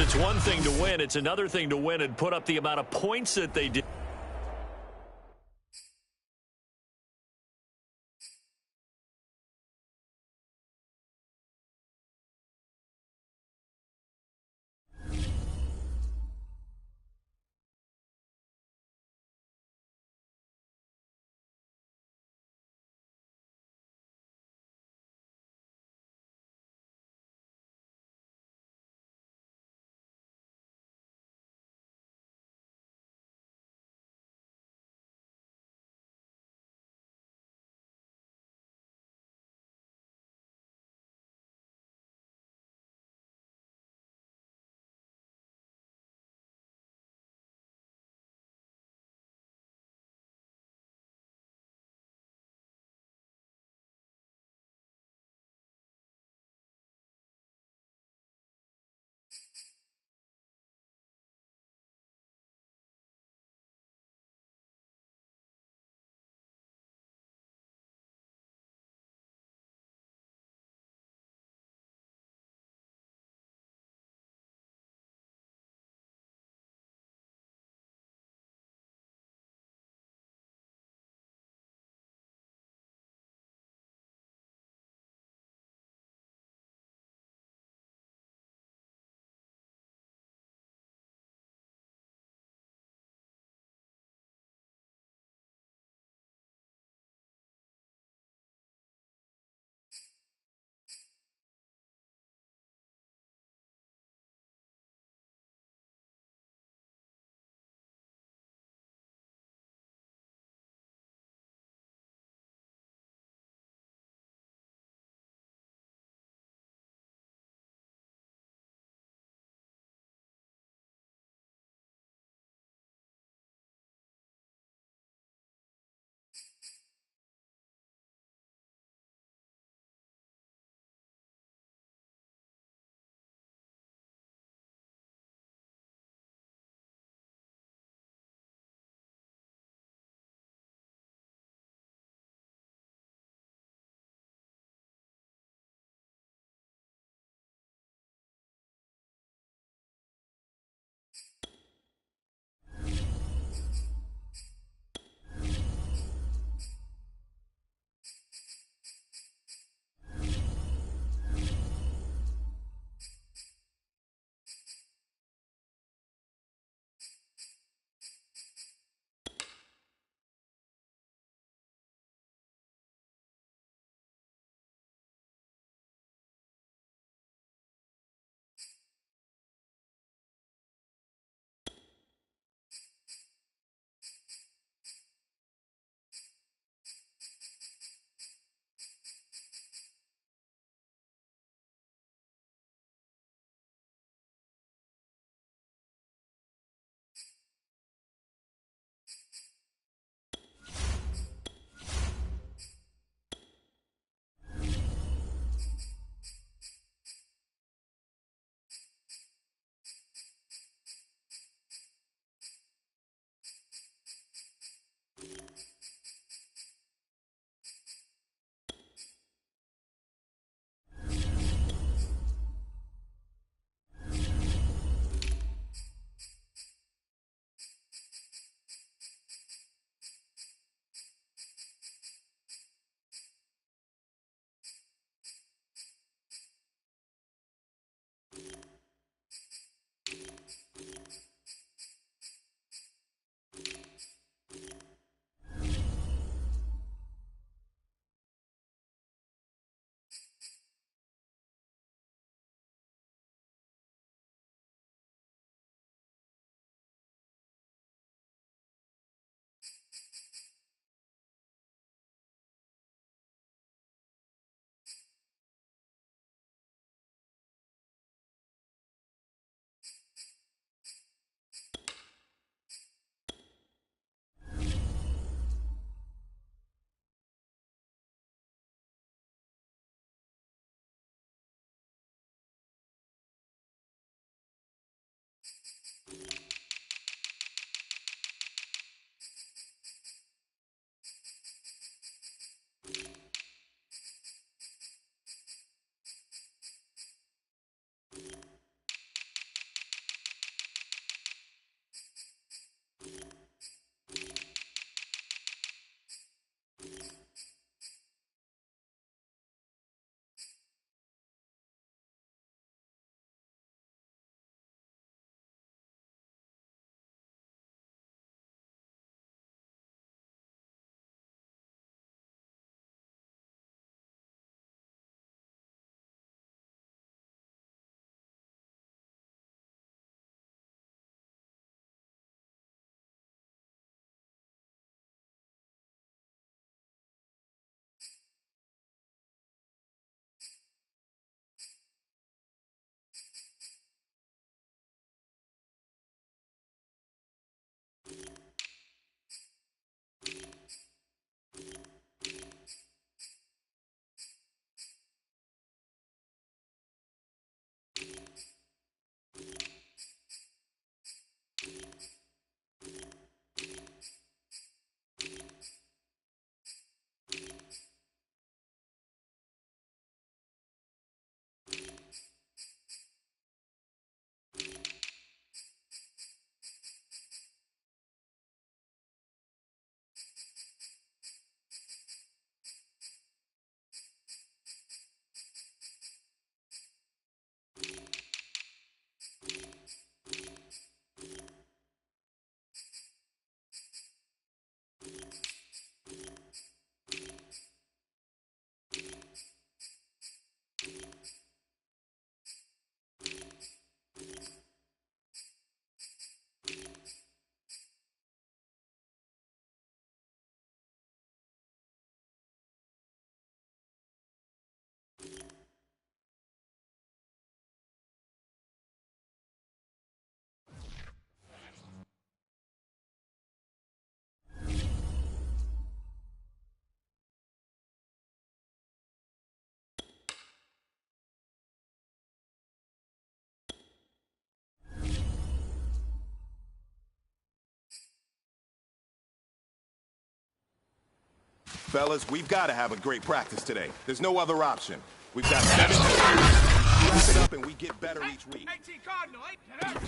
It's one thing to win. It's another thing to win and put up the amount of points that they did. Fellas, we've got to have a great practice today. There's no other option. We've got 7 days. Wrap it up and we get better each week. 18 Cardinal, get up!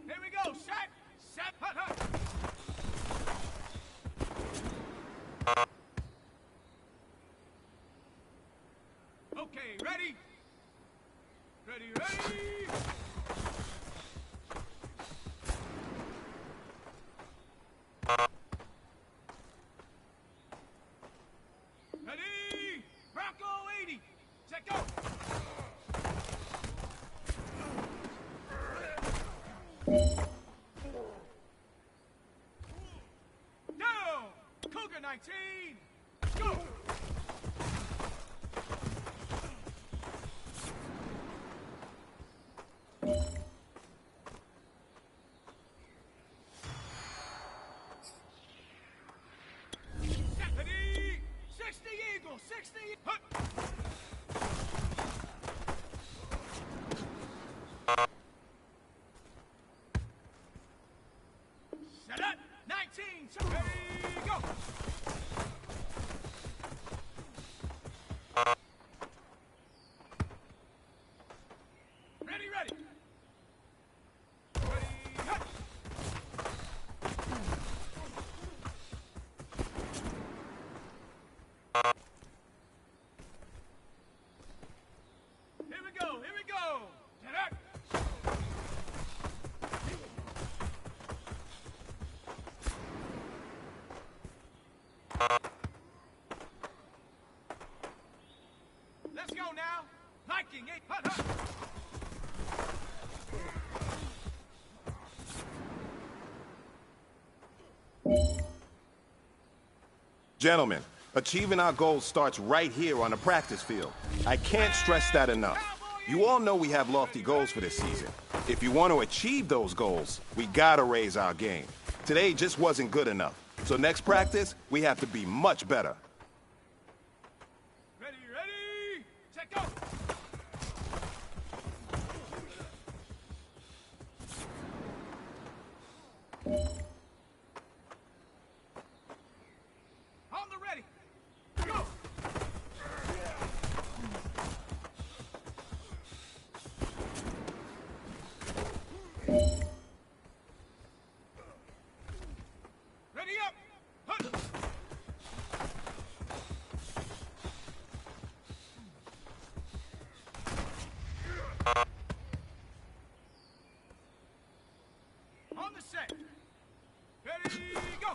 Here we go, set, hut, hut. Okay, ready? Ready! Ready! Bronco 80! Set, go! Down! Cougar 19! Go! Ready! 60 Eagle! 60! Hut! Set up! 19! So ready, go! Ready! Ready, hut! Here we go! Set up! Let's go now! Viking 8, hut, hut! Gentlemen, achieving our goals starts right here on the practice field. I can't stress that enough. You all know we have lofty goals for this season. If you want to achieve those goals, we gotta raise our game. Today just wasn't good enough. So next practice, we have to be much better. Ready, set, go! On the ready, go! Ready up! Hut! On the set. Ready, go!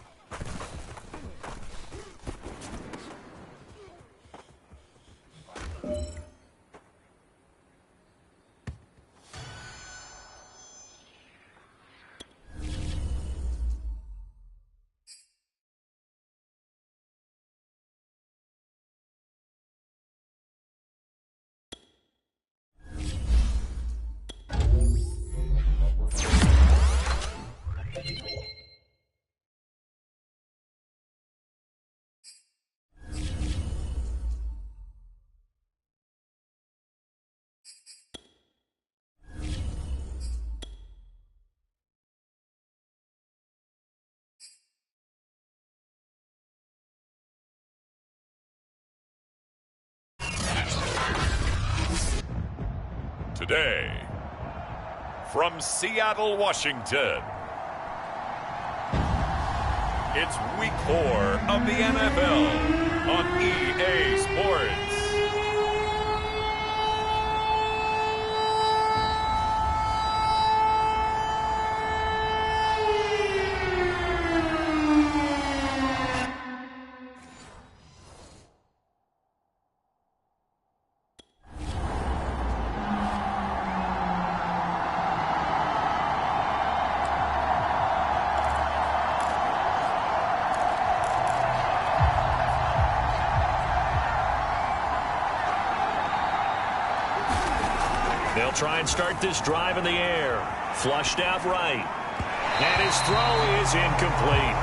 Today, from Seattle, Washington, it's Week 4 of the NFL on EA Sports. They'll try and start this drive in the air. Flushed out right. And his throw is incomplete.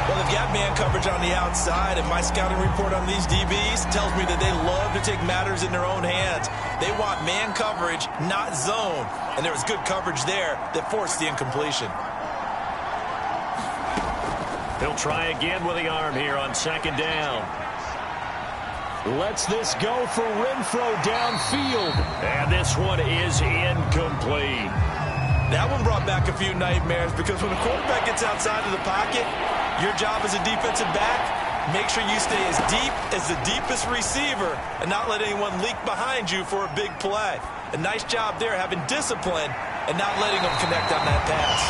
Well, they've got man coverage on the outside, and my scouting report on these DBs tells me that they love to take matters in their own hands. They want man coverage, not zone. And there was good coverage there that forced the incompletion. He'll try again with the arm here on second down. Lets this go for Renfro downfield. And this one is incomplete. That one brought back a few nightmares because when a quarterback gets outside of the pocket, your job as a defensive back, make sure you stay as deep as the deepest receiver and not let anyone leak behind you for a big play. A nice job there having discipline and not letting them connect on that pass.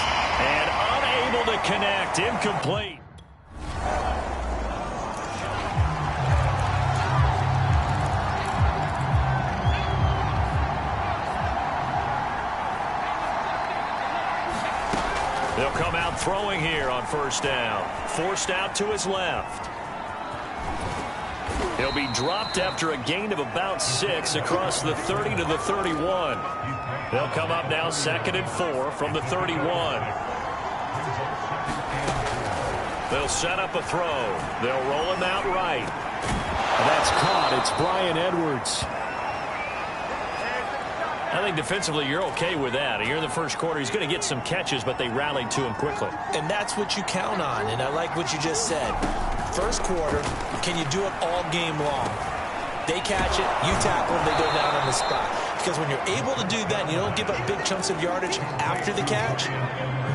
And unable to connect, incomplete. They'll come out throwing here on first down. Forced out to his left. He'll be dropped after a gain of about 6 across the 30 to the 31. They'll come up now 2nd and 4 from the 31. They'll set up a throw. They'll roll him out right. That's caught. It's Bryan Edwards. I think defensively you're okay with that. Here in the first quarter, he's going to get some catches, but they rallied to him quickly. And that's what you count on, and I like what you just said. First quarter, can you do it all game long? They catch it, you tackle them, they go down on the spot. Because when you're able to do that and you don't give up big chunks of yardage after the catch,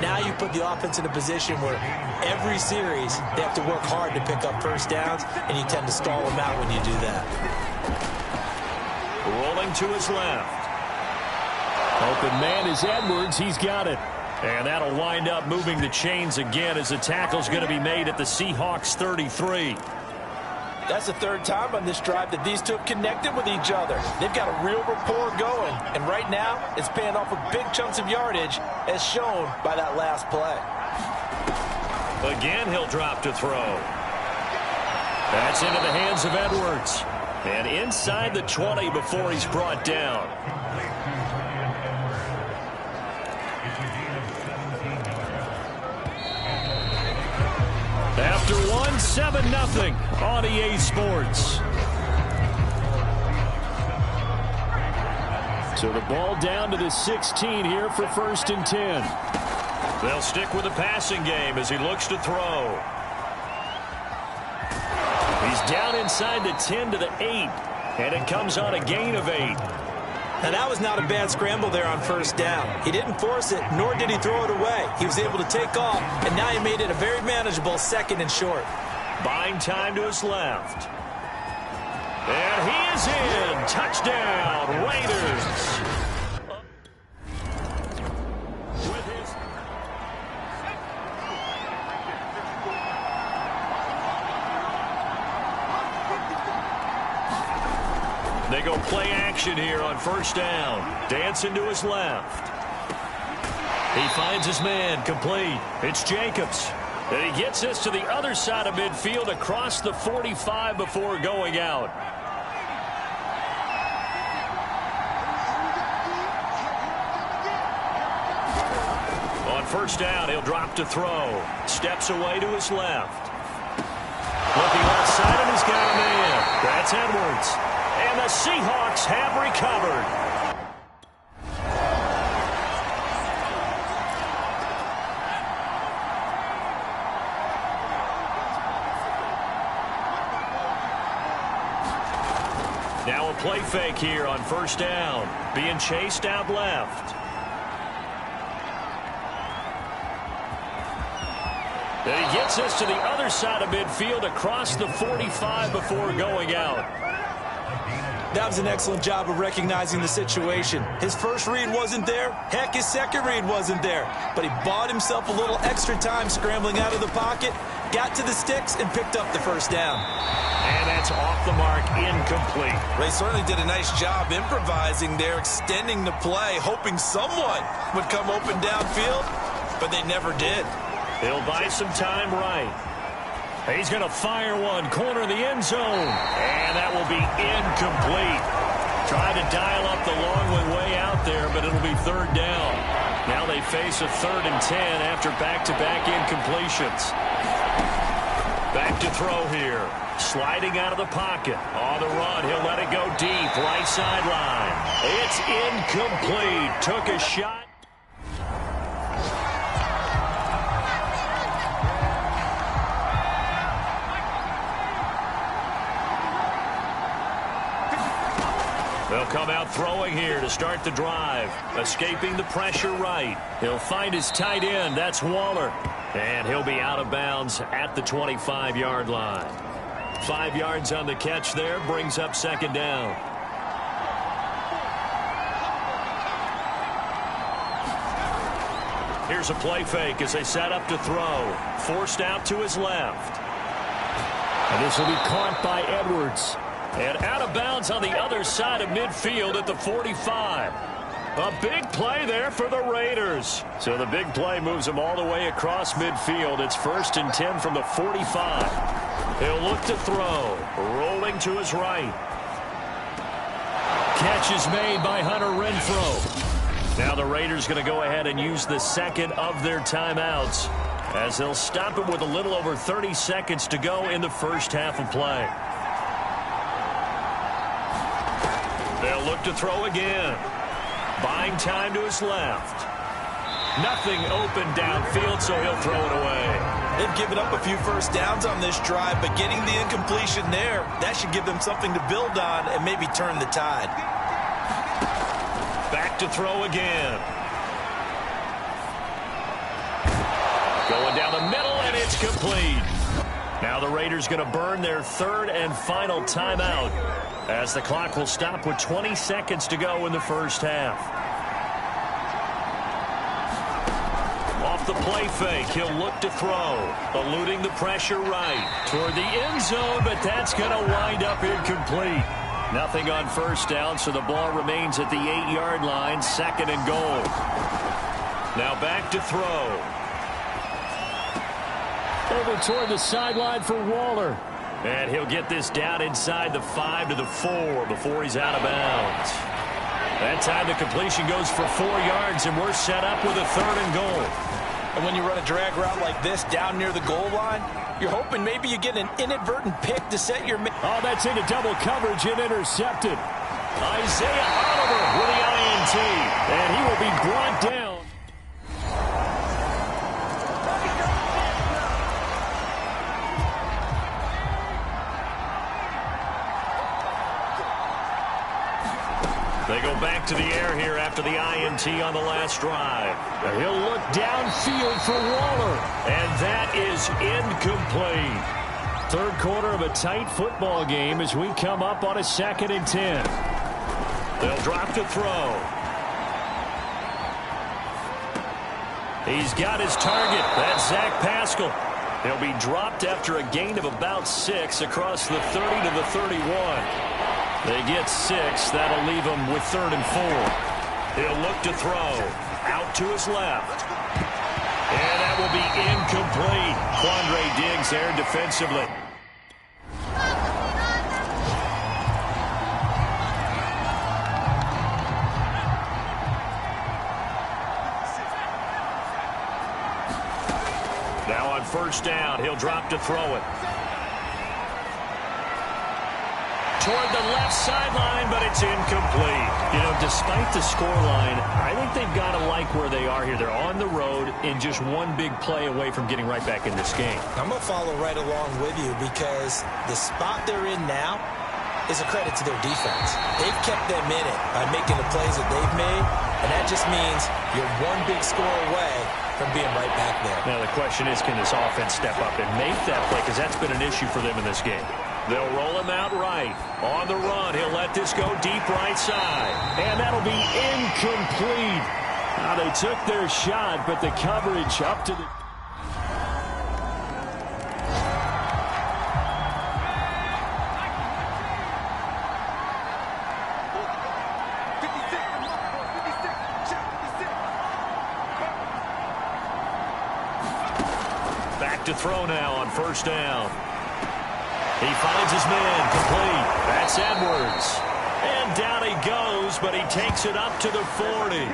now you put the offense in a position where every series they have to work hard to pick up first downs, and you tend to stall them out when you do that. Rolling to his left. Open man is Edwards. He's got it. And that'll wind up moving the chains again as the tackle's going to be made at the Seahawks 33. That's the third time on this drive that these two have connected with each other. They've got a real rapport going. And right now, it's paying off with big chunks of yardage as shown by that last play. Again, he'll drop to throw. That's into the hands of Edwards. And inside the 20 before he's brought down. After one, 7-0 on EA Sports. So the ball down to the 16 here for 1st and 10. They'll stick with the passing game as he looks to throw. He's down inside the 10 to the 8, and it comes on a gain of 8. Now, that was not a bad scramble there on first down. He didn't force it, nor did he throw it away. He was able to take off, and now he made it a very manageable 2nd and short. Buying time to his left. And he is in. Touchdown, Raiders. They go play action here on first down. Dancing to his left. He finds his man complete. It's Jacobs. And he gets this to the other side of midfield across the 45 before going out. On first down, he'll drop to throw. Steps away to his left. Looking outside, and he's got a man. That's Edwards. And the Seahawks have recovered. Now a play fake here on first down. Being chased out left. And he gets this to the other side of midfield across the 45 before going out. That was an excellent job of recognizing the situation. His first read wasn't there. Heck, his second read wasn't there. But he bought himself a little extra time scrambling out of the pocket, got to the sticks, and picked up the first down. And that's off the mark, incomplete. They certainly did a nice job improvising there, extending the play, hoping someone would come open downfield, but they never did. He'll buy some time right. He's going to fire one, corner of the end zone, and that will be incomplete. Tried to dial up the long one way out there, but it'll be third down. Now they face a 3rd and 10 after back-to-back incompletions. Back to throw here. Sliding out of the pocket. On the run, he'll let it go deep. Right sideline. It's incomplete. Took a shot. They'll come out throwing here to start the drive. Escaping the pressure right. He'll find his tight end. That's Waller. And he'll be out of bounds at the 25-yard line. 5 yards on the catch there. Brings up second down. Here's a play fake as they set up to throw. Forced out to his left. And this will be caught by Edwards. And out of bounds on the other side of midfield at the 45. A big play there for the Raiders. So the big play moves them all the way across midfield. It's 1st and 10 from the 45. He'll look to throw. Rolling to his right. Catch is made by Hunter Renfrow. Now the Raiders going to go ahead and use the second of their timeouts, as they'll stop it with a little over 30 seconds to go in the first half of play. They'll look to throw again. Buying time to his left. Nothing open downfield, so he'll throw it away. They've given up a few first downs on this drive, but getting the incompletion there, that should give them something to build on and maybe turn the tide. Back to throw again. Going down the middle, and it's complete. Now the Raiders going to burn their third and final timeout, as the clock will stop with 20 seconds to go in the first half. Off the play fake, he'll look to throw. Eluding the pressure right toward the end zone, but that's going to wind up incomplete. Nothing on first down, so the ball remains at the 8-yard line, 2nd and goal. Now back to throw. Over toward the sideline for Waller. And he'll get this down inside the 5 to the 4 before he's out of bounds. That time the completion goes for 4 yards, and we're set up with a 3rd and goal. And when you run a drag route like this down near the goal line, you're hoping maybe you get an inadvertent pick to set your... Oh, that's into double coverage and intercepted. Isaiah Oliver with the INT, and he will be brought down. They go back to the air here after the INT on the last drive. He'll look downfield for Waller, and that is incomplete. Third quarter of a tight football game as we come up on a 2nd and 10. They'll drop to throw. He's got his target. That's Zach Pascal. He'll be dropped after a gain of about 6 across the 30 to the 31. They get 6. That'll leave them with 3rd and 4. He'll look to throw. Out to his left. And that will be incomplete. Quandre Diggs there defensively. Now on first down, he'll drop to throw it. Toward the left sideline, but it's incomplete. You know, despite the scoreline, I think they've got to like where they are here. They're on the road and just one big play away from getting right back in this game. I'm going to follow right along with you because the spot they're in now is a credit to their defense. They've kept them in it by making the plays that they've made, and that just means you're one big score away from being right back there. Now the question is, can this offense step up and make that play? Because that's been an issue for them in this game. They'll roll him out right. On the run, he'll let this go deep right side. And that'll be incomplete. Now they took their shot, but the coverage up to the... Back to throw now on first down. He finds his man complete. That's Edwards. And down he goes, but he takes it up to the 40.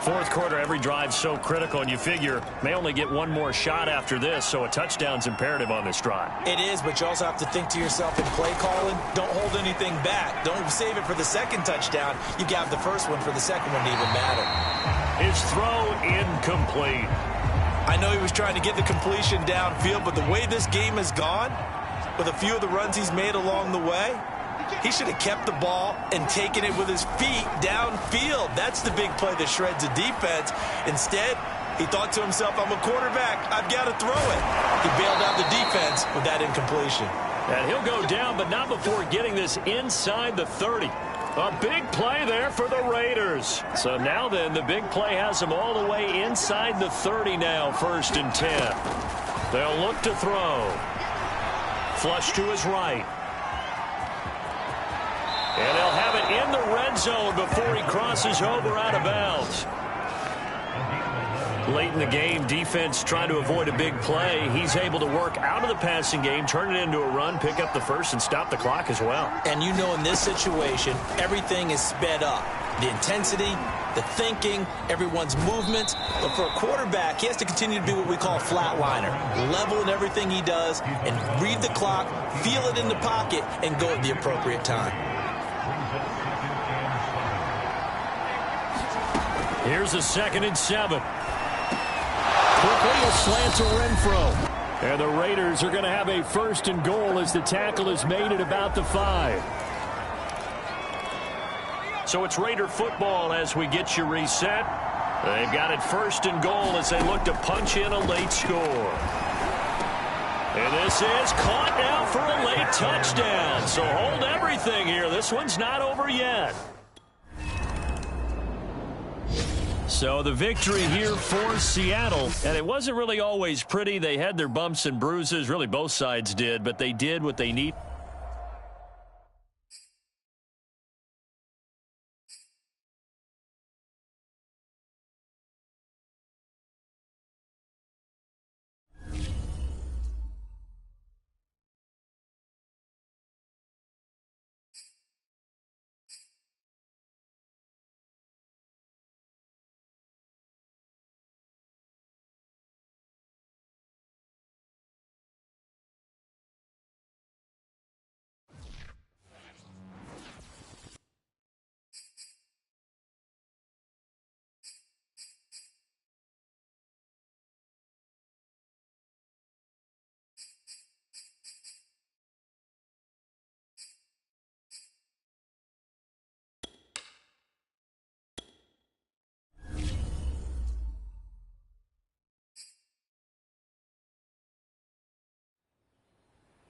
Fourth quarter, every drive's so critical, and you figure may only get one more shot after this, so a touchdown's imperative on this drive. It is, but you also have to think to yourself in play calling, don't hold anything back. Don't save it for the second touchdown. You got the first one for the second one to even matter. His throw incomplete. I know he was trying to get the completion downfield, but the way this game has gone, with a few of the runs he's made along the way, he should have kept the ball and taken it with his feet downfield. That's the big play that shreds a defense. Instead, he thought to himself, I'm a quarterback. I've got to throw it. He bailed out the defense with that incompletion. And he'll go down, but not before getting this inside the 30. A big play there for the Raiders. So now then, the big play has them all the way inside the 30 now, 1st and 10. They'll look to throw. Flush to his right. And they'll have it in the red zone before he crosses over out of bounds. Late in the game, defense trying to avoid a big play. He's able to work out of the passing game, turn it into a run, pick up the first, and stop the clock as well. And you know in this situation, everything is sped up. The intensity, the thinking, everyone's movement. But for a quarterback, he has to continue to be what we call a flatliner. Level in everything he does and read the clock, feel it in the pocket, and go at the appropriate time. Here's a 2nd and 7. Quickly a slant to Renfro. And the Raiders are going to have a 1st and goal as the tackle is made at about the 5. So it's Raider football as we get you reset. They've got it 1st and goal as they look to punch in a late score. And this is caught now for a late touchdown. So hold everything here. This one's not over yet. So the victory here for Seattle. And it wasn't really always pretty. They had their bumps and bruises. Really, both sides did. But they did what they need.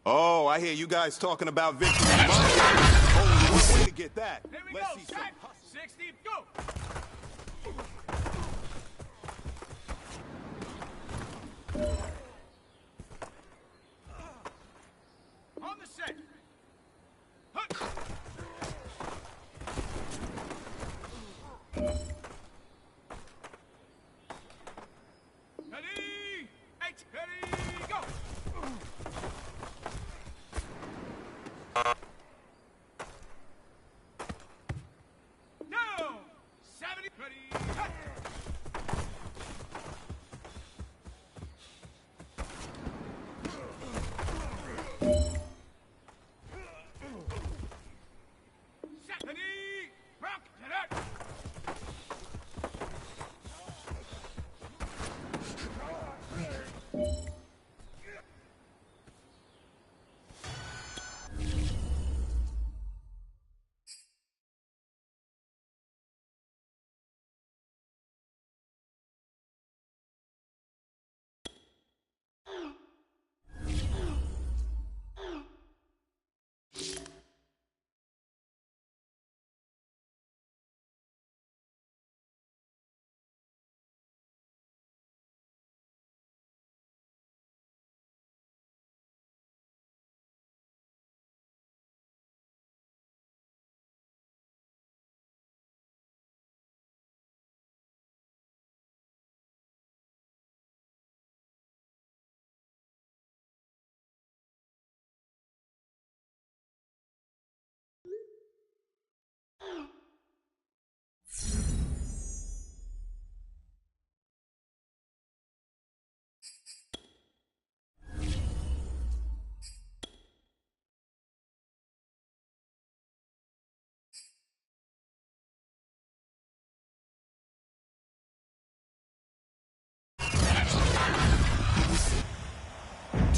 Oh, I hear you guys talking about victory. Oh, way to get that. Here we Let's go, see some set, hustle. 60, go! On the set. Hut. Ready, eight, ready, go! Down, 7,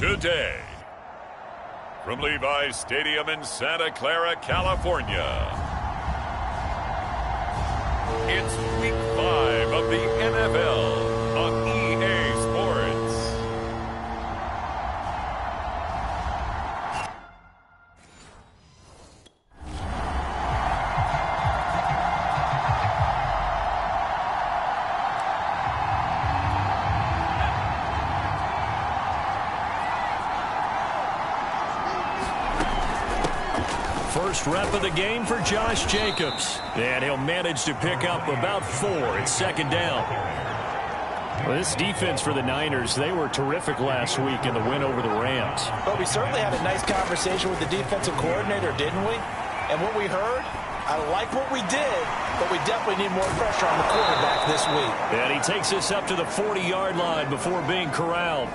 today. From Levi's Stadium in Santa Clara, California, it's Week 5 of the NFL on EA Sports. First rep of the game for Josh Jacobs. And he'll manage to pick up about 4 at second down. Well, this defense for the Niners, they were terrific last week in the win over the Rams. But we certainly had a nice conversation with the defensive coordinator, didn't we? And what we heard, I like what we did, but we definitely need more pressure on the quarterback this week. And he takes us up to the 40-yard line before being corralled.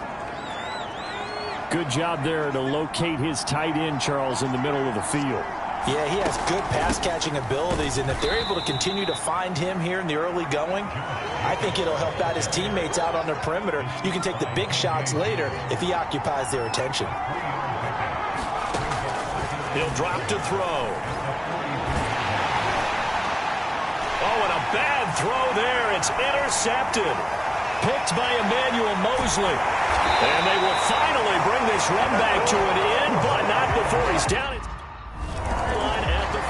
Good job there to locate his tight end, Charles, in the middle of the field. Yeah, he has good pass-catching abilities, and if they're able to continue to find him here in the early going, I think it'll help out his teammates out on their perimeter. You can take the big shots later if he occupies their attention. He'll drop to throw. Oh, and a bad throw there. It's intercepted. Picked by Emmanuel Mosley. And they will finally bring this run back to an end, but not before he's down. It's line at the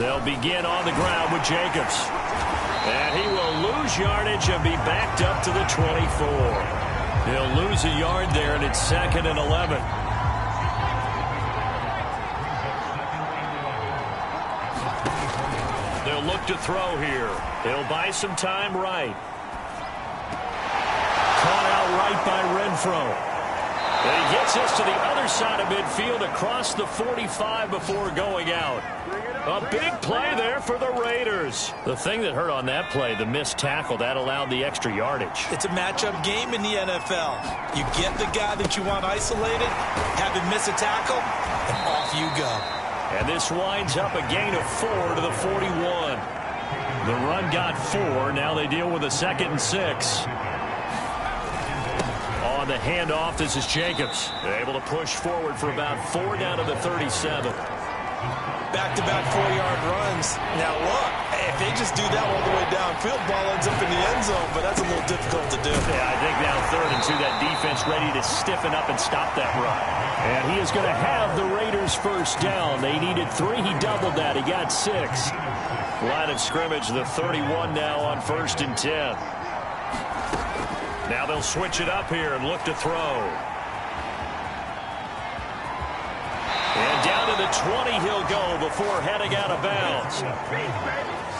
4. They'll begin on the ground with Jacobs. And he will lose yardage and be backed up to the 24. He'll lose a yard there, and it's 2nd and 11. They'll look to throw here. He'll buy some time right. Caught out right by Renfro. And he gets us to the other side of midfield across the 45 before going out. A big play there for the Raiders. The thing that hurt on that play, the missed tackle, that allowed the extra yardage. It's a matchup game in the NFL. You get the guy that you want isolated, have him miss a tackle, and off you go. And this winds up a gain of 4 to the 41. The run got 4. Now they deal with a 2nd and 6. On the handoff, this is Jacobs. They're able to push forward for about 4 down to the 37. Back-to-back 4-yard runs. Now look, if they just do that all the way downfield, ball ends up in the end zone, but that's a little difficult to do. Yeah, I think now 3rd and 2, that defense ready to stiffen up and stop that run. And he is going to have the Raiders first down. They needed 3. He doubled that. He got 6. Line of scrimmage, the 31 now on 1st and 10. Now they'll switch it up here and look to throw. And down to the 20 he'll go before heading out of bounds.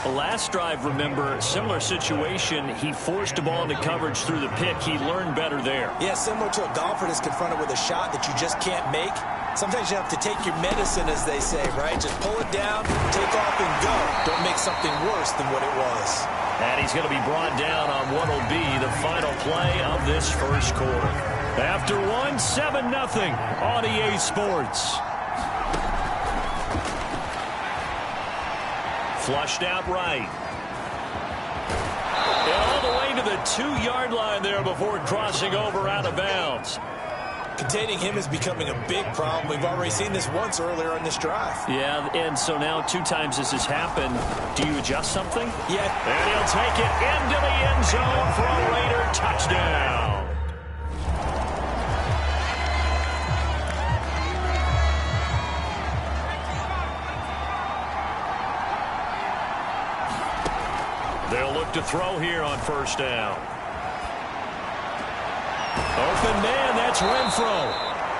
The last drive, remember, similar situation. He forced a ball into coverage through the pick. He learned better there. Yeah, similar to a golfer that's confronted with a shot that you just can't make. Sometimes you have to take your medicine, as they say, right? Just pull it down, take off, and go. Don't make something worse than what it was. And he's going to be brought down on what will be the final play of this first quarter. After one, 7-0 on EA Sports. Flushed out right. And all the way to the 2-yard line there before crossing over out of bounds. Containing him is becoming a big problem. We've already seen this once earlier on this drive. Yeah, and so now 2 times this has happened. Do you adjust something? Yeah. And he'll take it into the end zone for a Raider touchdown. They'll look to throw here on 1st down. Open man, that's Renfro.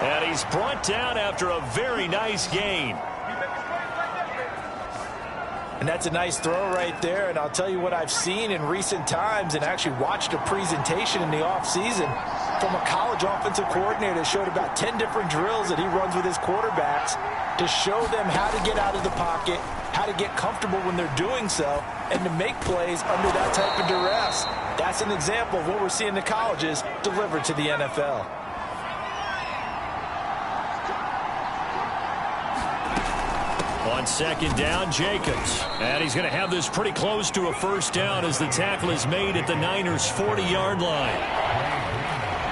And he's brought down after a very nice gain. And that's a nice throw right there. And I'll tell you what I've seen in recent times and actually watched a presentation in the offseason from a college offensive coordinator that showed about 10 different drills that he runs with his quarterbacks to show them how to get out of the pocket, how to get comfortable when they're doing so, and to make plays under that type of duress. That's an example of what we're seeing in the colleges delivered to the NFL. On second down, Jacobs. And he's going to have this pretty close to a first down as the tackle is made at the Niners' 40-yard line.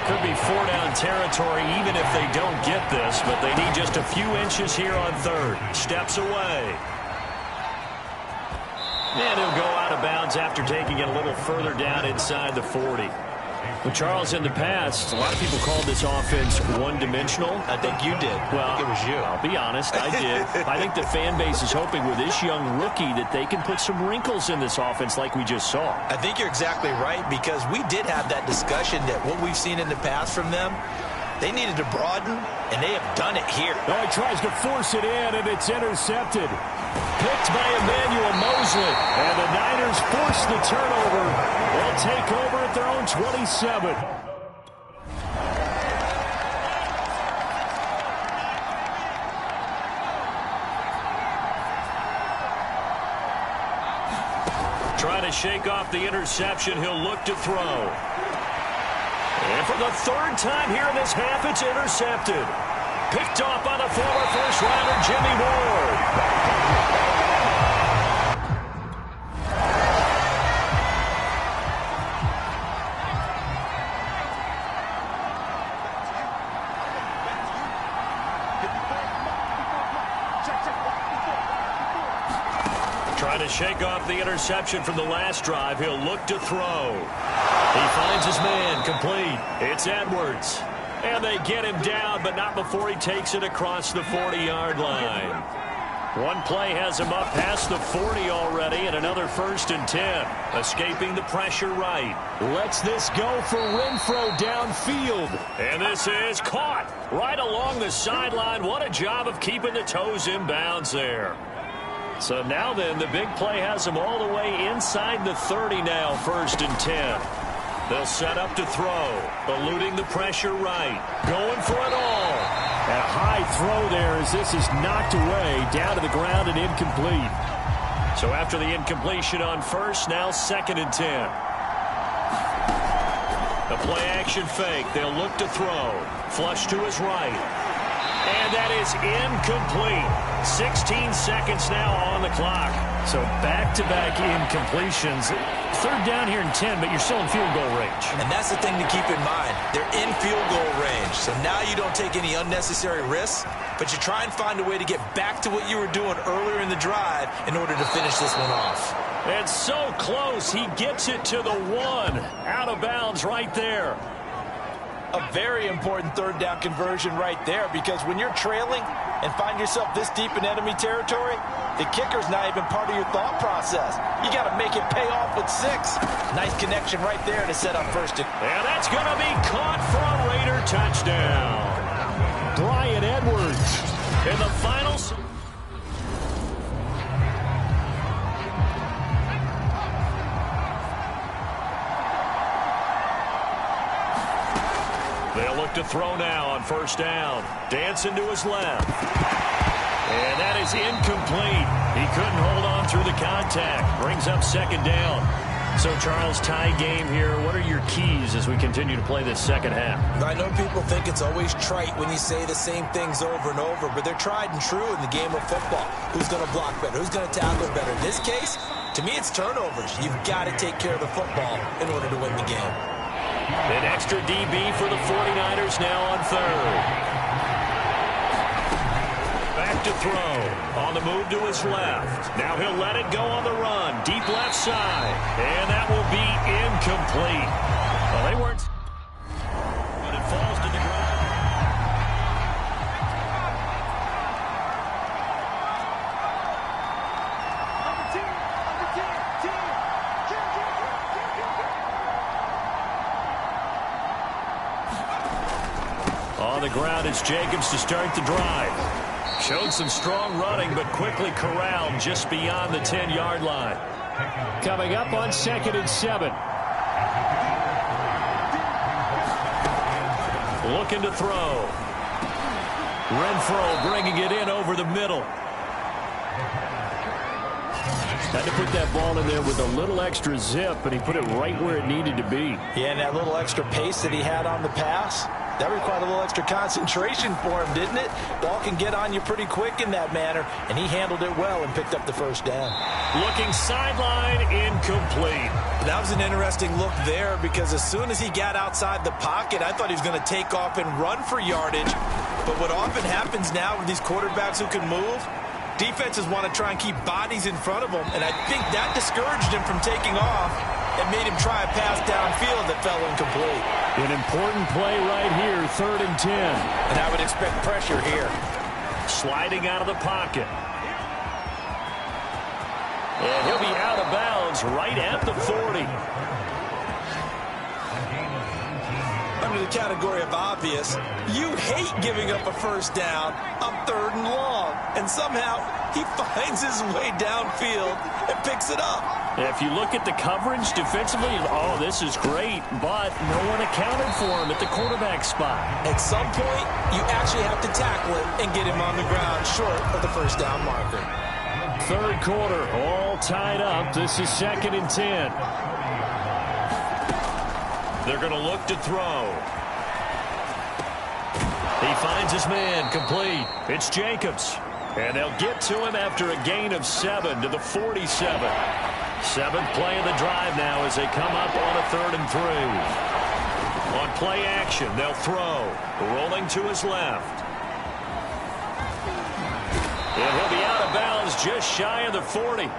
Could be four-down territory even if they don't get this, but they need just a few inches here on third. Steps away. And he'll go out of bounds after taking it a little further down inside the 40. Well, Charles, in the past, a lot of people called this offense one-dimensional. I think you did. Well, I think it was you. I'll be honest, I did. I think the fan base is hoping with this young rookie that they can put some wrinkles in this offense like we just saw. I think you're exactly right, because we did have that discussion that what we've seen in the past from them, they needed to broaden, and they have done it here. Oh, he tries to force it in, and it's intercepted. Picked by Emmanuel Mosley. And the Niners force the turnover. They'll take over at their own 27. Trying to shake off the interception. He'll look to throw. And for the third time here in this half, it's intercepted. Picked off by the former first-rounder, Jimmy Ward. Trying to shake off the interception from the last drive. He'll look to throw. He finds his man, complete. It's Edwards. And they get him down, but not before he takes it across the 40-yard line. One play has him up past the 40 already, and another 1st and 10. Escaping the pressure right. Lets this go for Renfro downfield. And this is caught right along the sideline. What a job of keeping the toes in bounds there. So now then, the big play has him all the way inside the 30 now, 1st and 10. They'll set up to throw, eluding the pressure right, going for it all. And a high throw there as this is knocked away, down to the ground and incomplete. So after the incompletion on first, now 2nd and 10. The play action fake, they'll look to throw, flush to his right. And that is incomplete. 16 seconds now on the clock. So back-to-back incompletions. 3rd down here and 10, but you're still in field goal range. And that's the thing to keep in mind. They're in field goal range. So now you don't take any unnecessary risks, but you try and find a way to get back to what you were doing earlier in the drive in order to finish this one off. And so close. He gets it to the 1. Out of bounds right there. A very important 3rd down conversion right there, because when you're trailing and find yourself this deep in enemy territory, the kicker's not even part of your thought process. You got to make it pay off with 6. Nice connection right there to set up 1st. And that's going to be caught for a Raider touchdown. Bryan Edwards in the final. They'll look to throw now on 1st down. Dancing to his left. And that is incomplete. He couldn't hold on through the contact. Brings up 2nd down. So, Charles, tie game here. What are your keys as we continue to play this second half? I know people think it's always trite when you say the same things over and over, but they're tried and true in the game of football. Who's going to block better? Who's going to tackle better? In this case, to me, it's turnovers. You've got to take care of the football in order to win the game. An extra DB for the 49ers now on 3rd. Back to throw. On the move to his left. Now he'll let it go on the run. Deep left side. And that will be incomplete. Well, they weren't. But it falls to the ground. On the ground, it's Jacobs to start the drive. Showed some strong running, but quickly corralled just beyond the 10-yard line. Coming up on 2nd and 7. Looking to throw. Renfro bringing it in over the middle. Had to put that ball in there with a little extra zip, and he put it right where it needed to be. Yeah, and that little extra pace that he had on the pass, That required a little extra concentration for him, didn't it? Ball can get on you pretty quick in that manner, and he handled it well and picked up the first down. Looking sideline, incomplete. That was an interesting look there because as soon as he got outside the pocket, I thought he was going to take off and run for yardage. But what often happens now with these quarterbacks who can move, defenses want to try and keep bodies in front of them, and I think that discouraged him from taking off and made him try a pass downfield that fell incomplete. An important play right here, 3rd and 10. And I would expect pressure here. Sliding out of the pocket. And he'll be out of bounds right at the 40. Under the category of obvious, you hate giving up a first down on 3rd and long. And somehow he finds his way downfield and picks it up. If you look at the coverage defensively, oh, this is great, but no one accounted for him at the quarterback spot. At some point, you actually have to tackle it and get him on the ground short of the first down marker. 3rd quarter, all tied up. This is 2nd and 10. They're going to look to throw. He finds his man, complete. It's Jacobs. And they'll get to him after a gain of 7 to the 47. 7th play of the drive now as they come up on a 3rd and 3. On play action, they'll throw. Rolling to his left. And he'll be out of bounds just shy of the 40.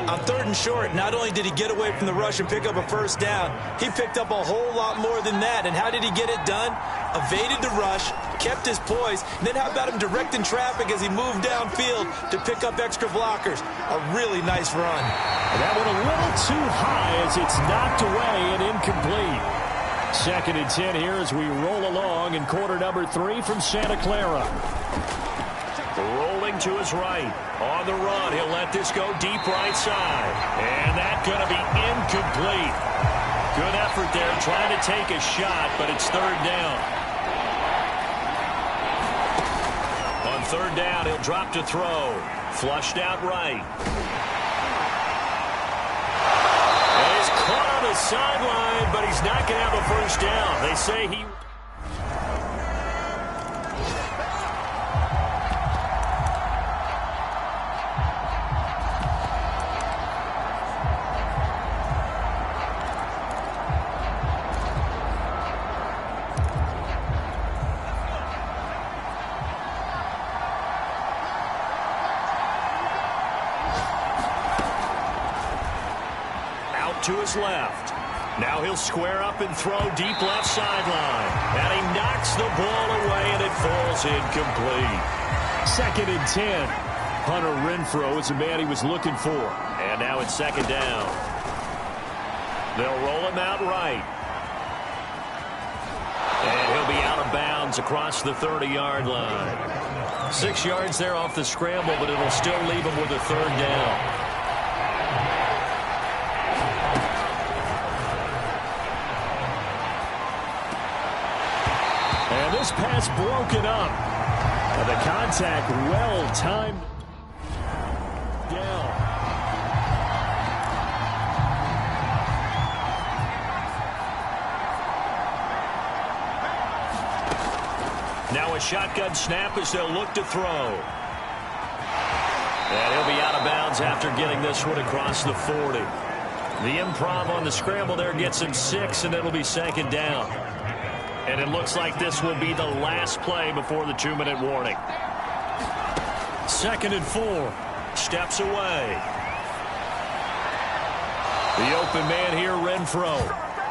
On 3rd and short, not only did he get away from the rush and pick up a first down, he picked up a whole lot more than that. And how did he get it done? Evaded the rush, kept his poise, and then how about him directing traffic as he moved downfield to pick up extra blockers? A really nice run. That one a little too high as it's knocked away and incomplete. 2nd and 10 here as we roll along in quarter number 3 from Santa Clara. Rolling to his right. On the run, he'll let this go deep right side. And that's going to be incomplete. Good effort there trying to take a shot, but it's 3rd down. On 3rd down, he'll drop to throw. Flushed out right. And he's caught on the sideline, but he's not going to have a first down. They say he... to his left. Now he'll square up and throw deep left sideline. And he knocks the ball away, and it falls incomplete. 2nd and 10. Hunter Renfrow is the man he was looking for. And now it's 2nd down. They'll roll him out right. And he'll be out of bounds across the 30-yard line. 6 yards there off the scramble, but it'll still leave him with a 3rd down. And this pass broken up. And the contact well timed down. Now a shotgun snap as they'll look to throw. And he'll be out of bounds after getting this one across the 40. The improv on the scramble there gets him 6, and it'll be 2nd down. And it looks like this will be the last play before the 2-minute warning. 2nd and 4. Steps away. The open man here, Renfrow.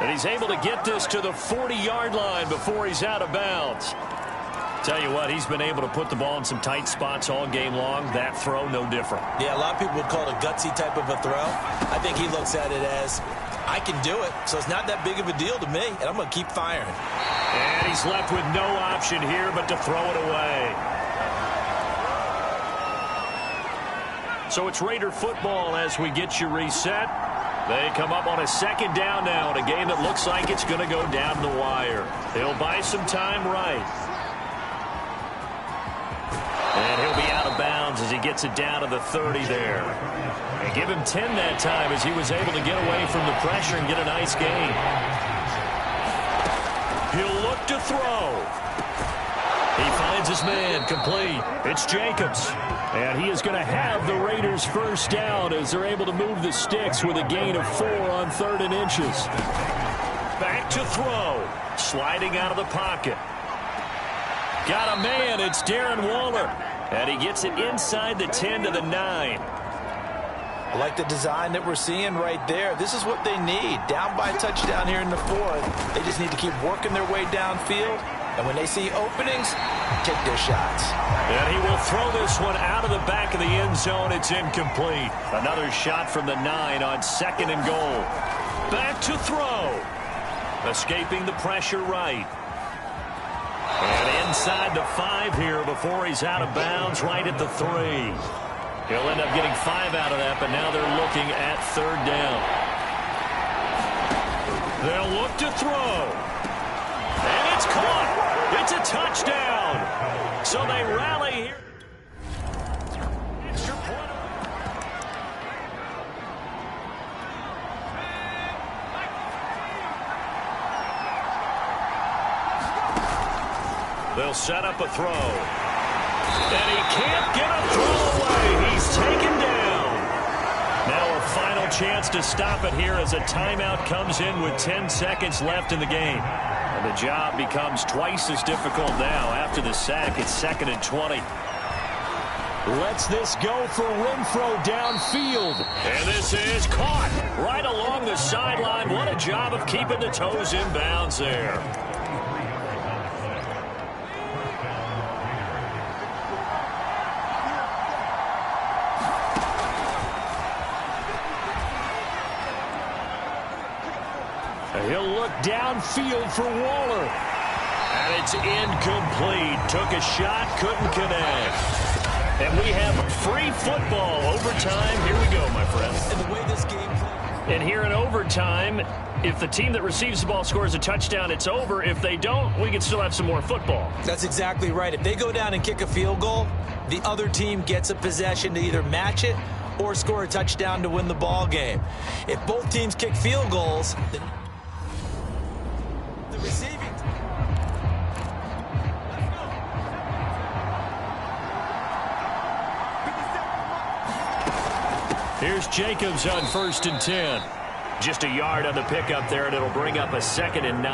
And he's able to get this to the 40-yard line before he's out of bounds. Tell you what, he's been able to put the ball in some tight spots all game long. That throw, no different. Yeah, a lot of people would call it a gutsy type of a throw. I think he looks at it as, I can do it, so it's not that big of a deal to me, and I'm going to keep firing. And he's left with no option here but to throw it away. So it's Raider football as we get you reset. They come up on a 2nd down now in a game that looks like it's going to go down the wire. They'll buy some time right. And he'll be out of bounds as he gets it down to the 30 there. And give him 10 that time as he was able to get away from the pressure and get a nice gain. throw. He finds his man, complete. It's Jacobs. And he is going to have the Raiders first down as they're able to move the sticks with a gain of 4 on 3rd and inches. Back to throw. Sliding out of the pocket. Got a man. It's Darren Waller. And he gets it inside the 10 to the 9. I like the design that we're seeing right there. This is what they need. Down by a touchdown here in the 4th. They just need to keep working their way downfield. And when they see openings, take their shots. And he will throw this one out of the back of the end zone. It's incomplete. Another shot from the 9 on 2nd and goal. Back to throw. Escaping the pressure right. And inside the 5 here before he's out of bounds right at the 3. He'll end up getting 5 out of that, but now they're looking at 3rd down. They'll look to throw. And it's caught. It's a touchdown. So they rally here. Extra point. They'll set up a throw. And he can't get a throw away. He's taken down. Now a final chance to stop it here as a timeout comes in with 10 seconds left in the game. And the job becomes twice as difficult now after the sack. It's 2nd and 20. Lets this go for Renfro downfield. And this is caught right along the sideline. What a job of keeping the toes in bounds there. He'll look downfield for Waller. And it's incomplete. Took a shot, couldn't connect. And we have free football. Overtime. Here we go, my friends. And the way this game plays. And here in overtime, if the team that receives the ball scores a touchdown, it's over. If they don't, we can still have some more football. That's exactly right. If they go down and kick a field goal, the other team gets a possession to either match it or score a touchdown to win the ball game. If both teams kick field goals, then the receiving. Here's Jacobs on 1st and 10. Just a yard on the pickup there, and it'll bring up a 2nd and 9.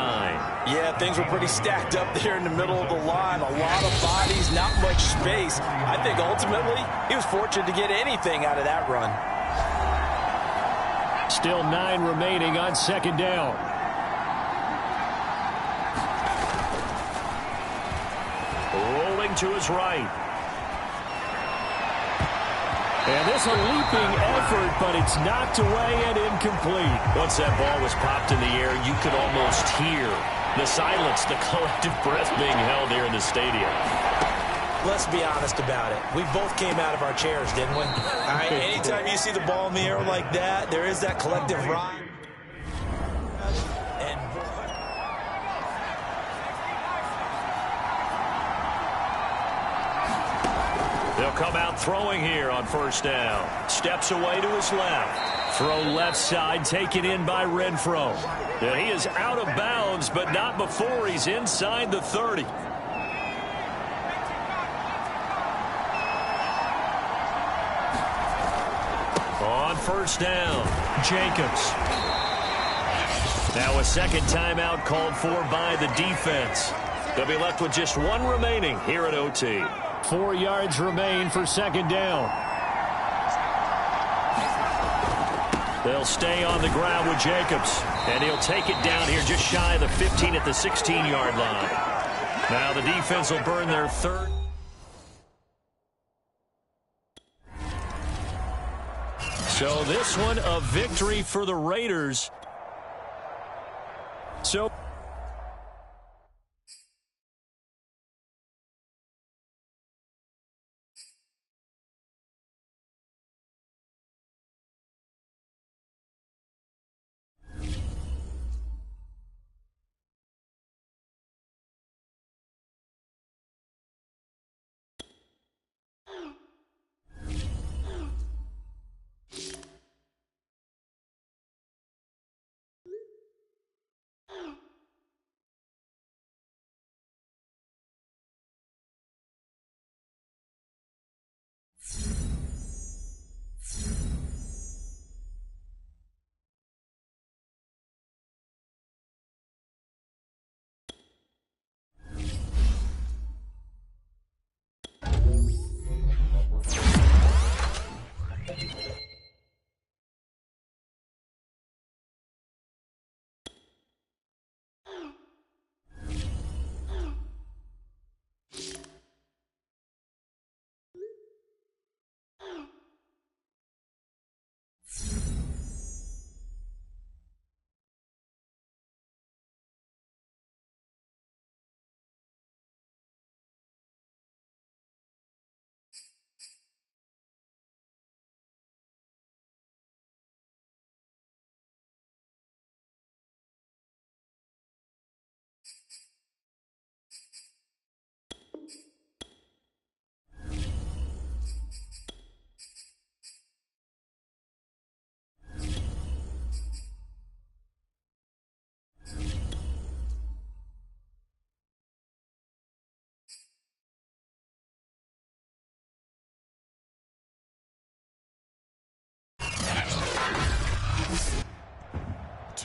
Yeah, things were pretty stacked up there in the middle of the line. A lot of bodies, not much space. I think ultimately he was fortunate to get anything out of that run. Still 9 remaining on 2nd down. Rolling to his right. And this a leaping effort, but it's knocked away and incomplete. Once that ball was popped in the air, you could almost hear the silence, the collective breath being held here in the stadium. Let's be honest about it. We both came out of our chairs, didn't we? All right, anytime you see the ball in the air like that, there is that collective ride. And they'll come out throwing here on 1st down. Steps away to his left. Throw left side, taken in by Renfro. And he is out of bounds, but not before he's inside the 30. On 1st down, Jacobs. Now a 2nd timeout called for by the defense. They'll be left with just 1 remaining here at OT. 4 yards remain for 2nd down. They'll stay on the ground with Jacobs. And he'll take it down here just shy of the 15 at the 16-yard line. Now the defense will burn their 3rd. So this one a victory for the Raiders. So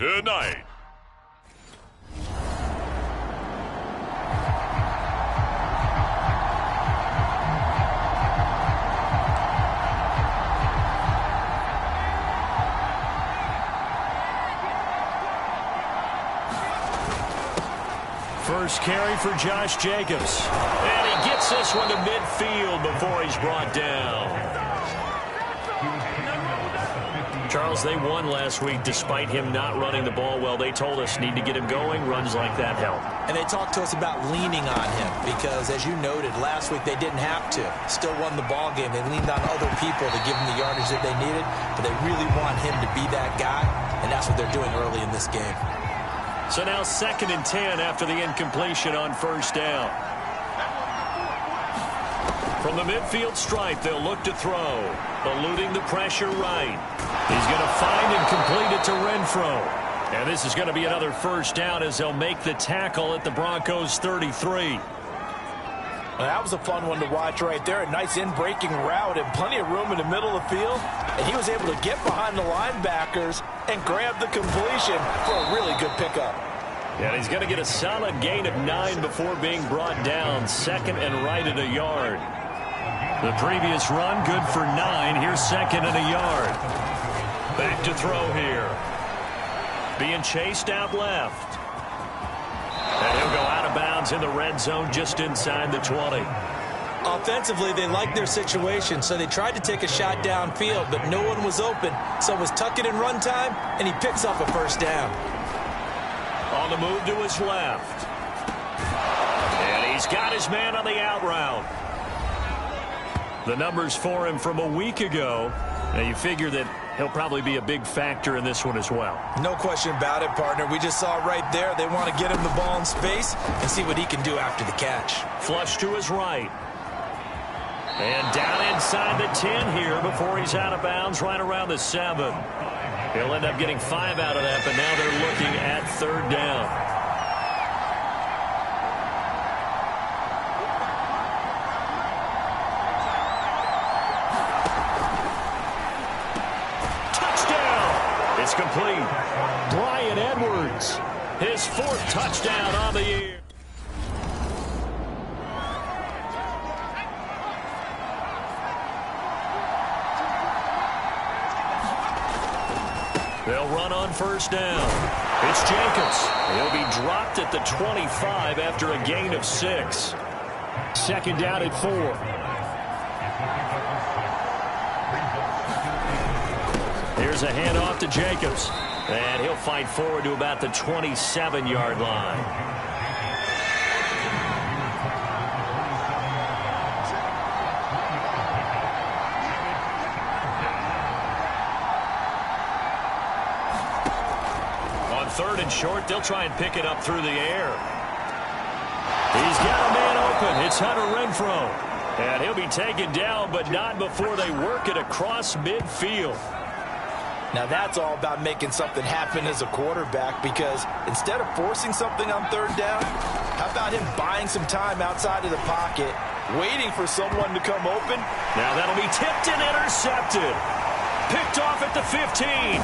tonight. First carry for Josh Jacobs. And he gets this one to midfield before he's brought down. Charles, they won last week despite him not running the ball well. They told us need to get him going. Runs like that help. And they talked to us about leaning on him because, as you noted, last week they didn't have to. Still won the ball game. They leaned on other people to give them the yardage that they needed, but they really want him to be that guy, and that's what they're doing early in this game. So now 2nd and 10 after the incompletion on first down. From the midfield stripe, they'll look to throw. Eluding the pressure right. He's going to find and complete it to Renfro. And this is going to be another first down as they'll make the tackle at the Broncos 33. Well, that was a fun one to watch right there. A nice in-breaking route and plenty of room in the middle of the field. And he was able to get behind the linebackers and grab the completion for a really good pickup. And he's going to get a solid gain of 9 before being brought down. 2nd and right at a yard. The previous run, good for 9. Here's 2nd and a yard. Back to throw here. Being chased out left. And he'll go out of bounds in the red zone just inside the 20. Offensively, they liked their situation, so they tried to take a shot downfield, but no one was open. So it was tuck it in run time, and he picks up a first down. On the move to his left. And he's got his man on the out route. The numbers for him from a week ago. Now you figure that he'll probably be a big factor in this one as well. No question about it, partner. We just saw right there they want to get him the ball in space and see what he can do after the catch. Flush to his right. And down inside the 10 here before he's out of bounds right around the 7. He'll end up getting 5 out of that, but now they're looking at 3rd down. It's complete. Bryan Edwards, his 4th touchdown on the year. They'll run on first down. It's Jacobs. He'll be dropped at the 25 after a gain of 6. 2nd down at 4. Here's a handoff to Jacobs. And he'll fight forward to about the 27-yard line. On 3rd and short, they'll try and pick it up through the air. He's got a man open. It's Hunter Renfro. And he'll be taken down, but not before they work it across midfield. Now that's all about making something happen as a quarterback, because instead of forcing something on 3rd down, how about him buying some time outside of the pocket, waiting for someone to come open? Now that'll be tipped and intercepted. Picked off at the 15.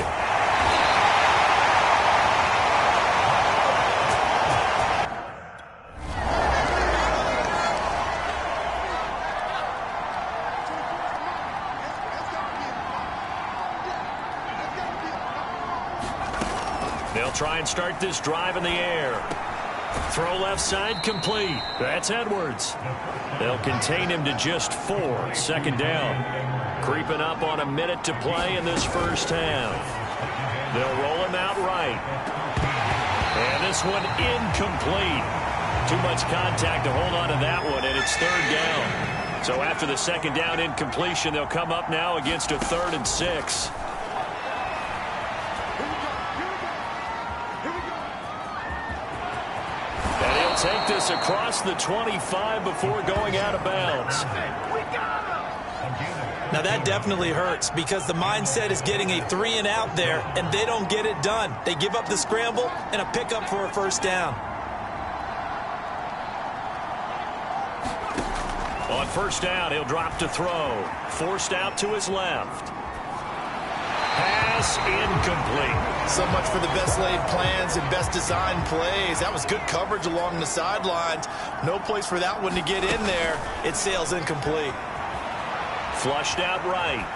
They'll try and start this drive in the air. Throw left side complete. That's Edwards. They'll contain him to just 4. 2nd down. Creeping up on a minute to play in this first half. They'll roll him out right. And this one incomplete. Too much contact to hold on to that one, and it's 3rd down. So after the 2nd down incompletion, they'll come up now against a 3rd and 6. Take this across the 25 before going out of bounds. Now that definitely hurts, because the mindset is getting a 3 and out there, and they don't get it done. They give up the scramble and a pickup for a first down. On first down, he'll drop to throw. Forced out to his left. Pass pass incomplete. So much for the best laid plans and best designed plays. That was good coverage along the sidelines. No place for that one to get in there. It sails incomplete. Flushed out right.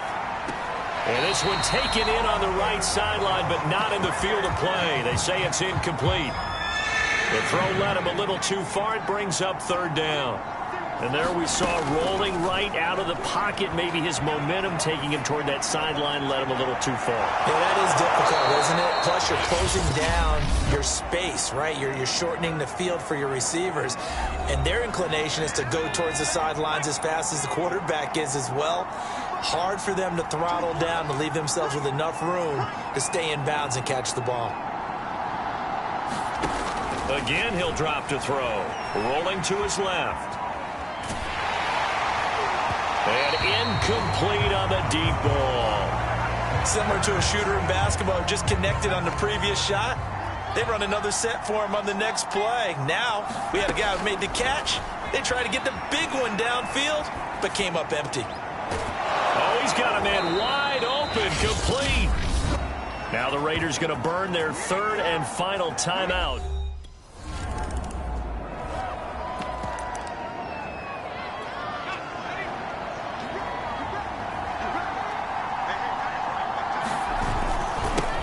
And this one taken in on the right sideline, but not in the field of play. They say it's incomplete. The throw led him a little too far. It brings up third down. And there we saw rolling right out of the pocket. Maybe his momentum taking him toward that sideline led him a little too far. Yeah, that is difficult, isn't it? Plus, you're closing down your space, right? You're shortening the field for your receivers. And their inclination is to go towards the sidelines as fast as the quarterback is as well. Hard for them to throttle down to leave themselves with enough room to stay in bounds and catch the ball. Again, he'll drop to throw. Rolling to his left. And incomplete on the deep ball. Similar to a shooter in basketball, just connected on the previous shot. They run another set for him on the next play. Now, we had a guy who made the catch. They tried to get the big one downfield, but came up empty. Oh, he's got a man wide open, complete. Now the Raiders going to burn their third and final timeout.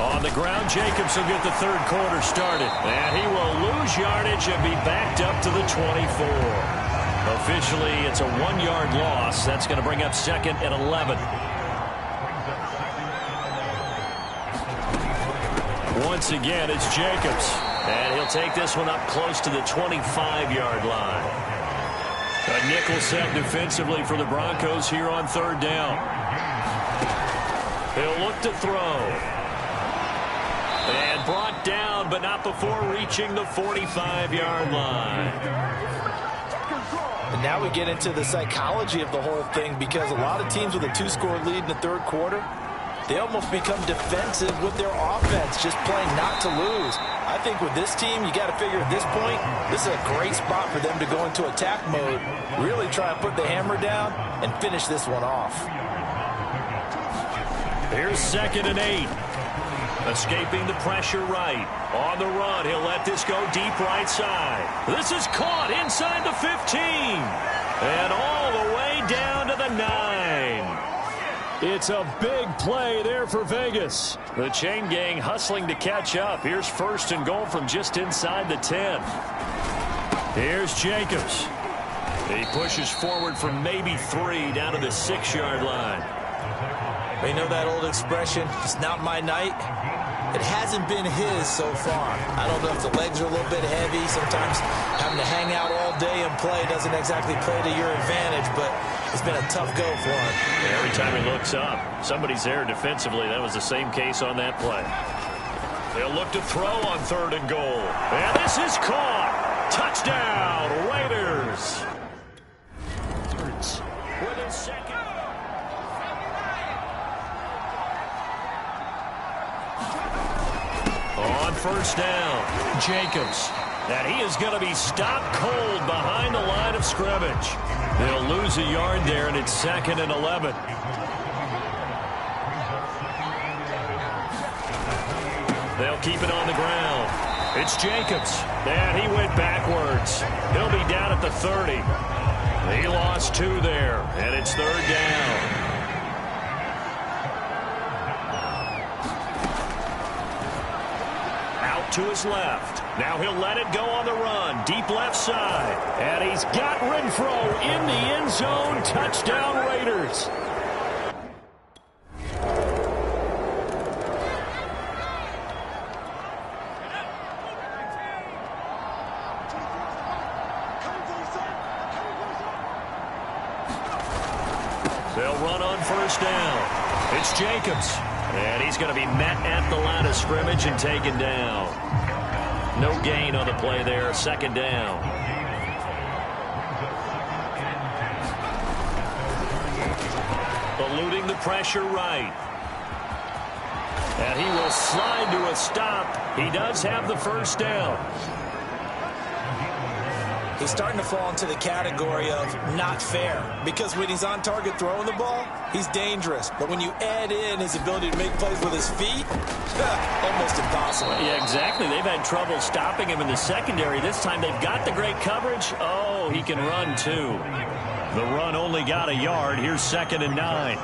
On the ground, Jacobs will get the third quarter started. And he will lose yardage and be backed up to the 24. Officially, it's a 1-yard loss. That's going to bring up second and 11. Once again, it's Jacobs. And he'll take this one up close to the 25-yard line. A nickel set defensively for the Broncos here on third down. He'll look to throw. And brought down, but not before reaching the 45-yard line. And now we get into the psychology of the whole thing, because a lot of teams with a 2-score lead in the third quarter, they almost become defensive with their offense, just playing not to lose. I think with this team, you got to figure at this point, this is a great spot for them to go into attack mode, really try and put the hammer down and finish this one off. Here's second and 8. Escaping the pressure right. On the run, he'll let this go deep right side. This is caught inside the 15. And all the way down to the 9. It's a big play there for Vegas. The chain gang hustling to catch up. Here's first and goal from just inside the 10. Here's Jacobs. He pushes forward from maybe 3 down to the 6-yard line. You know that old expression, it's not my night? It hasn't been his so far. I don't know if the legs are a little bit heavy. Sometimes having to hang out all day and play doesn't exactly play to your advantage, but it's been a tough go for him. Every time he looks up, somebody's there defensively. That was the same case on that play. They'll look to throw on third and goal. And this is caught. Touchdown, Raiders. With his second. On first down, Jacobs. And he is going to be stopped cold behind the line of scrimmage. They'll lose a yard there, and it's second and 11. They'll keep it on the ground. It's Jacobs. And he went backwards. He'll be down at the 30. He lost 2 there, and it's third down. To his left. Now he'll let it go on the run. Deep left side. And he's got Renfrow in the end zone. Touchdown, Raiders. They'll run on first down. It's Jacobs. And he's going to be met at the line of scrimmage and taken down. No gain on the play there. Second down. Eluding the pressure right. And he will slide to a stop. He does have the first down. he's starting to fall into the category of not fair. Because when he's on target throwing the ball, he's dangerous. But when you add in his ability to make plays with his feet, almost impossible. Yeah, exactly. They've had trouble stopping him in the secondary. This time they've got the great coverage. Oh, he can run too. The run only got a yard. Here's 2nd and 9.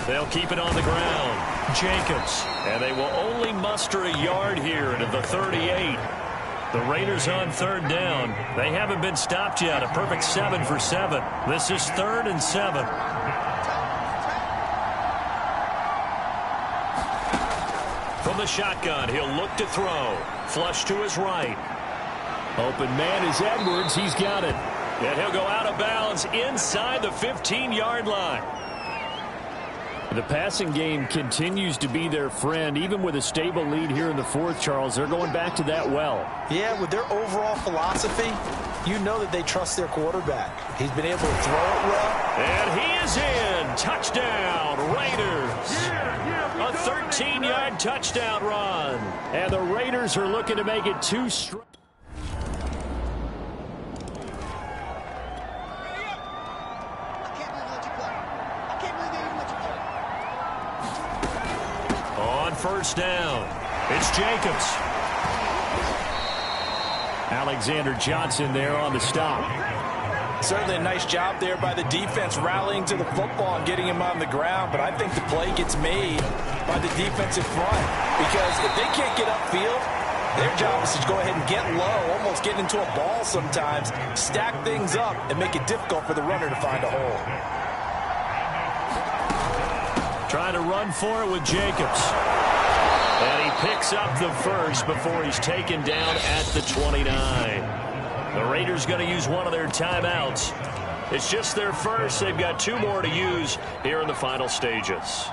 They'll keep it on the ground. Jacobs. And they will only muster a yard here into the 38. The Raiders on 3rd down. They haven't been stopped yet. A perfect 7 for 7. This is 3rd and 7. From the shotgun, he'll look to throw. Flush to his right. Open man is Edwards. He's got it. And he'll go out of bounds inside the 15-yard line. The passing game continues to be their friend. Even with a stable lead here in the 4th, Charles, they're going back to that well. Yeah, with their overall philosophy, you know that they trust their quarterback. He's been able to throw it well. And he is in. Touchdown, Raiders. A 13-yard touchdown run. And the Raiders are looking to make it 2 straight. On 1st down, it's Jacobs. Alexander Johnson there on the stop. Certainly a nice job there by the defense rallying to the football and getting him on the ground, but I think the play gets made by the defensive front because if they can't get upfield, their job is to go ahead and get low, almost get into a ball sometimes, stack things up, and make it difficult for the runner to find a hole. Trying to run for it with Jacobs. And he picks up the first before he's taken down at the 29. The Raiders going to use one of their timeouts. It's just their first. They've got 2 more to use here in the final stages.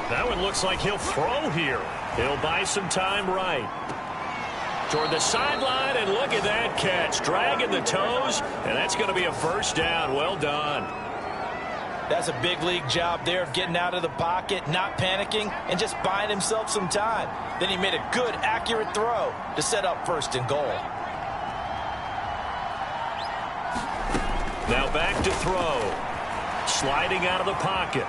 That one looks like he'll throw here. He'll buy some time right. Toward the sideline, and look at that catch. Dragging the toes, and that's going to be a 1st down. Well done. That's a big league job there of getting out of the pocket, not panicking, and just buying himself some time. Then he made a good, accurate throw to set up 1st and goal. Now back to throw. Sliding out of the pocket.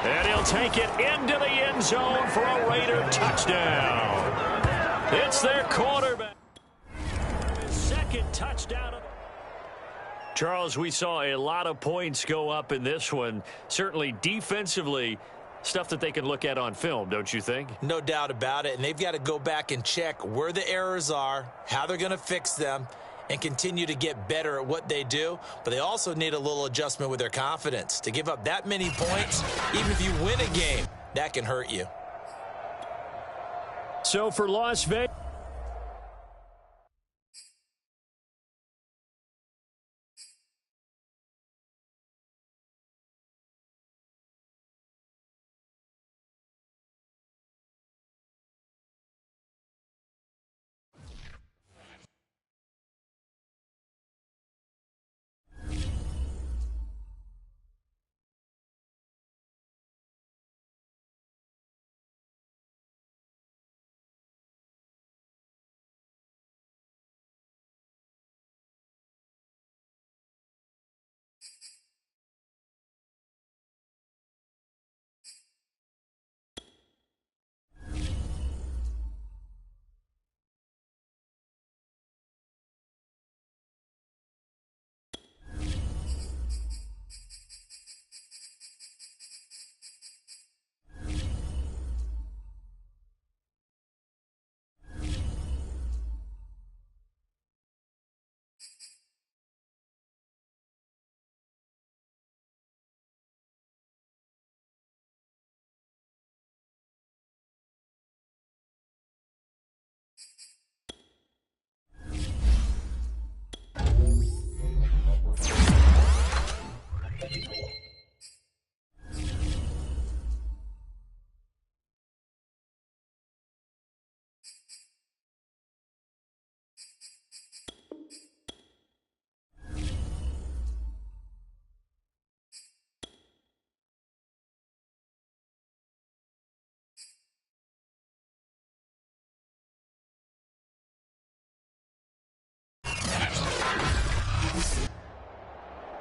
And he'll take it into the end zone for a Raider touchdown. It's their quarterback. His 2nd touchdown. Charles, we saw a lot of points go up in this one. Certainly defensively, stuff that they can look at on film, don't you think? No doubt about it. And they've got to go back and check where the errors are, how they're going to fix them, and continue to get better at what they do. But they also need a little adjustment with their confidence. To give up that many points, even if you win a game, that can hurt you. So for Las Vegas.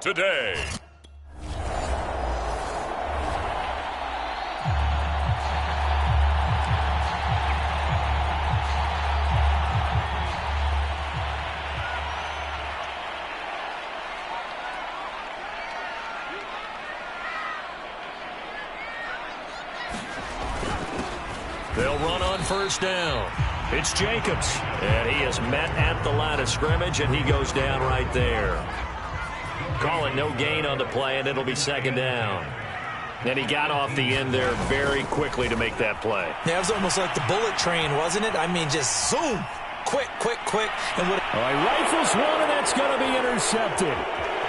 today. They'll run on first down. It's Jacobs, and he is met at the line of scrimmage, and he goes down right there. Call it no gain on the play, and it'll be second down. And he got off the end there very quickly to make that play. Yeah, it was almost like the bullet train, wasn't it? I mean, just zoom, quick, quick, quick. And what? All right, rifles one, and that's going to be intercepted.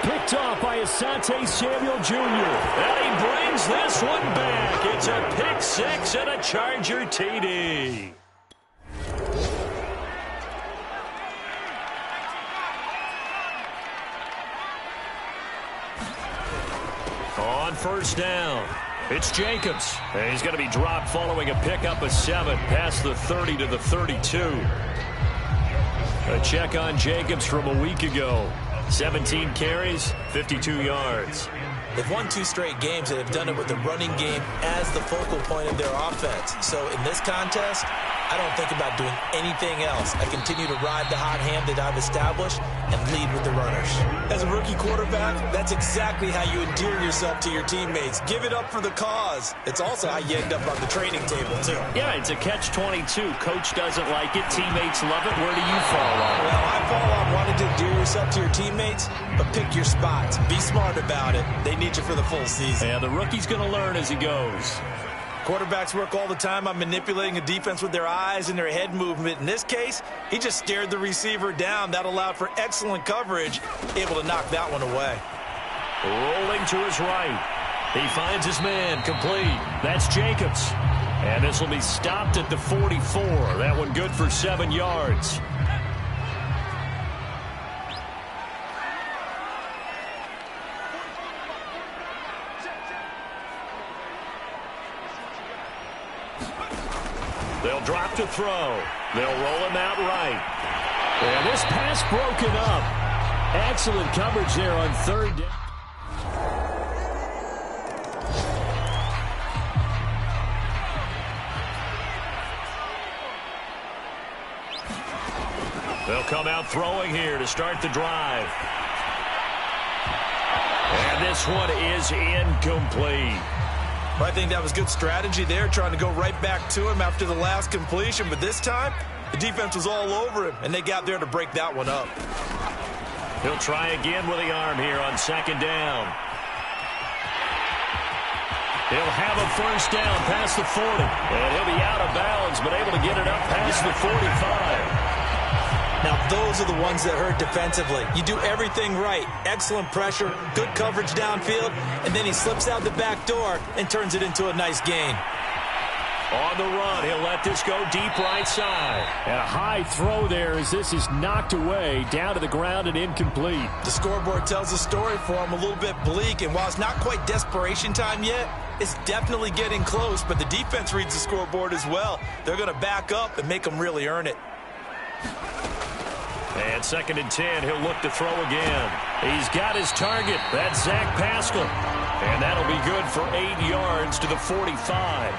Picked off by Asante Samuel Jr. And he brings this one back. It's a pick six and a Charger TD. On first down, it's Jacobs. And he's going to be dropped following a pickup of 7 past the 30 to the 32. A check on Jacobs from a week ago. 17 carries, 52 yards. They've won 2 straight games and have done it with the running game as the focal point of their offense. So in this contest, I don't think about doing anything else. I continue to ride the hot hand that I've established and lead with the runners. As a rookie quarterback, that's exactly how you endear yourself to your teammates. Give it up for the cause. It's also how you end up on the training table, too. Yeah, it's a catch-22. Coach doesn't like it. Teammates love it. Where do you fall on? Well, I fall on wanting to endear yourself to your teammates, but pick your spots. Be smart about it. They need you for the full season. Yeah, the rookie's going to learn as he goes. Quarterbacks work all the time on manipulating a defense with their eyes and their head movement. In this case, he just stared the receiver down. That allowed for excellent coverage, able to knock that one away. Rolling to his right. He finds his man complete. That's Jacobs. And this will be stopped at the 44. That one good for 7 yards. They'll drop to throw. They'll roll him out right. And this pass broken up. Excellent coverage there on third down. They'll come out throwing here to start the drive. And this one is incomplete. I think that was good strategy there, trying to go right back to him after the last completion. But this time, the defense was all over him, and they got there to break that one up. He'll try again with the arm here on second down. He'll have a first down past the 40. And he'll be out of bounds, but able to get it up past the 45. Now, those are the ones that hurt defensively. You do everything right. Excellent pressure, good coverage downfield, and then he slips out the back door and turns it into a nice gain. On the run, he'll let this go deep right side. And a high throw there as this is knocked away, down to the ground and incomplete. The scoreboard tells the story for him, a little bit bleak, and while it's not quite desperation time yet, it's definitely getting close, but the defense reads the scoreboard as well. They're going to back up and make them really earn it. And second and 10, he'll look to throw again. He's got his target. That's Zach Pascal. And that'll be good for 8 yards to the 45.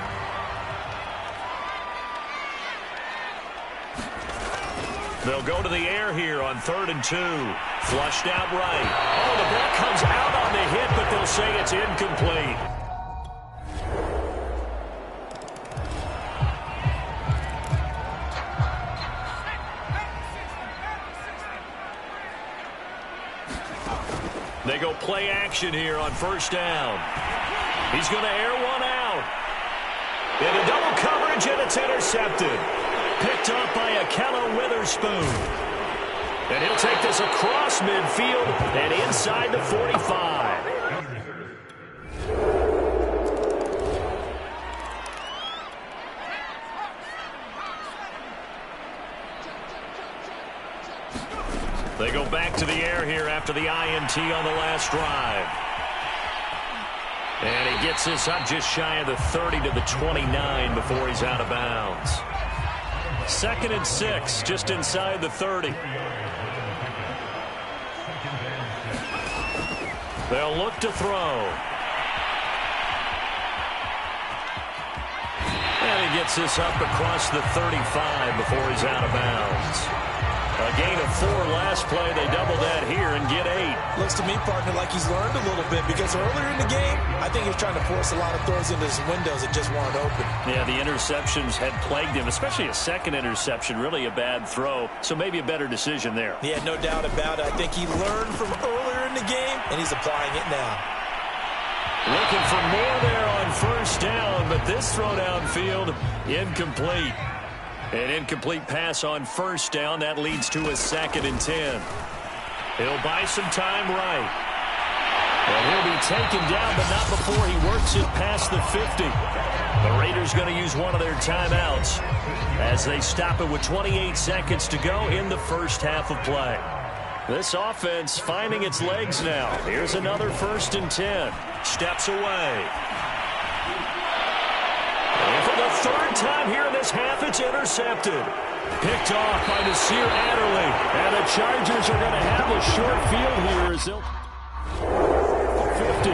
They'll go to the air here on 3rd and 2. Flushed out right. Oh, the ball comes out on the hit, but they'll say it's incomplete. They go play action here on first down. He's going to air one out. Into double coverage, and it's intercepted. Picked up by Akello Witherspoon. And he'll take this across midfield and inside the 45. They go back to the air here after the INT on the last drive. And he gets this up just shy of the 30 to the 29 before he's out of bounds. 2nd and 6, just inside the 30. They'll look to throw. And he gets this up across the 35 before he's out of bounds. A gain of 4 last play. They double that here and get 8. Looks to me, partner, like he's learned a little bit because earlier in the game, I think he was trying to force a lot of throws into his windows that just weren't open. Yeah, the interceptions had plagued him, especially a second interception. Really a bad throw, so maybe a better decision there. Yeah, no doubt about it. I think he learned from earlier in the game, and he's applying it now. Looking for more there on first down, but this throw downfield, incomplete. An incomplete pass on first down. That leads to a 2nd and 10. He'll buy some time right. And he'll be taken down, but not before he works it past the 50. The Raiders going to use one of their timeouts as they stop it with 28 seconds to go in the first half of play. This offense finding its legs now. Here's another 1st and 10. Steps away. And for the 3rd time here in this half, it's intercepted. Picked off by Nasir Adderley. And the Chargers are going to have a short field here as they'll 50.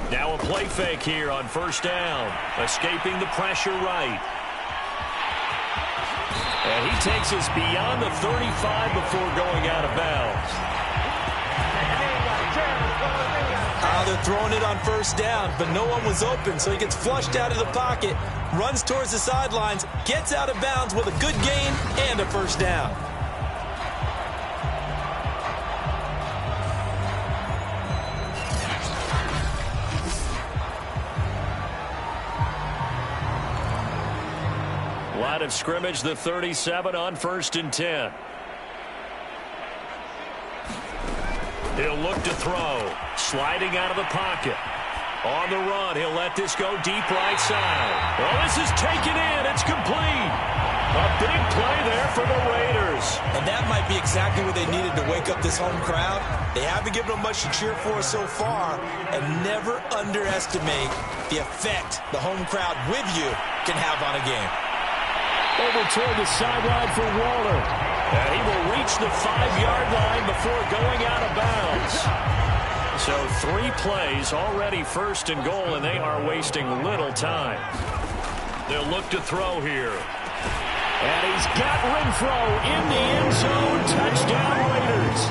Now a play fake here on first down. Escaping the pressure right. And he takes us beyond the 35 before going out of bounds. They're throwing it on first down, but no one was open, so he gets flushed out of the pocket, runs towards the sidelines, gets out of bounds with a good gain and a first down. Line of scrimmage, the 37 on 1st and 10. He'll look to throw. Sliding out of the pocket. On the run, he'll let this go deep right side. Well, this is taken in. It's complete. A big play there for the Raiders. And that might be exactly what they needed to wake up this home crowd. They haven't given them much to cheer for so far. And never underestimate the effect the home crowd with you can have on a game. Over toward the sideline for Waller. And he will reach the 5-yard line before going out of bounds. So 3 plays already 1st and goal, and they are wasting little time. They'll look to throw here. And he's got Renfro in the end zone. Touchdown, Raiders.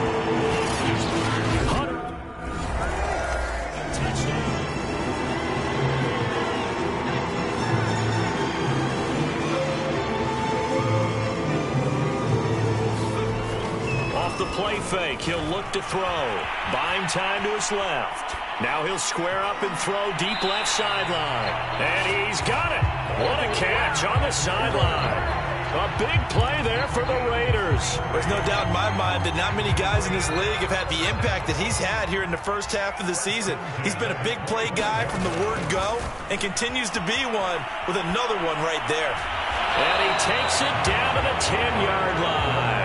The play fake. He'll look to throw. Buying time to his left. Now he'll square up and throw deep left sideline. And he's got it. What a catch on the sideline. A big play there for the Raiders. There's no doubt in my mind that not many guys in this league have had the impact that he's had here in the first half of the season. He's been a big play guy from the word go and continues to be one with another one right there. And he takes it down to the 10-yard line.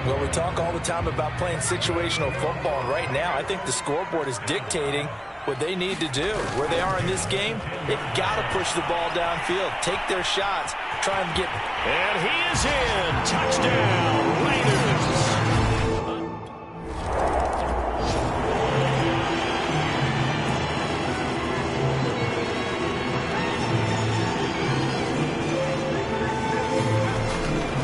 Well, we talk all the time about playing situational football, and right now I think the scoreboard is dictating what they need to do. Where they are in this game, they've got to push the ball downfield, take their shots, try and get... And he is in. Touchdown, Raiders.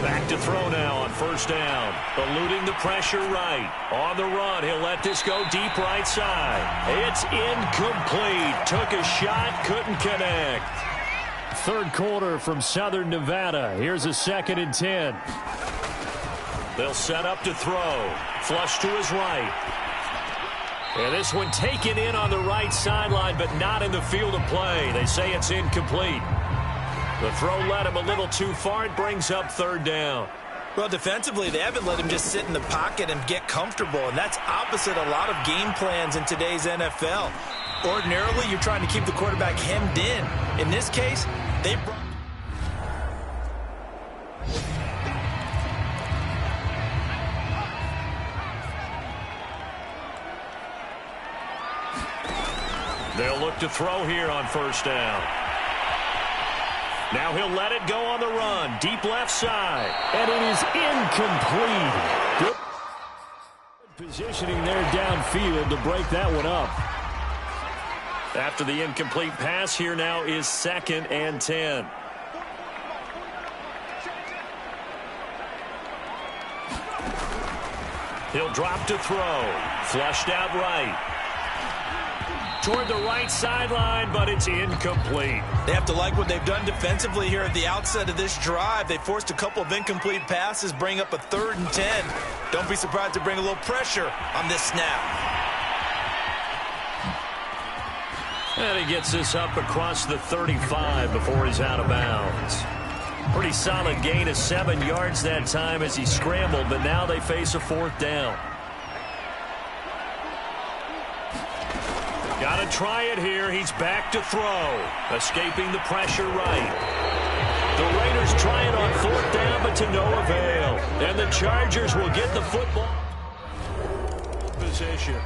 Back to throw now on first down. Eluding the pressure right. On the run, he'll let this go deep right side. It's incomplete. Took a shot, couldn't connect. 3rd quarter from Southern Nevada. Here's a 2nd and 10. They'll set up to throw. Flush to his right. And this one taken in on the right sideline, but not in the field of play. They say it's incomplete. The throw led him a little too far. It brings up 3rd down. Well, defensively, they haven't let him just sit in the pocket and get comfortable, and that's opposite a lot of game plans in today's NFL. Ordinarily, you're trying to keep the quarterback hemmed in. In this case, they brought... They'll look to throw here on first down. Now he'll let it go on the run. Deep left side. And it is incomplete. Good positioning there downfield to break that one up. After the incomplete pass, here now is 2nd and 10. He'll drop to throw. Flushed out right. Toward the right sideline, but it's incomplete. They have to like what they've done defensively here at the outset of this drive. They forced a couple of incomplete passes, bring up a 3rd and 10. Don't be surprised to bring a little pressure on this snap. And he gets this up across the 35 before he's out of bounds. Pretty solid gain of 7 yards that time as he scrambled, but now they face a 4th down. Got to try it here. He's back to throw. Escaping the pressure right. The Raiders try it on 4th down, but to no avail. And the Chargers will get the football position.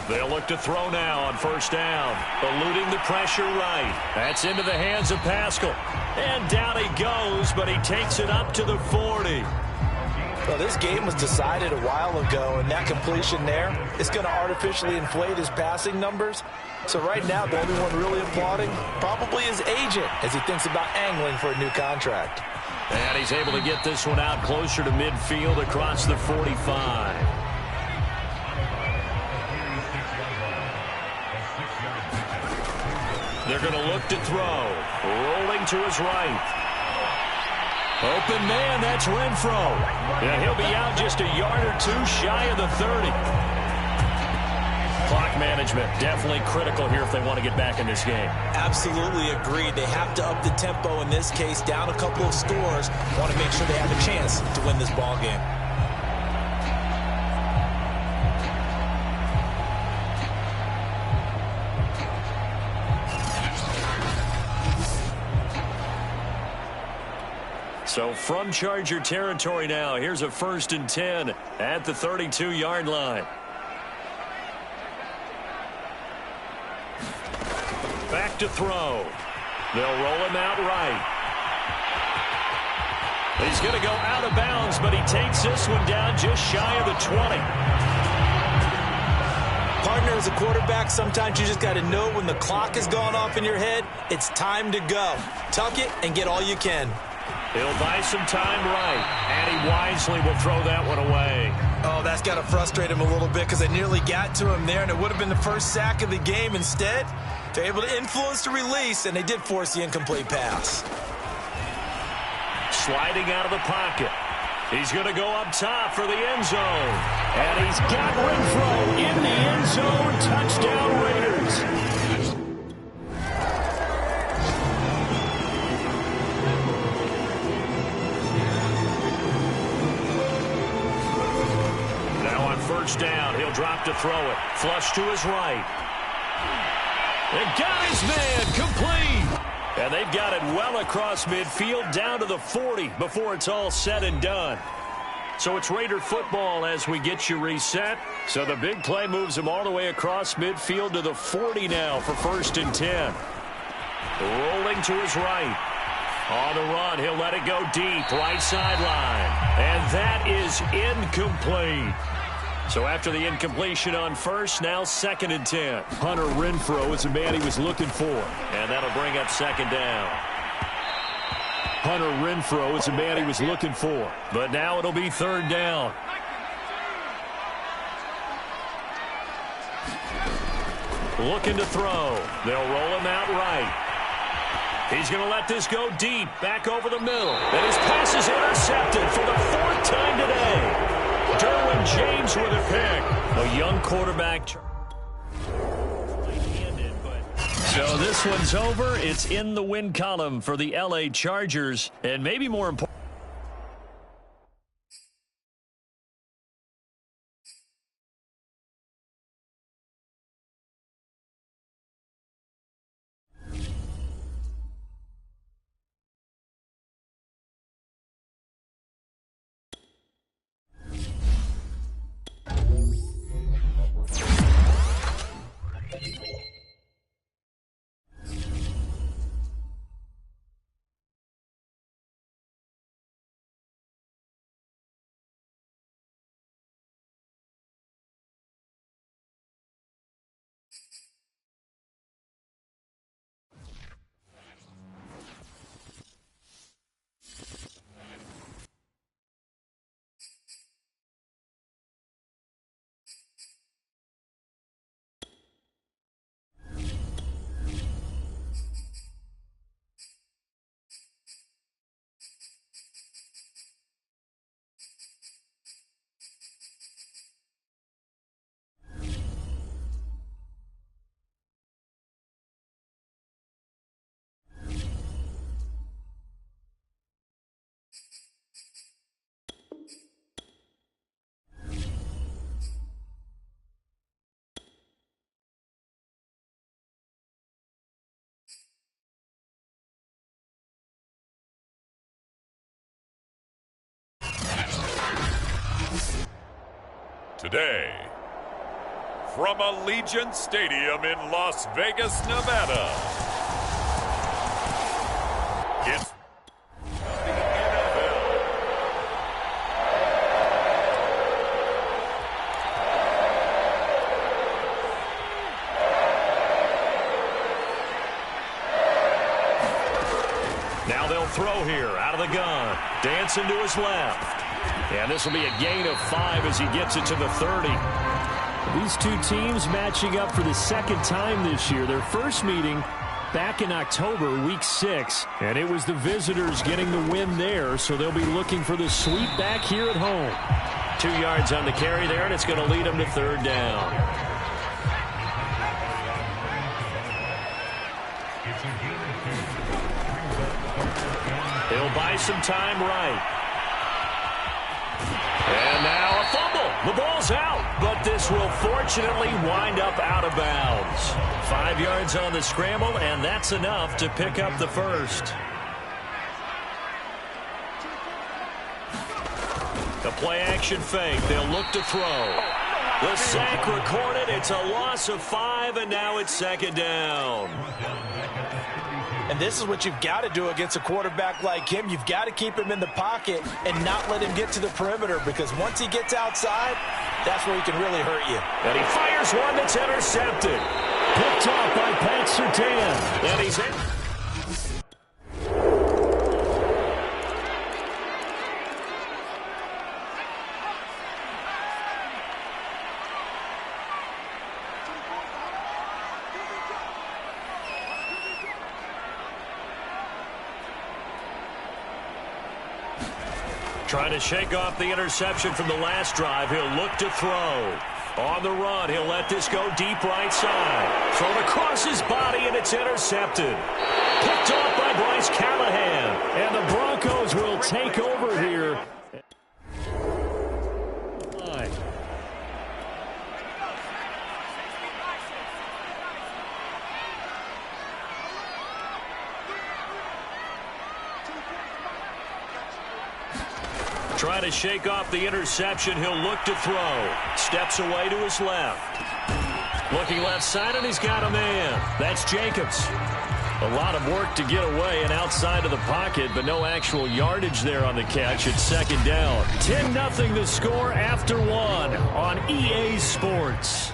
They'll look to throw now on first down. Eluding the pressure right. That's into the hands of Pascal. And down he goes, but he takes it up to the 40. Well, this game was decided a while ago, and that completion there is going to artificially inflate his passing numbers. So right now, the only one really applauding probably his agent as he thinks about angling for a new contract. And he's able to get this one out closer to midfield across the 45. They're going to look to throw. Rolling to his right. Open man, that's Renfro. And he'll be out just a yard or two shy of the 30. Clock management definitely critical here if they want to get back in this game. Absolutely agreed. They have to up the tempo in this case, down a couple of scores. Want to make sure they have a chance to win this ball game. So from Charger territory now, here's a 1st and 10 at the 32-yard line. Back to throw. They'll roll him out right. He's going to go out of bounds, but he takes this one down just shy of the 20. Partner, as a quarterback, sometimes you just got to know when the clock has gone off in your head, it's time to go. Tuck it and get all you can. He'll buy some time right, and he wisely will throw that one away. Oh, that's got to frustrate him a little bit because they nearly got to him there, and it would have been the first sack of the game. Instead, they're able to influence the release, and they did force the incomplete pass. Sliding out of the pocket. He's going to go up top for the end zone. And he's got Renfro in the end zone. Touchdown, Raiders. First down, he'll drop to throw it. Flush to his right. They got his man complete. And they've got it well across midfield down to the 40 before it's all said and done. So it's Raider football as we get you reset. So the big play moves him all the way across midfield to the 40 now for 1st and 10. Rolling to his right. On the run, he'll let it go deep, right sideline. And that is incomplete. So after the incompletion on first, now 2nd and 10. Hunter Renfro is the man he was looking for. And that'll bring up 2nd down. Hunter Renfro is the man he was looking for. But now it'll be 3rd down. Looking to throw. They'll roll him out right. He's going to let this go deep, back over the middle. And his pass is intercepted for the 4th time today. Derwin James with a pick. A young quarterback. So this one's over. It's in the win column for the LA Chargers. And maybe more important. Today, from Allegiant Stadium in Las Vegas, Nevada, it's the NFL. Now they'll throw here out of the gun. Dancing to his left. And this will be a gain of 5 as he gets it to the 30. These two teams matching up for the second time this year. Their first meeting back in October, week 6. And it was the visitors getting the win there, so they'll be looking for the sweep back here at home. 2 yards on the carry there, and it's going to lead them to 3rd down. He'll buy some time right. And now a fumble. The ball's out, but this will fortunately wind up out of bounds. 5 yards on the scramble, and that's enough to pick up the first. The play-action fake. They'll look to throw. The sack recorded. It's a loss of 5, and now it's 2nd down. And this is what you've got to do against a quarterback like him. You've got to keep him in the pocket and not let him get to the perimeter, because once he gets outside, that's where he can really hurt you. And he fires one that's intercepted. Picked off by Pat Surtain. And he's in. Trying to shake off the interception from the last drive. He'll look to throw. On the run, he'll let this go deep right side. Thrown across his body, and it's intercepted. Picked off by Bryce Callahan. And the Broncos will take over here. Trying to shake off the interception. He'll look to throw. Steps away to his left. Looking left side, and he's got a man. That's Jacobs. A lot of work to get away and outside of the pocket, but no actual yardage there on the catch. It's 2nd down. 10-0 the score after 1 on EA Sports.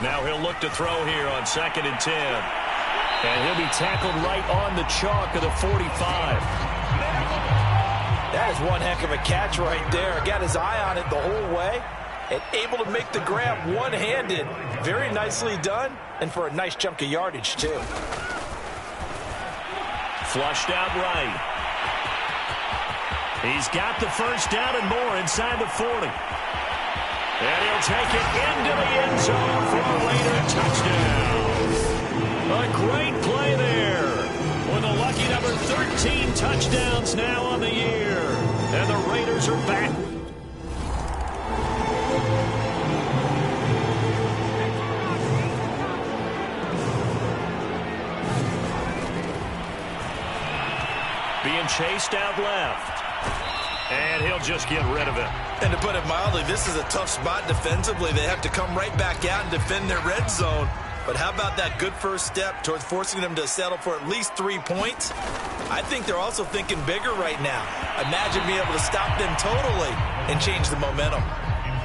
Now he'll look to throw here on 2nd and 10. And he'll be tackled right on the chalk of the 45. That is one heck of a catch right there. Got his eye on it the whole way and able to make the grab one-handed. Very nicely done, and for a nice chunk of yardage, too. Flushed out right. He's got the first down and more inside the 40. And he'll take it into the end zone for a Raider touchdown. A great play there with a lucky number 13 touchdowns now on the year. And the Raiders are back. Being chased out left. And he'll just get rid of it. And to put it mildly, this is a tough spot defensively. They have to come right back out and defend their red zone. But how about that good first step towards forcing them to settle for at least 3 points? I think they're also thinking bigger right now. Imagine being able to stop them totally and change the momentum.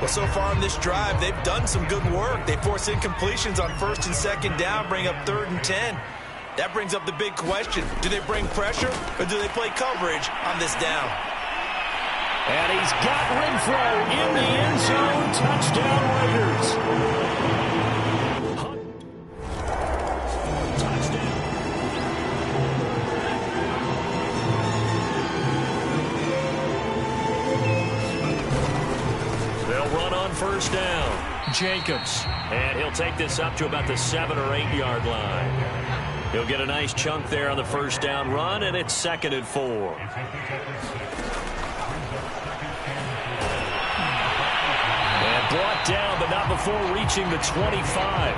Well, so far on this drive, they've done some good work. They force incompletions on 1st and 2nd down, bring up 3rd and 10. That brings up the big question. Do they bring pressure, or do they play coverage on this down? And he's got Renfro in the end zone. Touchdown, Raiders. First down. Jacobs. And he'll take this up to about the 7 or 8 yard line. He'll get a nice chunk there on the first down run, and it's 2nd and 4. And brought down, but not before reaching the 25.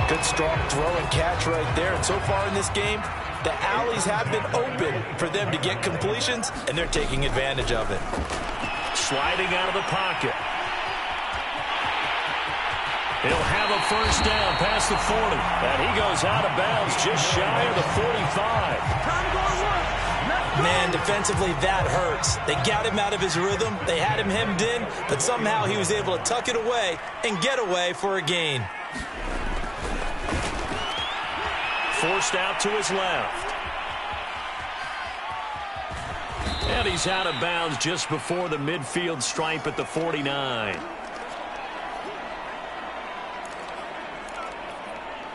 Good strong throw and catch right there. And so far in this game, The alleys have been open for them to get completions, and they're taking advantage of it. Sliding out of the pocket. He'll have a first down past the 40. And he goes out of bounds just shy of the 45. Man, defensively, that hurts. They got him out of his rhythm. They had him hemmed in, but somehow he was able to tuck it away and get away for a gain. Forced out to his left. And he's out of bounds just before the midfield stripe at the 49.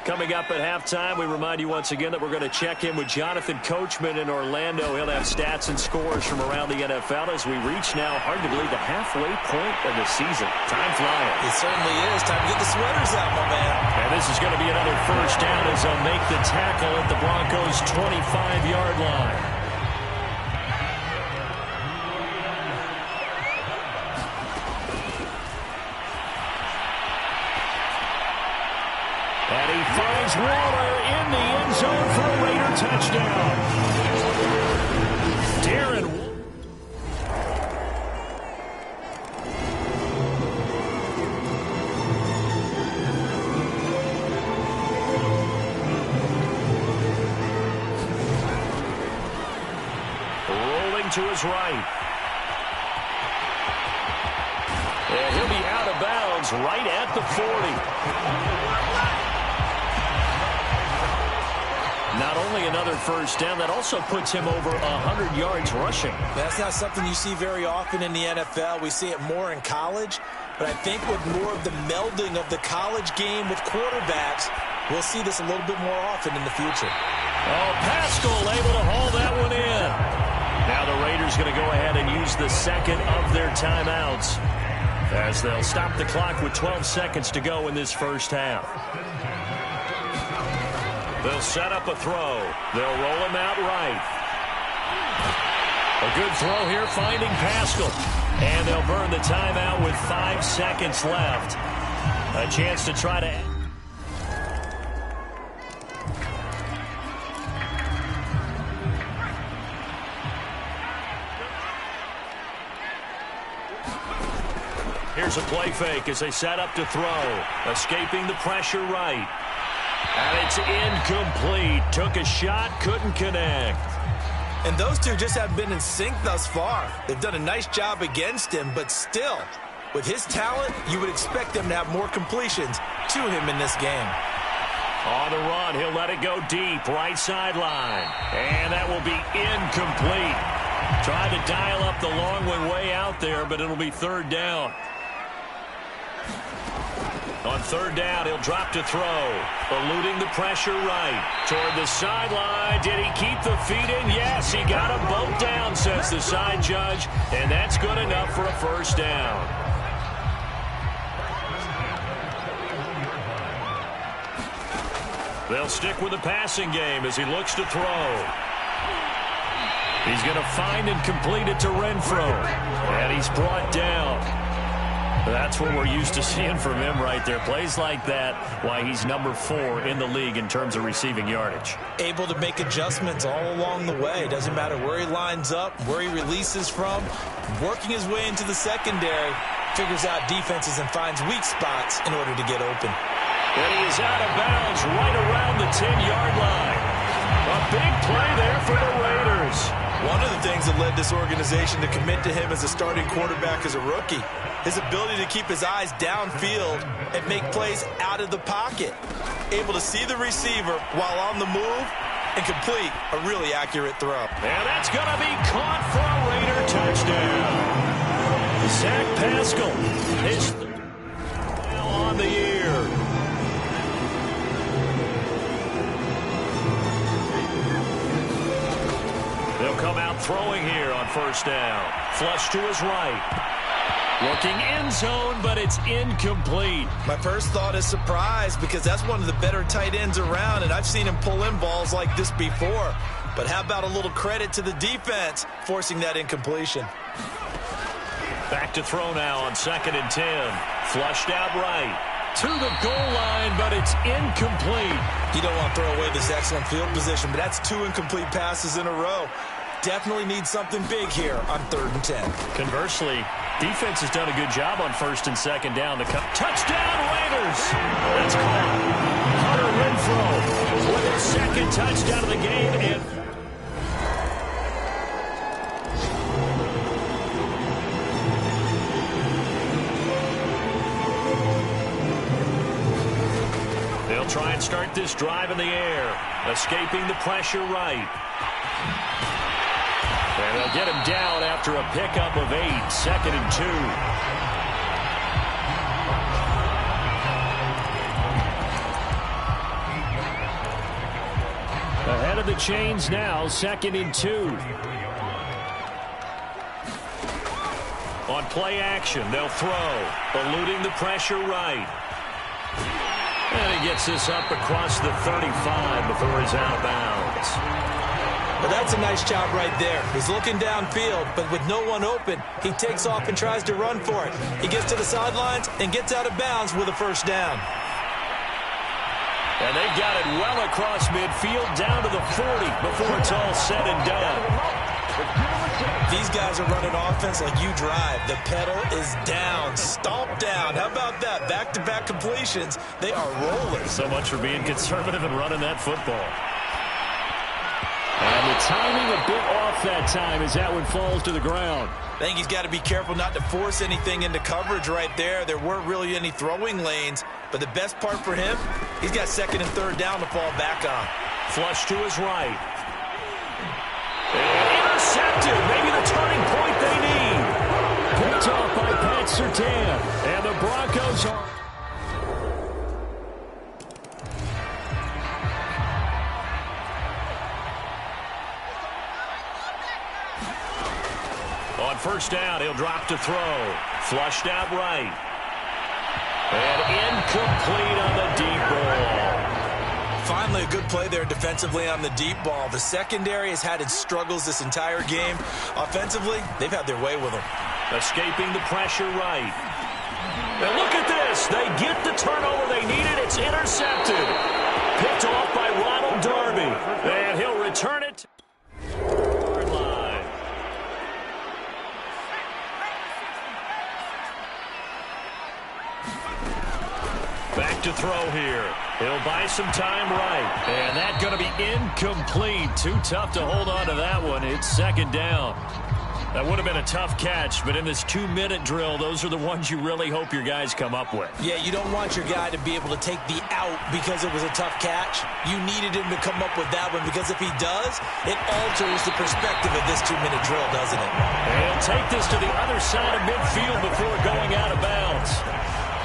Coming up at halftime, we remind you once again that we're going to check in with Jonathan Coachman in Orlando. He'll have stats and scores from around the NFL as we reach now, hard to believe, the halfway point of the season. Time flying. It certainly is. Time to get the sweaters out, my man. And this is going to be another first down as they'll make the tackle at the Broncos' 25-yard line. And he finds Waller in the end zone for a Raider touchdown. Darren. Rolling to his right. And he'll be out of bounds right at the 40. Not only another first down, that also puts him over 100 yards rushing. That's not something you see very often in the NFL. We see it more in college, but I think with more of the melding of the college game with quarterbacks, we'll see this a little bit more often in the future. Oh, Pascal able to haul that one in. Now the Raiders going to go ahead and use the second of their timeouts as they'll stop the clock with 12 seconds to go in this first half. They'll set up a throw. They'll roll him out right. A good throw here, finding Pascal. And they'll burn the timeout with 5 seconds left. A chance to try to... Here's a play fake as they set up to throw. Escaping the pressure right. And it's incomplete. Took a shot, couldn't connect. And those two just haven't been in sync thus far. They've done a nice job against him, but still, with his talent, you would expect them to have more completions to him in this game. On the run, he'll let it go deep, right sideline. And that will be incomplete. Tried to dial up the long one way out there, but it'll be third down. On third down, he'll drop to throw. Eluding the pressure right. Toward the sideline. Did he keep the feet in? Yes, he got them both down, says the side judge. And that's good enough for a first down. They'll stick with the passing game as he looks to throw. He's going to find and complete it to Renfro. And he's brought down. That's what we're used to seeing from him right there. Plays like that, why he's number 4 in the league in terms of receiving yardage. Able to make adjustments all along the way. Doesn't matter where he lines up, where he releases from. Working his way into the secondary, figures out defenses and finds weak spots in order to get open. And he is out of bounds right around the 10-yard line. A big play there for the Raiders. One of the things that led this organization to commit to him as a starting quarterback as a rookie, his ability to keep his eyes downfield and make plays out of the pocket. Able to see the receiver while on the move and complete a really accurate throw. And that's going to be caught for a Raider touchdown. Zach Pascal is now on the year. They'll come out throwing here on first down. Flush to his right. Looking end zone, but it's incomplete. My first thought is surprise because that's one of the better tight ends around, and I've seen him pull in balls like this before. But how about a little credit to the defense forcing that incompletion? Back to throw now on 2nd and 10. Flushed out right. to the goal line, but it's incomplete. You don't want to throw away this excellent field position, but that's 2 incomplete passes in a row. Definitely need something big here on 3rd and 10. Conversely, defense has done a good job on 1st and 2nd down. Touchdown, Raiders! That's caught. Hunter Renfrow with his 2nd touchdown of the game. And they'll try and start this drive in the air, escaping the pressure right. And they'll get him down after a pickup of 8, 2nd and 2. Ahead of the chains now, 2nd and 2. On play action, they'll throw, eluding the pressure right. And he gets this up across the 35 before he's out of bounds. But that's a nice job right there. He's looking downfield, but with no one open, he takes off and tries to run for it. He gets to the sidelines and gets out of bounds with a 1st down. And they've got it well across midfield down to the 40 before it's all said and done. These guys are running offense like you drive. The pedal is down, stomp down. How about that? Back-to-back completions. They are rolling. So much for being conservative and running that football. And the timing a bit off that time as that one falls to the ground. I think he's got to be careful not to force anything into coverage right there. There weren't really any throwing lanes, but the best part for him, he's got 2nd and 3rd down to fall back on. Flush to his right. And intercepted. Maybe the turning point they need. Picked off by Pat Surtain. And the Broncos are... On 1st down, he'll drop to throw. Flushed out right. And incomplete on the deep ball. Finally, a good play there defensively on the deep ball. The secondary has had its struggles this entire game. Offensively, they've had their way with them. Escaping the pressure right. Now look at this. They get the turnover they needed. It's intercepted. Picked off by Ronald Darby. And he'll return it. Back to throw here. He'll buy some time right. And that's going to be incomplete. Too tough to hold on to that one. It's 2nd down. That would have been a tough catch, but in this 2-minute drill, those are the ones you really hope your guys come up with. Yeah, you don't want your guy to be able to take the out because it was a tough catch. You needed him to come up with that one because if he does, it alters the perspective of this 2-minute drill, doesn't it? And he'll take this to the other side of midfield before going out of bounds.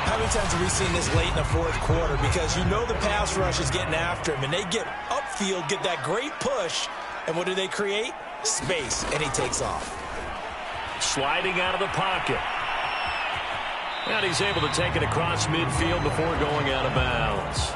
How many times have we seen this late in the 4th quarter? Because you know the pass rush is getting after him, and they get upfield, get that great push, and what do they create? Space, and he takes off. Sliding out of the pocket. And he's able to take it across midfield before going out of bounds.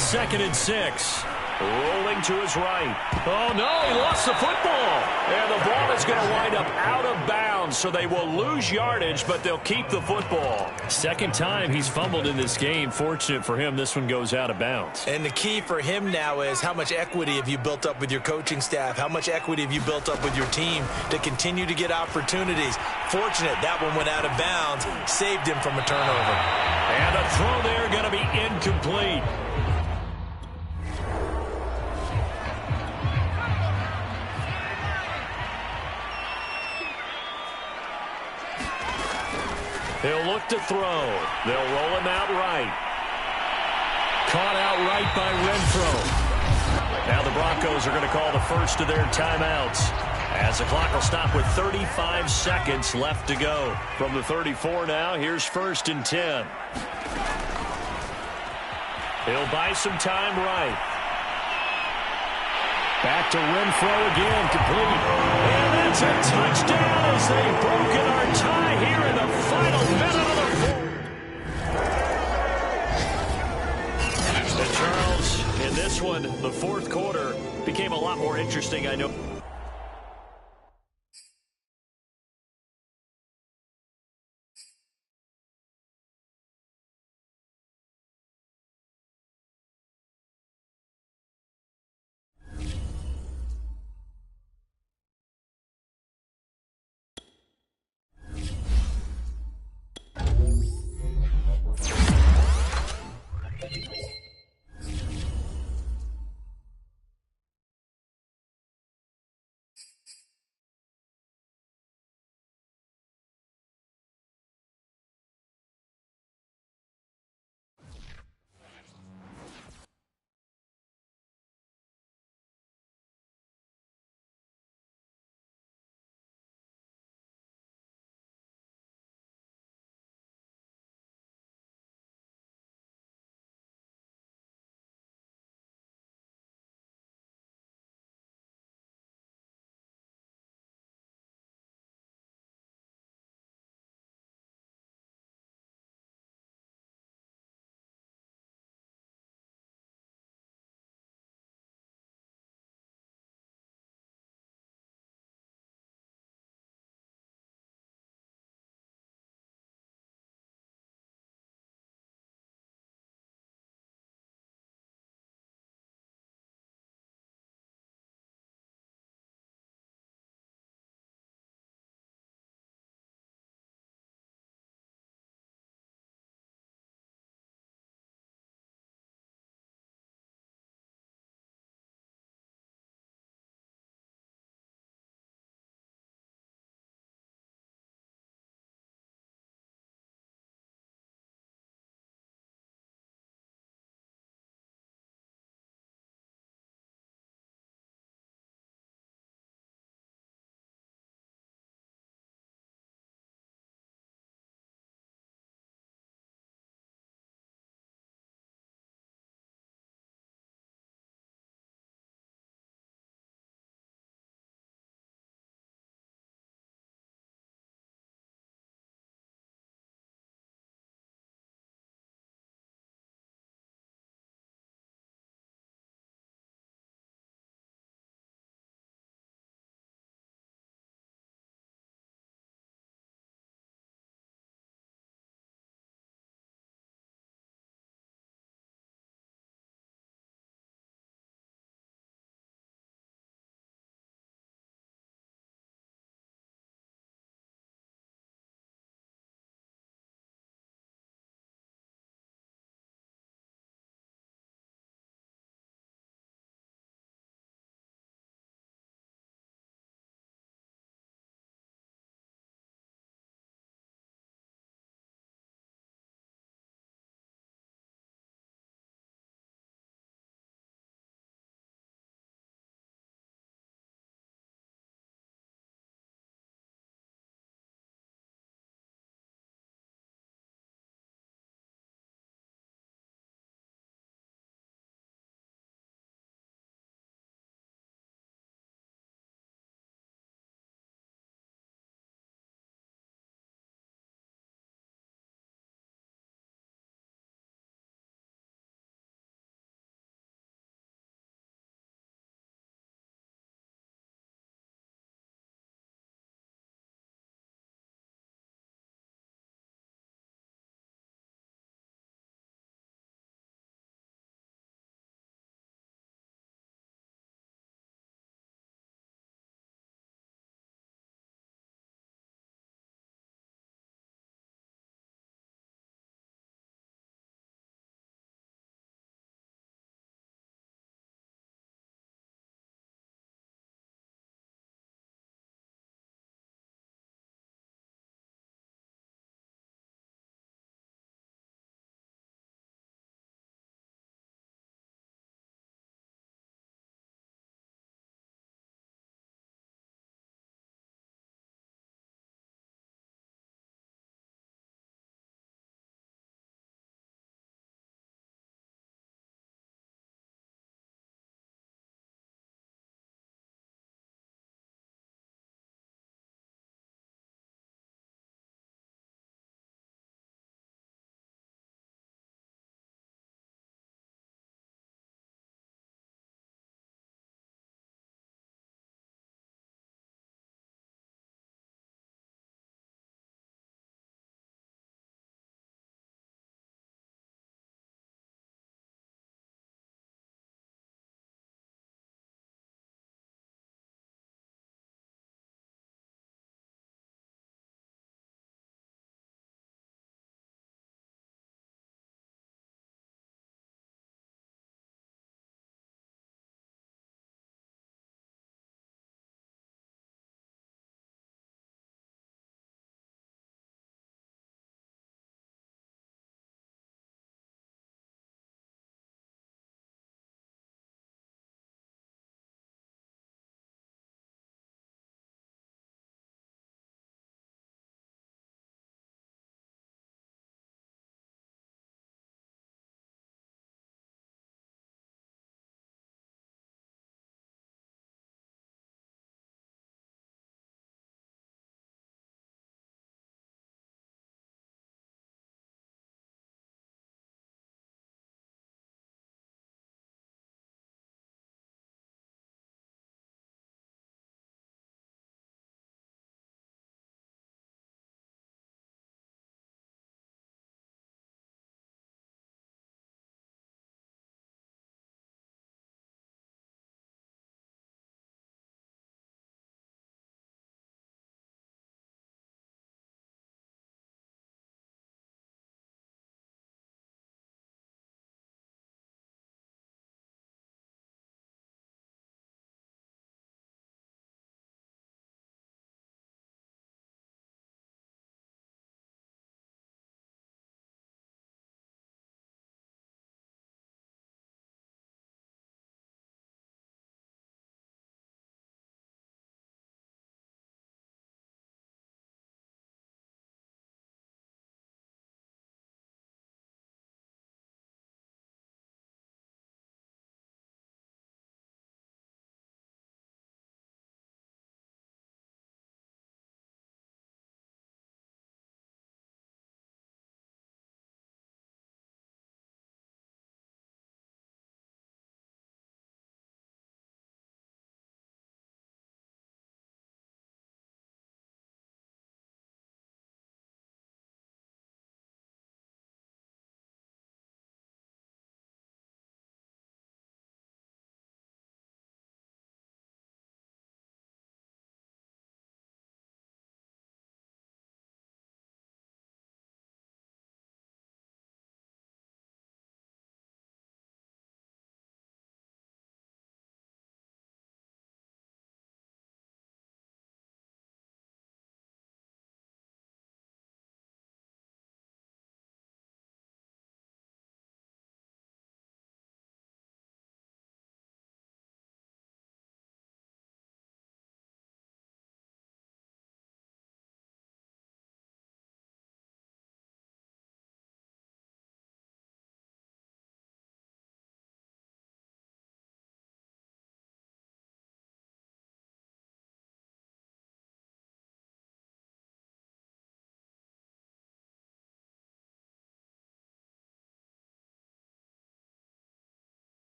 Second and 6. Rolling to his right. Oh, no, he lost the football. And the ball is going to wind up out of bounds, so they will lose yardage, but they'll keep the football. 2nd time he's fumbled in this game. Fortunate for him, this one goes out of bounds. And the key for him now is how much equity have you built up with your coaching staff? How much equity have you built up with your team to continue to get opportunities? Fortunate that one went out of bounds, saved him from a turnover. And a throw there going to be incomplete. He'll look to throw. They'll roll him out right. Caught out right by Renfrow. Now the Broncos are going to call the first of their timeouts, as the clock will stop with 35 seconds left to go. From the 34 now, here's 1st and 10. He'll buy some time right. Back to Renfrow again, complete. And that's a touchdown as they've broken our tie here in the final minute of the fourth. And Charles, in this one, the 4th quarter became a lot more interesting, I know.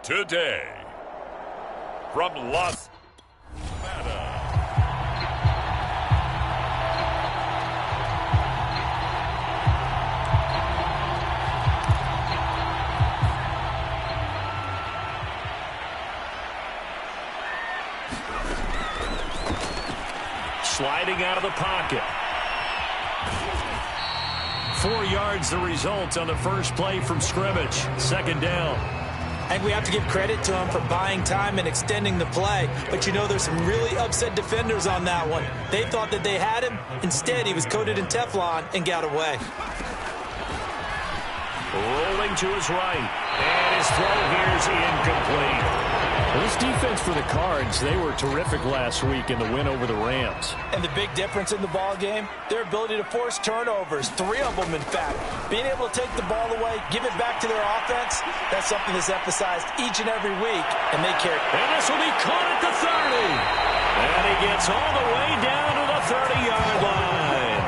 today. From Las Vegas. Sliding out of the pocket. 4 yards the result on the first play from scrimmage. Second down. I think we have to give credit to him for buying time and extending the play. But you know there's some really upset defenders on that one. They thought that they had him. Instead, he was coated in Teflon and got away. Rolling to his right. And his throw here is incomplete. Well, this defense for the Cards, they were terrific last week in the win over the Rams. And the big difference in the ball game, their ability to force turnovers, 3 of them in fact. Being able to take the ball away, give it back to their offense, that's something that's emphasized each and every week, and they care. And this will be caught at the 30. And he gets all the way down to the 30-yard line.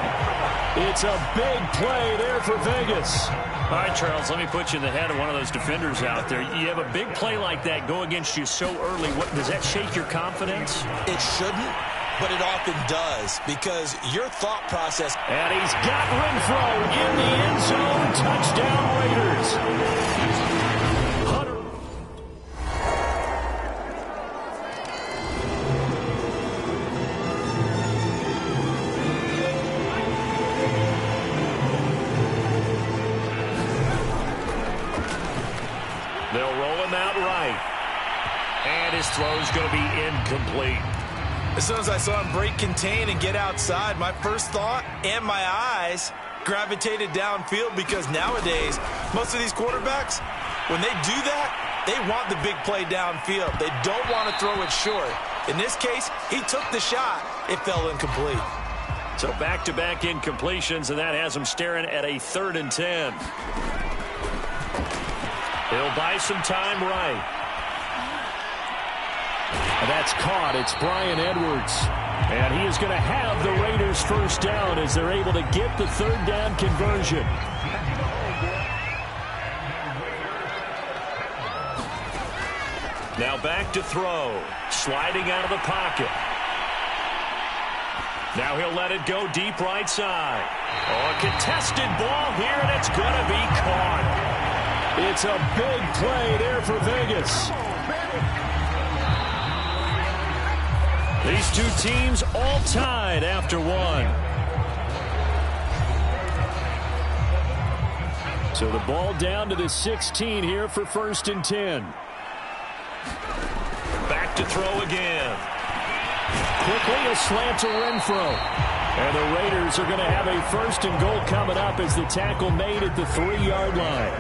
It's a big play there for Vegas. All right, Charles, let me put you in the head of one of those defenders out there. You have a big play like that go against you so early. Does that shake your confidence? It shouldn't, but it often does because your thought process. And he's got Renfrow in the end zone. Touchdown, Raiders. They'll roll him out right. And his throw's going to be incomplete. As soon as I saw him break contain and get outside, my first thought and my eyes gravitated downfield because nowadays, most of these quarterbacks, when they do that, they want the big play downfield. They don't want to throw it short. In this case, he took the shot. It fell incomplete. So back-to-back incompletions, and that has him staring at a 3rd and 10. He'll buy some time right. And that's caught. It's Bryan Edwards. And he is going to have the Raiders first down as they're able to get the 3rd down conversion. Now back to throw. Sliding out of the pocket. Now he'll let it go deep right side. Oh, a contested ball here, and it's going to be caught. It's a big play there for Vegas. These two teams all tied after 1. So the ball down to the 16 here for 1st and 10. Back to throw again. Quickly a slant to Renfrow. And the Raiders are going to have a 1st and goal coming up as the tackle made at the 3-yard line.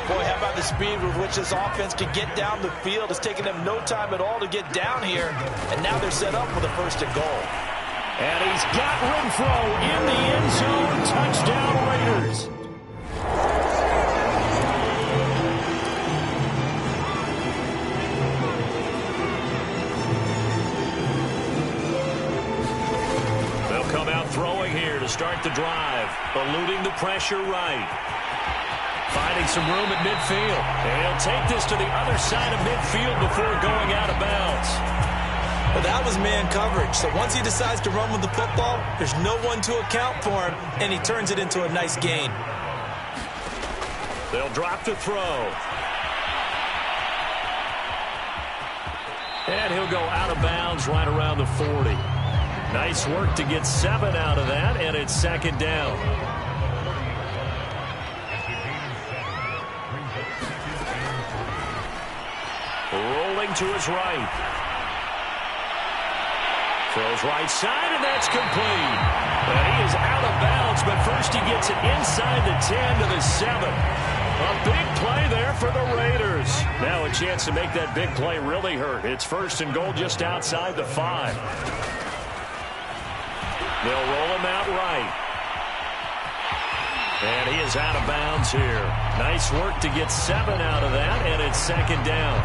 Boy, how about the speed with which this offense can get down the field? It's taken them no time at all to get down here, and now they're set up for the 1st and goal. And he's got Renfrow in the end zone. Touchdown, Raiders. They'll come out throwing here to start the drive, eluding the pressure right. Finding some room at midfield. And he'll take this to the other side of midfield before going out of bounds. But that was man coverage. So once he decides to run with the football, there's no one to account for him, and he turns it into a nice gain. They'll drop to throw. And he'll go out of bounds right around the 40. Nice work to get 7 out of that, and it's 2nd down. Rolling to his right. Throws right side, and that's complete. And he is out of bounds, but first he gets it inside the 10 to the 7. A big play there for the Raiders. Now a chance to make that big play really hurt. It's 1st and goal just outside the 5. They'll roll him out right. And he is out of bounds here. Nice work to get 7 out of that, and it's 2nd down.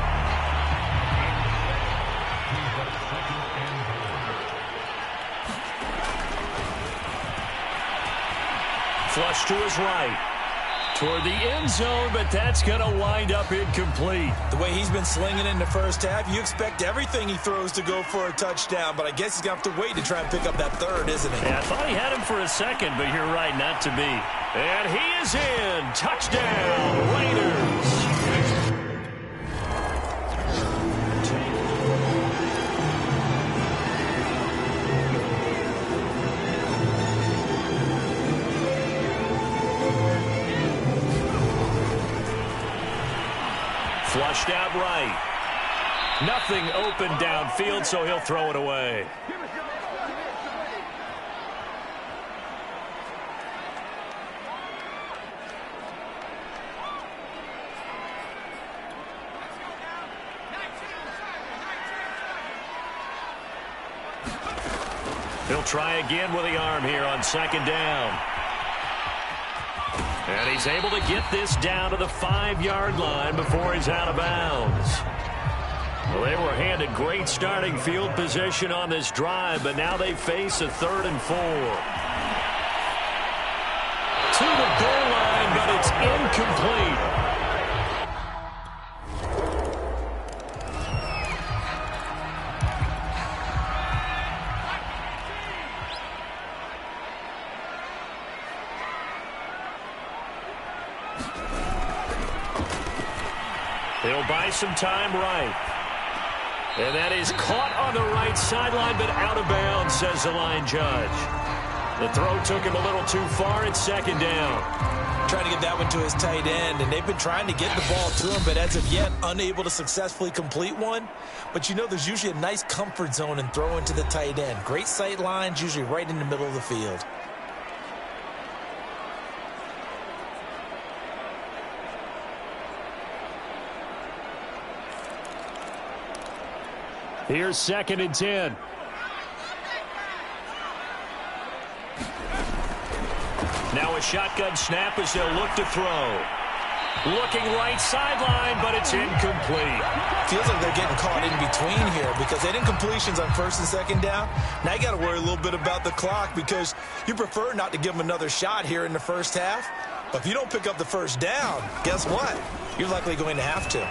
Flush to his right. toward the end zone, but that's going to wind up incomplete. The way he's been slinging in the first half, you expect everything he throws to go for a touchdown, but I guess he's going to have to wait to try and pick up that third, isn't he? Yeah, I thought he had him for a second, but you're right, not to be. And he is in. Touchdown, Raiders. Flushed out right. Nothing open downfield, so he'll throw it away. He'll try again with the arm here on second down. And he's able to get this down to the 5-yard line before he's out of bounds. Well, they were handed great starting field position on this drive, but now they face a 3rd and 4. To the goal line, but it's incomplete. He'll buy some time right. And that is caught on the right sideline, but out of bounds, says the line judge. The throw took him a little too far. It's second down. Trying to get that one to his tight end, and they've been trying to get the ball to him, but as of yet, unable to successfully complete one. But you know, there's usually a nice comfort zone in throwing to the tight end. Great sight lines, usually right in the middle of the field. Here's 2nd and 10. Now a shotgun snap as they'll look to throw. Looking right sideline, but it's incomplete. Feels like they're getting caught in between here because they didn't completions on 1st and 2nd down. Now you got to worry a little bit about the clock because you prefer not to give them another shot here in the first half. But if you don't pick up the first down, guess what? You're likely going to have to.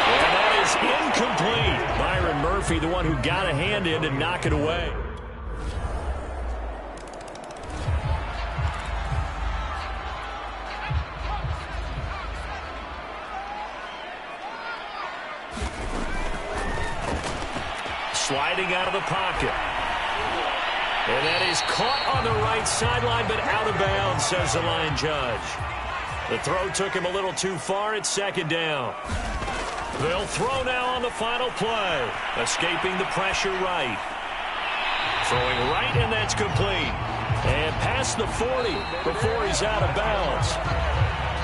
And that is incomplete. Byron Murphy, the one who got a hand in to knock it away. Sliding out of the pocket. And that is caught on the right sideline, but out of bounds, says the line judge. The throw took him a little too far. It's second down. They'll throw now on the final play. Escaping the pressure right. Throwing right, and that's complete. And past the 40 before he's out of bounds.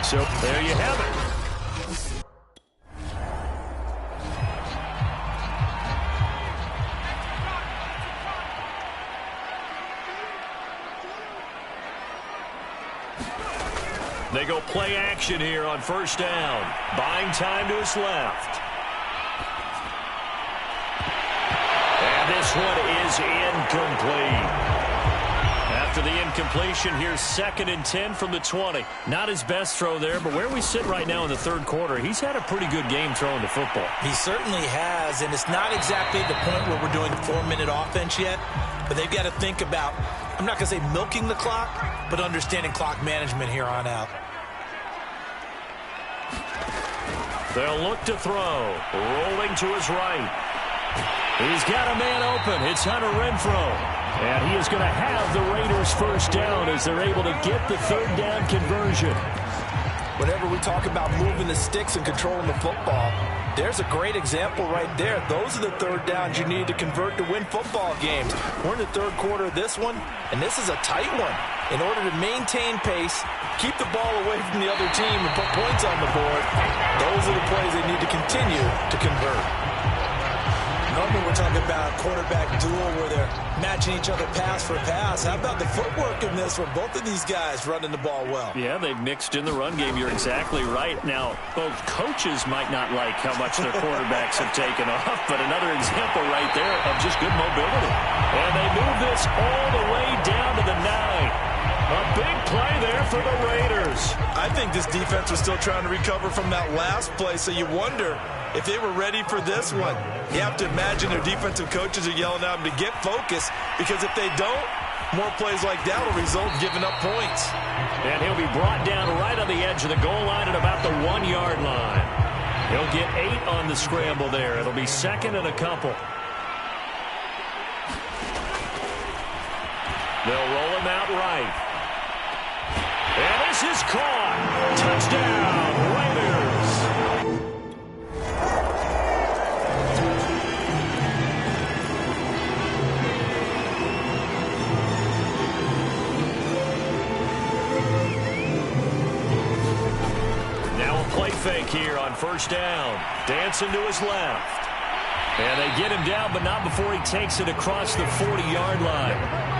So there you have it. They go play action here on first down. Buying time to his left. And this one is incomplete. After the incompletion, here's 2nd and 10 from the 20. Not his best throw there, but where we sit right now in the third quarter, he's had a pretty good game throwing the football. He certainly has, and it's not exactly the point where we're doing 4-minute offense yet, but they've got to think about, I'm not going to say milking the clock, but understanding clock management here on out. They'll look to throw. Rolling to his right. He's got a man open. It's Hunter Renfrow. And he is going to have the Raiders first down as they're able to get the third down conversion. Whenever we talk about moving the sticks and controlling the football, there's a great example right there. Those are the third downs you need to convert to win football games. We're in the third quarter of this one, and this is a tight one. In order to maintain pace, keep the ball away from the other team and put points on the board, those are the plays they need to continue to convert. Normally we're talking about a quarterback duel where they're matching each other pass for pass. How about the footwork in this where both of these guys running the ball well? Yeah, they've mixed in the run game. You're exactly right. Now, both coaches might not like how much their quarterbacks have taken off, but another example right there of just good mobility. And they move this all the way down to the 9. A big play for the Raiders. I think this defense was still trying to recover from that last play, so you wonder if they were ready for this one. You have to imagine their defensive coaches are yelling at them to get focused, because if they don't, more plays like that will result in giving up points. And he'll be brought down right on the edge of the goal line at about the 1-yard line. He'll get 8 on the scramble there. It'll be second and a couple. They'll roll him out right. And this is caught. Touchdown, Raiders. Now a play fake here on first down. Dancing to his left. And they get him down, but not before he takes it across the 40-yard line.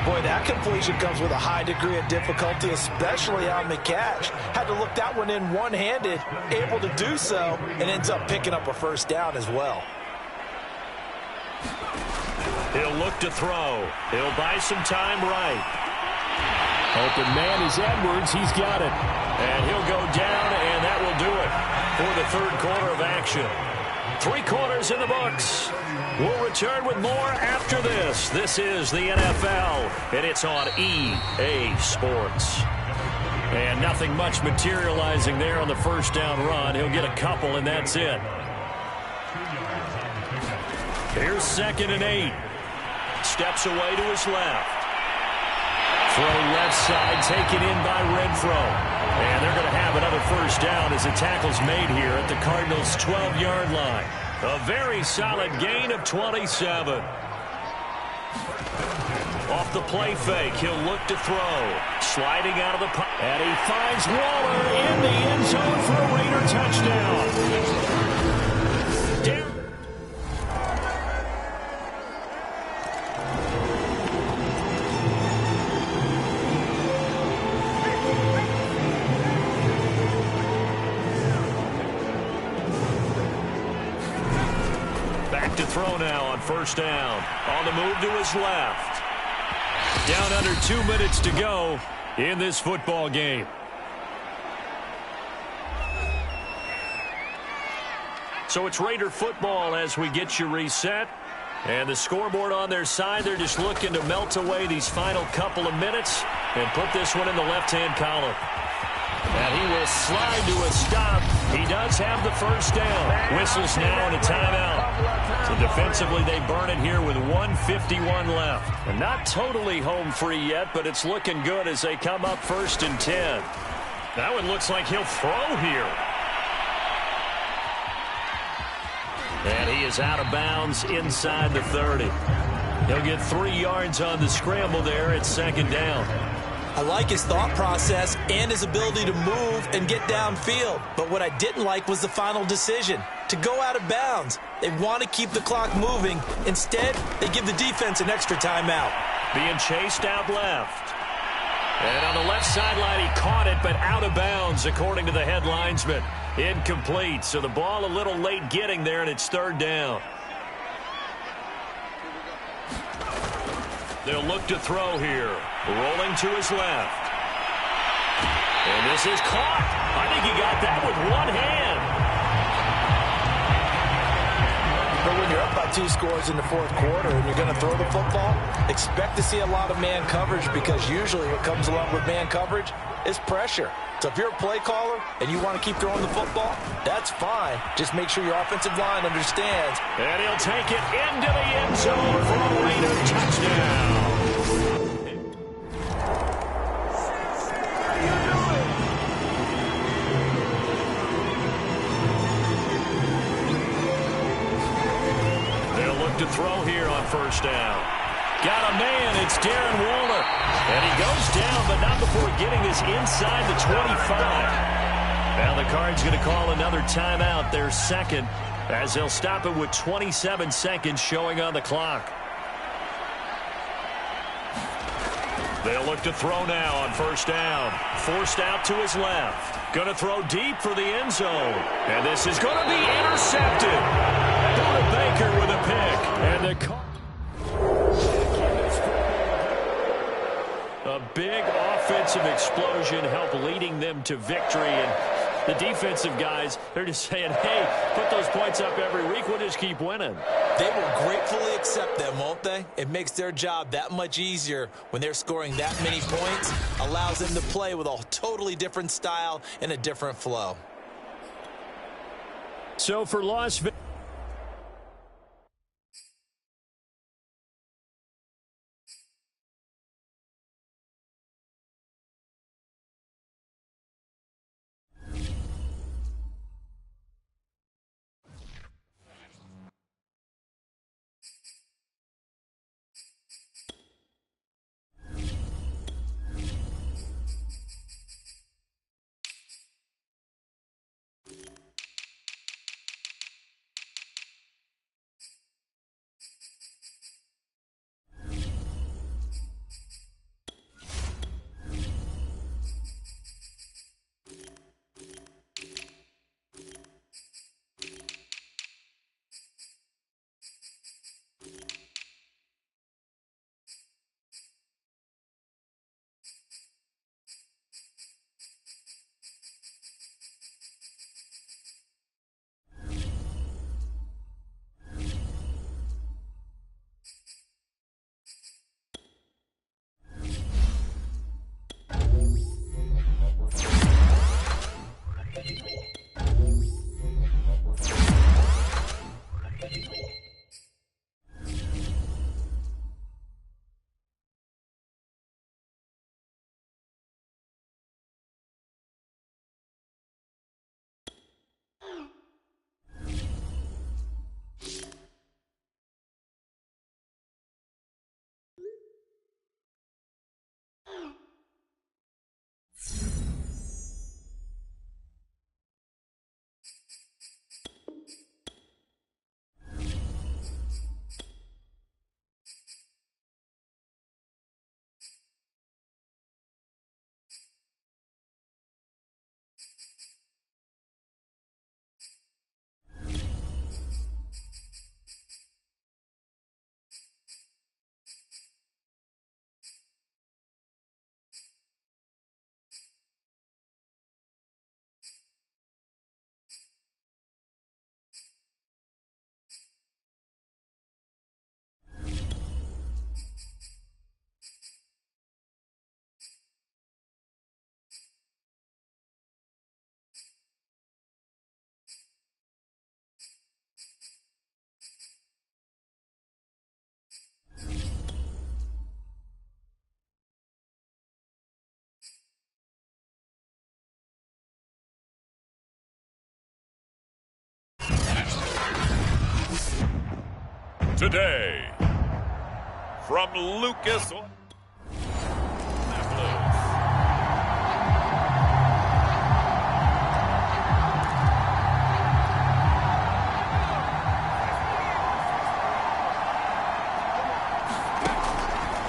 Boy, that completion comes with a high degree of difficulty, especially on the catch. Had to look that one in one-handed, able to do so, and ends up picking up a first down as well. He'll look to throw. He'll buy some time right. Open man is Edwards. He's got it. And he'll go down, and that will do it for the third quarter of action. 3 quarters in the books. We'll return with more after this. This is the NFL, and it's on EA Sports. And nothing much materializing there on the first down run. He'll get a couple, and that's it. Here's second and 8. Steps away to his left. Throw left side, taken in by Renfro. And they're going to have another first down as the tackle's made here at the Cardinals' 12-yard line. A very solid gain of 27. Off the play fake, he'll look to throw. Sliding out of the pocket. And he finds Waller in the end zone for a Raider touchdown. Back to throw now on first down. On the move to his left. Down under 2 minutes to go in this football game. So it's Raider football as we get you reset. And the scoreboard on their side, they're just looking to melt away these final couple of minutes and put this one in the left-hand column. And he will slide to a stop. He does have the first down. Whistles now and a timeout. So defensively, they burn it here with 1:51 left. And not totally home free yet, but it's looking good as they come up 1st and 10. That one looks like he'll throw here. And he is out of bounds inside the 30. He'll get 3 yards on the scramble there at second down. I like his thought process and his ability to move and get downfield. But what I didn't like was the final decision, to go out of bounds. They want to keep the clock moving. Instead, they give the defense an extra timeout. Being chased out left. And on the left sideline, he caught it, but out of bounds, according to the head linesman. Incomplete, so the ball a little late getting there, and it's third down. They'll look to throw here. Rolling to his left. And this is caught. I think he got that with one hand. But when you're up by 2 scores in the 4th quarter and you're going to throw the football, expect to see a lot of man coverage, because usually what comes along with man coverage is pressure. So if you're a play caller and you want to keep throwing the football, that's fine. Just make sure your offensive line understands. And he'll take it into the end zone for a Raider touchdown. They'll look to throw here on first down. Got a man, it's Darren Waller. And he goes down, but not before getting this inside the 25. Now the Cards going to call another timeout, their second, as they'll stop it with 27 seconds showing on the clock. They'll look to throw now on first down. Forced out to his left. Going to throw deep for the end zone. And this is going to be intercepted. Buda Baker with a pick. And the A big offensive explosion helped leading them to victory. And the defensive guys, they're just saying, hey, put those points up every week. We'll just keep winning. They will gratefully accept them, won't they? It makes their job that much easier when they're scoring that many points. Allows them to play with a totally different style and a different flow. So for Las Vegas. Today, from Lucas Oil.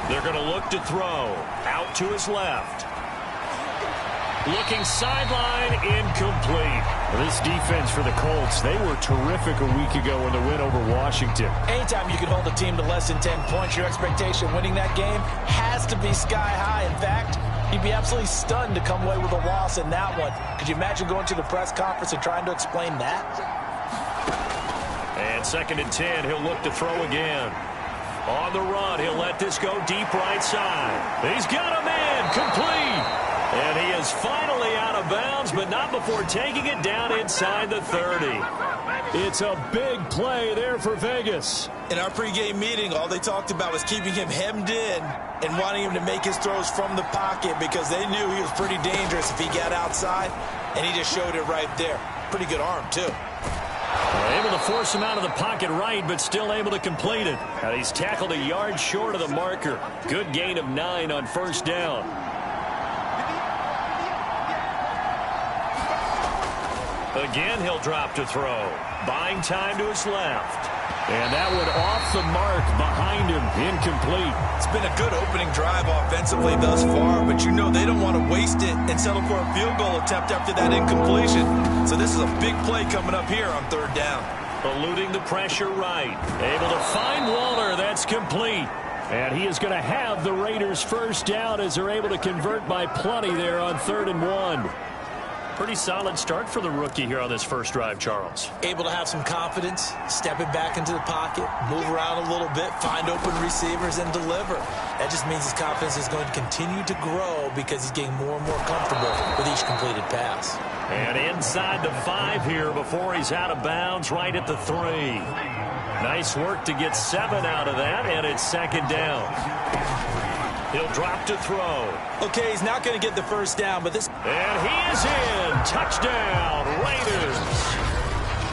They're going to look to throw. Out to his left. Looking sideline, incomplete. This defense for the Colts, they were terrific a week ago in the win over Washington. Anytime you can hold a team to less than 10 points, your expectation winning that game has to be sky high. In fact, you'd be absolutely stunned to come away with a loss in that one. Could you imagine going to the press conference and trying to explain that? And 2nd and 10, he'll look to throw again. On the run, he'll let this go deep right side. He's got a man, complete. And he is finally out of bounds, but not before taking it down inside the 30. It's a big play there for Vegas. In our pregame meeting, all they talked about was keeping him hemmed in and wanting him to make his throws from the pocket because they knew he was pretty dangerous if he got outside, and he just showed it right there. Pretty good arm, too. Able to force him out of the pocket right, but still able to complete it. And he's tackled a yard short of the marker. Good gain of 9 on 1st down. Again, he'll drop to throw. Buying time to his left. And that one off the mark behind him. Incomplete. It's been a good opening drive offensively thus far, but you know they don't want to waste it and settle for a field goal attempt after that incompletion. So this is a big play coming up here on 3rd down. Eluding the pressure right. Able to find Waller. That's complete. And he is going to have the Raiders first down as they're able to convert by plenty there on 3rd and 1. Pretty solid start for the rookie here on this first drive, Charles. Able to have some confidence, stepping back into the pocket, move around a little bit, find open receivers, and deliver. That just means his confidence is going to continue to grow because he's getting more and more comfortable with each completed pass. And inside the 5 here before he's out of bounds, right at the 3. Nice work to get 7 out of that, and it's 2nd down. He'll drop to throw. Okay, he's not going to get the first down, but this... And he is in. Touchdown, Raiders.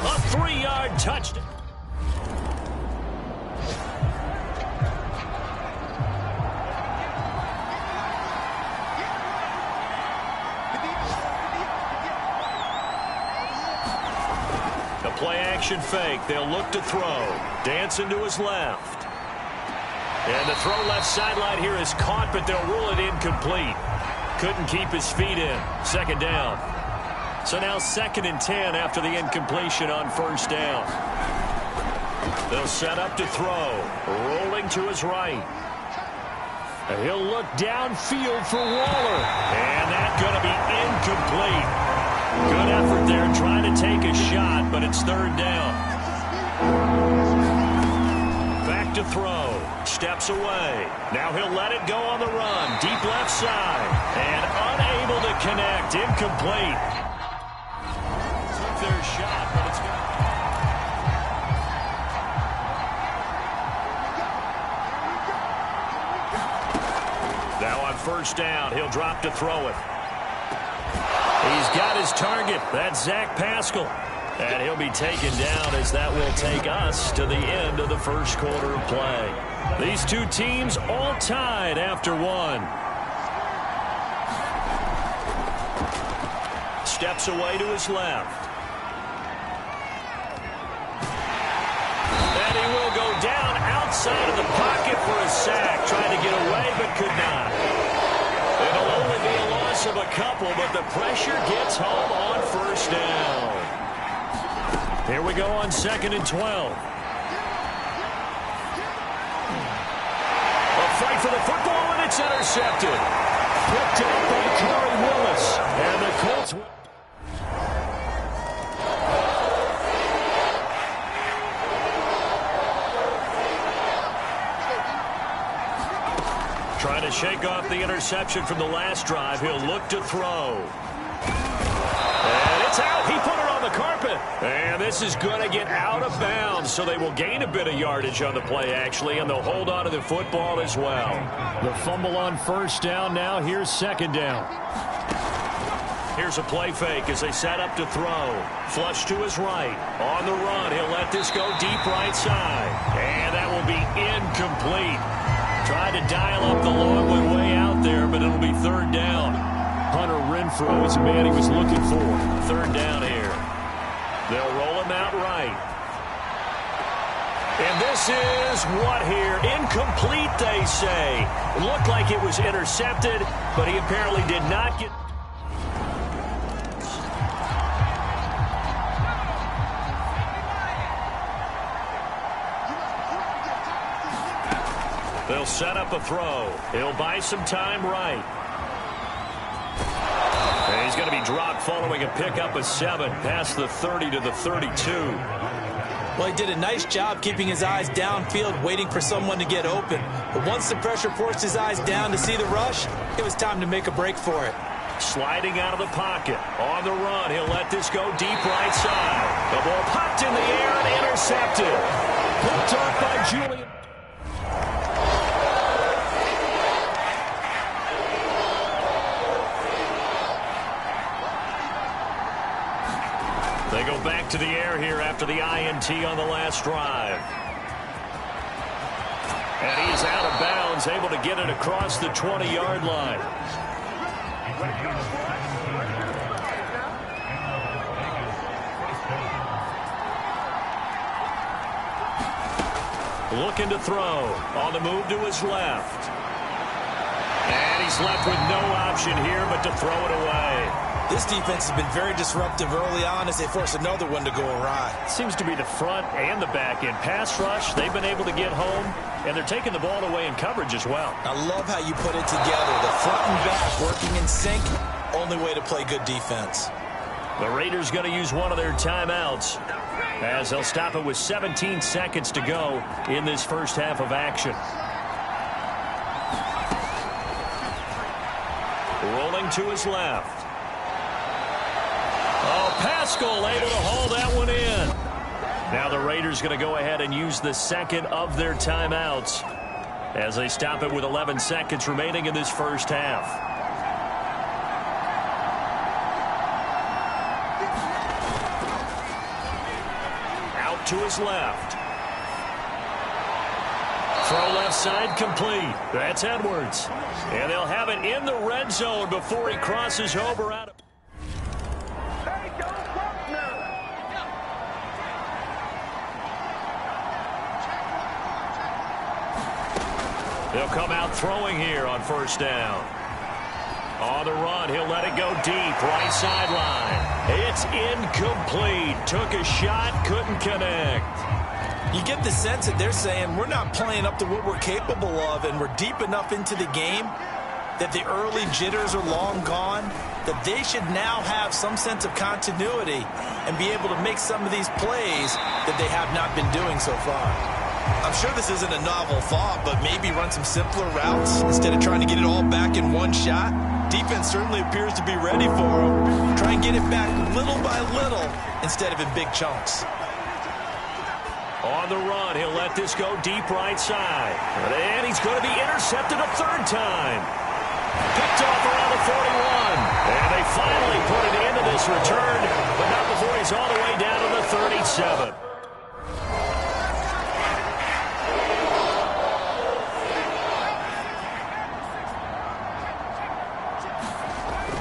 A 3-yard touchdown. The play-action fake. They'll look to throw. Dancing to his left. And the throw left sideline here is caught, but they'll rule it incomplete. Couldn't keep his feet in. 2nd down. So now 2nd and 10 after the incompletion on 1st down. They'll set up to throw. Rolling to his right. And he'll look downfield for Waller. And that's going to be incomplete. Good effort there trying to take a shot, but it's 3rd down. Back to throw. Steps away. Now he'll let it go on the run. Deep left side. And unable to connect. Incomplete. Took their shot, but it's good. Now on 1st down, he'll drop to throw it. He's got his target. That's Zach Pascal. And he'll be taken down as that will take us to the end of the first quarter of play. These two teams all tied after 1. Steps away to his left. And he will go down outside of the pocket for a sack. Trying to get away but could not. It'll only be a loss of a couple, but the pressure gets home on 1st down. Here we go on 2nd and 12. A fight for the football, and it's intercepted. Picked up by Corey Willis. And the Colts... Trying to shake off the interception from the last drive. He'll look to throw. And it's out. He put it on the carpet. And this is going to get out of bounds, so they will gain a bit of yardage on the play, actually, and they'll hold on to the football as well. The fumble on 1st down. Now here's 2nd down. Here's a play fake as they set up to throw. Flush to his right. On the run, he'll let this go deep right side. And that will be incomplete. Tried to dial up the long one way out there, but it'll be 3rd down. Hunter Renfrow is the man he was looking for. 3rd down here. They'll roll him out right. And this is what here? Incomplete, they say. Looked like it was intercepted, but he apparently did not get... They'll set up a throw. He'll buy some time right. And he's going to be dropped following a pickup of 7 past the 30 to the 32. Well, he did a nice job keeping his eyes downfield, waiting for someone to get open. But once the pressure forced his eyes down to see the rush, it was time to make a break for it. Sliding out of the pocket. On the run, he'll let this go deep right side. The ball popped in the air and intercepted. Picked off by Julian. They go back to the air here after the INT on the last drive. And he's out of bounds, able to get it across the 20-yard line. Looking to throw. On the move to his left. And he's left with no option here but to throw it away. This defense has been very disruptive early on as they force another one to go awry. Seems to be the front and the back end. Pass rush, they've been able to get home, and they're taking the ball away in coverage as well. I love how you put it together. The front and back working in sync, only way to play good defense. The Raiders going to use one of their timeouts as they'll stop it with 17 seconds to go in this first half of action. Rolling to his left. Oh, Pascal able to haul that one in. Now the Raiders going to go ahead and use the second of their timeouts as they stop it with 11 seconds remaining in this first half. Out to his left. Throw left side complete. That's Edwards. And they'll have it in the red zone before he crosses over out of... They'll come out throwing here on first down. On the run, he'll let it go deep, right sideline. It's incomplete. Took a shot, couldn't connect. You get the sense that they're saying we're not playing up to what we're capable of, and we're deep enough into the game that the early jitters are long gone, that they should now have some sense of continuity and be able to make some of these plays that they have not been doing so far. I'm sure this isn't a novel thought, but maybe run some simpler routes instead of trying to get it all back in one shot. Defense certainly appears to be ready for them. Try and get it back little by little instead of in big chunks. On the run, he'll let this go deep right side. And he's going to be intercepted a third time. Picked off around the 41. And they finally put it into this return, but not before he's all the way down to the 37.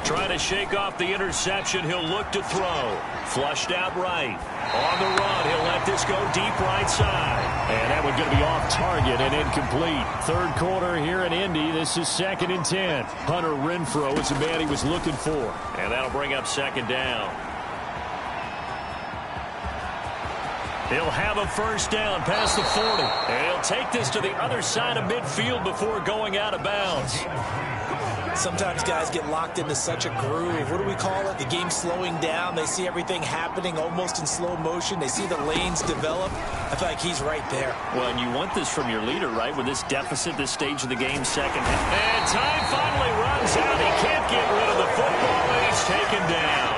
Trying to shake off the interception. He'll look to throw. Flushed out right. On the run, he'll let this go deep right side. And that one's going to be off target and incomplete. Third quarter here in Indy. This is 2nd and 10. Hunter Renfrow is the man he was looking for. And that'll bring up second down. He'll have a first down past the 40. And he'll take this to the other side of midfield before going out of bounds. Sometimes guys get locked into such a groove. What do we call it? The game's slowing down. They see everything happening almost in slow motion. They see the lanes develop. I feel like he's right there. Well, and you want this from your leader, right? With this deficit, this stage of the game, second half. And time finally runs out. He can't get rid of the football, and he's taken down.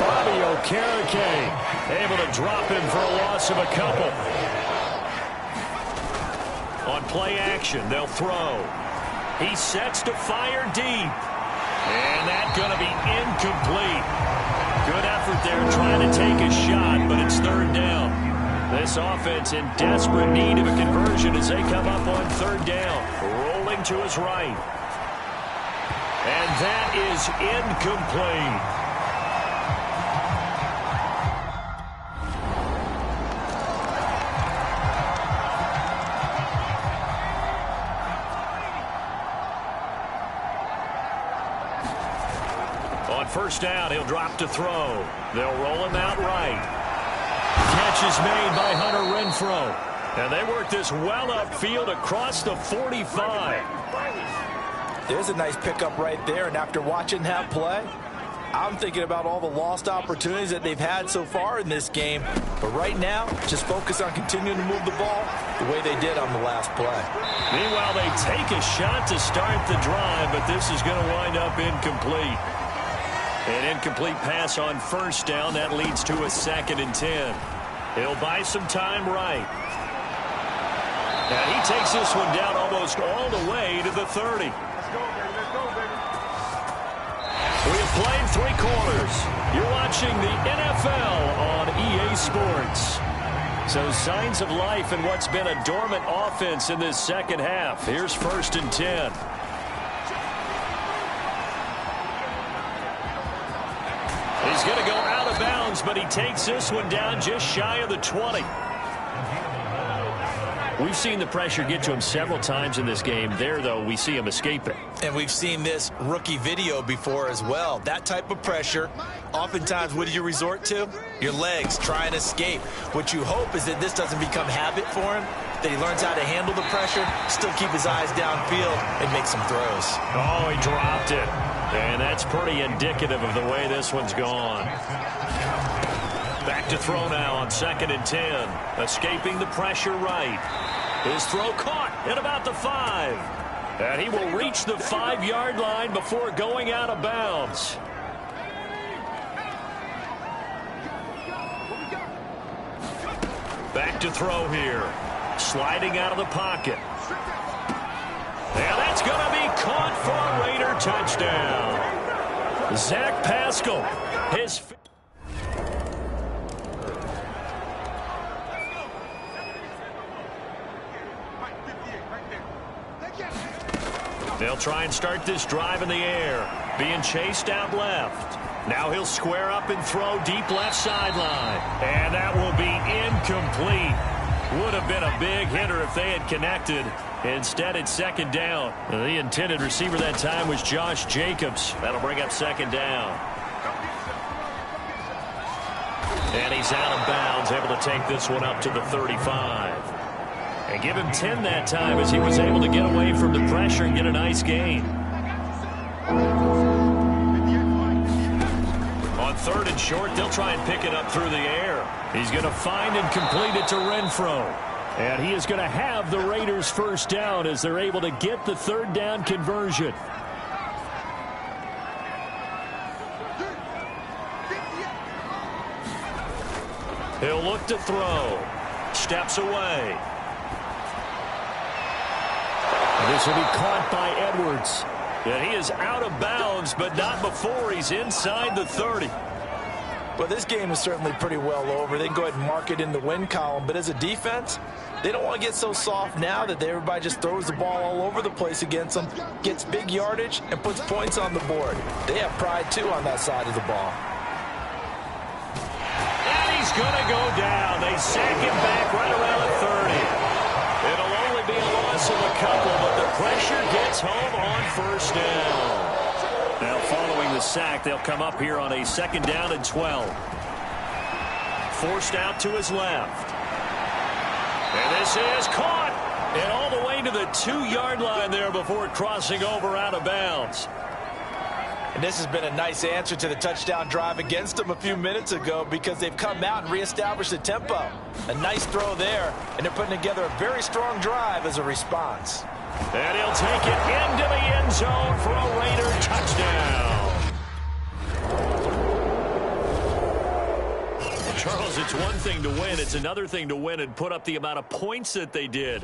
Bobby Okereke Able to drop him for a loss of a couple. On play action, they'll throw. He sets to fire deep. And that's going to be incomplete. Good effort there trying to take a shot, but it's third down. This offense in desperate need of a conversion as they come up on third down. Rolling to his right. And that is incomplete. First down, he'll drop to throw. They'll roll him out right. Catch is made by Hunter Renfrow. And they work this well upfield across the 45. There's a nice pickup right there, and after watching that play, I'm thinking about all the lost opportunities that they've had so far in this game. But right now, just focus on continuing to move the ball the way they did on the last play. Meanwhile, they take a shot to start the drive, but this is going to wind up incomplete. An incomplete pass on first down. That leads to a 2nd and 10. He'll buy some time right. And he takes this one down almost all the way to the 30. We have played 3 quarters. You're watching the NFL on EA Sports. So signs of life in what's been a dormant offense in this second half. Here's 1st and 10. He's going to go out of bounds, but he takes this one down just shy of the 20. We've seen the pressure get to him several times in this game. There, though, we see him escape it. And we've seen this rookie video before as well. That type of pressure, oftentimes, what do you resort to? Your legs, try and escape. What you hope is that this doesn't become habit for him, that he learns how to handle the pressure, still keep his eyes downfield, and make some throws. Oh, he dropped it. And that's pretty indicative of the way this one's gone. Back to throw now on 2nd and 10. Escaping the pressure right. His throw caught at about the 5. And he will reach the 5-yard line before going out of bounds. Back to throw here. Sliding out of the pocket. And that's going to be caught for a Raider touchdown. Zach Pascal. They'll try and start this drive in the air. Being chased out left. Now he'll square up and throw deep left sideline. And that will be incomplete. Would have been a big hitter if they had connected. Instead, it's 2nd down. The intended receiver that time was Josh Jacobs. That'll bring up 2nd down. And he's out of bounds, able to take this one up to the 35. And give him 10 that time as he was able to get away from the pressure and get a nice gain. On 3rd and short, they'll try and pick it up through the air. He's going to find and complete it to Renfro. And he is going to have the Raiders' 1st down as they're able to get the 3rd down conversion. He'll look to throw. Steps away. This will be caught by Edwards. And he is out of bounds, but not before he's inside the 30. Well, this game is certainly pretty well over. They can go ahead and mark it in the win column. But as a defense, they don't want to get so soft now that everybody just throws the ball all over the place against them, gets big yardage, and puts points on the board. They have pride, too, on that side of the ball. And he's going to go down. They sack him back right around the 30. It'll only be a loss of a couple, but the pressure gets home on 1st down. Now following the sack, they'll come up here on a 2nd down and 12. Forced out to his left. And this is caught. And all the way to the 2-yard line there before crossing over out of bounds. And this has been a nice answer to the touchdown drive against them a few minutes ago because they've come out and reestablished the tempo. A nice throw there, and they're putting together a very strong drive as a response. And he'll take it into the end zone for a Raider touchdown. Charles, it's one thing to win. It's another thing to win and put up the amount of points that they did.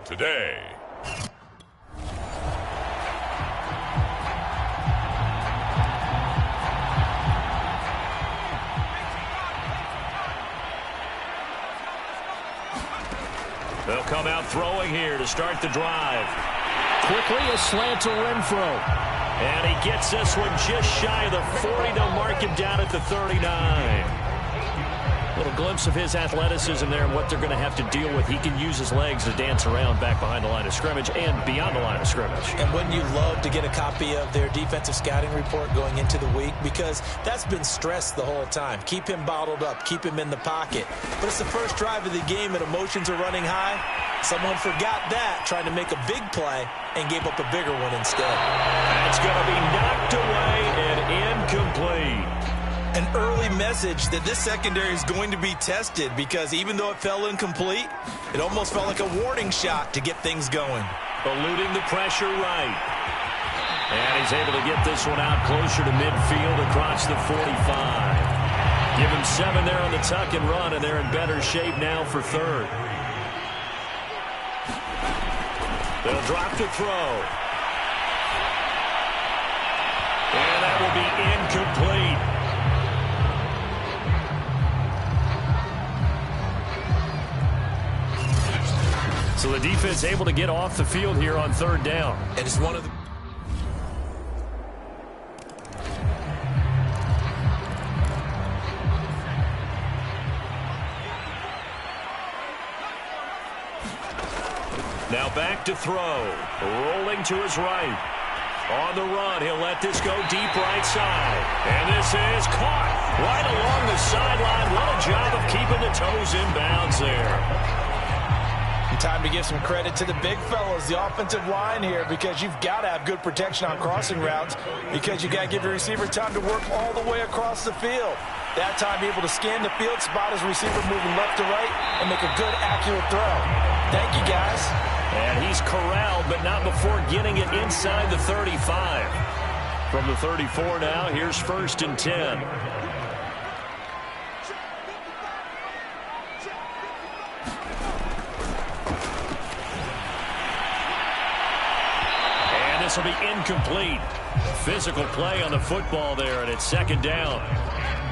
Today, come out throwing here to start the drive. Quickly a slant to Renfro. And he gets this one just shy of the 40. They'll mark him down at the 39. Little glimpse of his athleticism there and what they're going to have to deal with. He can use his legs to dance around back behind the line of scrimmage and beyond the line of scrimmage. And wouldn't you love to get a copy of their defensive scouting report going into the week? Because that's been stressed the whole time. Keep him bottled up. Keep him in the pocket. But it's the first drive of the game and emotions are running high. Someone forgot that, trying to make a big play, and gave up a bigger one instead. That's going to be knocked away and incomplete. An early message that this secondary is going to be tested, because even though it fell incomplete, it almost felt like a warning shot to get things going. Eluding the pressure right. And he's able to get this one out closer to midfield across the 45. Give him 7 there on the tuck and run, and they're in better shape now for third. They'll drop to throw. And that will be incomplete. So the defense able to get off the field here on third down. And it's one of the... Now back to throw. Rolling to his right. On the run, he'll let this go deep right side. And this is caught right along the sideline. What a job of keeping the toes in bounds there. Time to give some credit to the big fellas, the offensive line here, because you've got to have good protection on crossing routes, because you got to give your receiver time to work all the way across the field. That time, able to scan the field, spot his receiver moving left to right, and make a good, accurate throw. Thank you, guys. And he's corralled, but not before getting it inside the 35. From the 34 now, here's 1st and 10. This will be incomplete. Physical play on the football there, and it's 2nd down.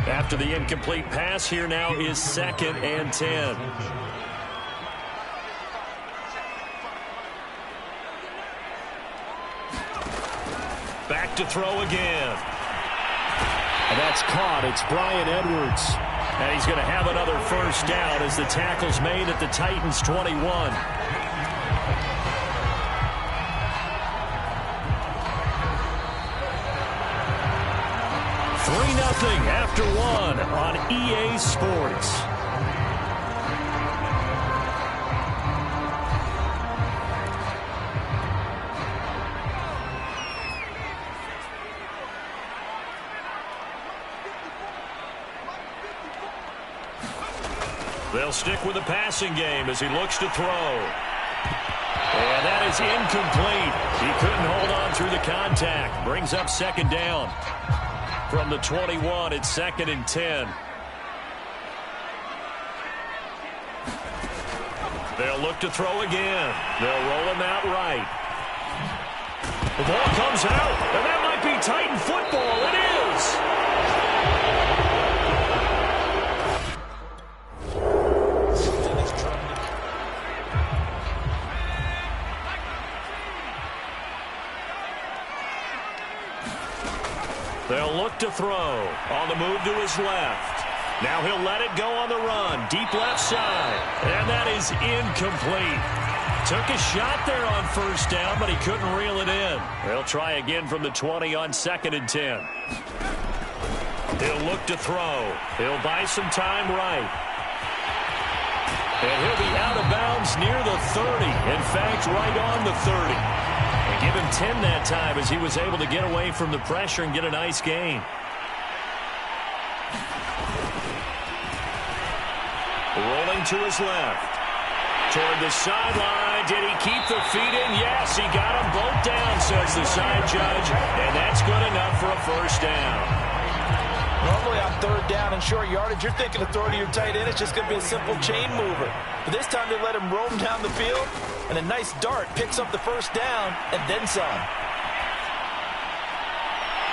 After the incomplete pass, here now is 2nd and 10. Back to throw again. And that's caught. It's Bryan Edwards. And he's going to have another 1st down as the tackle's made at the Titans' 21. 3-0 after 1 on EA Sports. They'll stick with the passing game as he looks to throw. And that is incomplete. He couldn't hold on through the contact. Brings up 2nd down. From the 21, it's 2nd and 10. They'll look to throw again. They'll roll him out right. The ball comes out, and that might be Titan football. It is. They'll look to throw. On the move to his left. Now he'll let it go on the run. Deep left side. And that is incomplete. Took a shot there on 1st down, but he couldn't reel it in. They'll try again from the 20 on 2nd and 10. He'll look to throw. He'll buy some time right. And he'll be out of bounds near the 30. In fact, right on the 30. And give him 10 that time as he was able to get away from the pressure and get a nice gain. Rolling to his left. Toward the sideline. Did he keep the feet in? Yes, he got them both down, says the side judge. And that's good enough for a 1st down. Normally on 3rd down and short yardage, you're thinking of throwing to your tight end. It's just going to be a simple chain mover. But this time they let him roam down the field, and a nice dart picks up the 1st down and then some.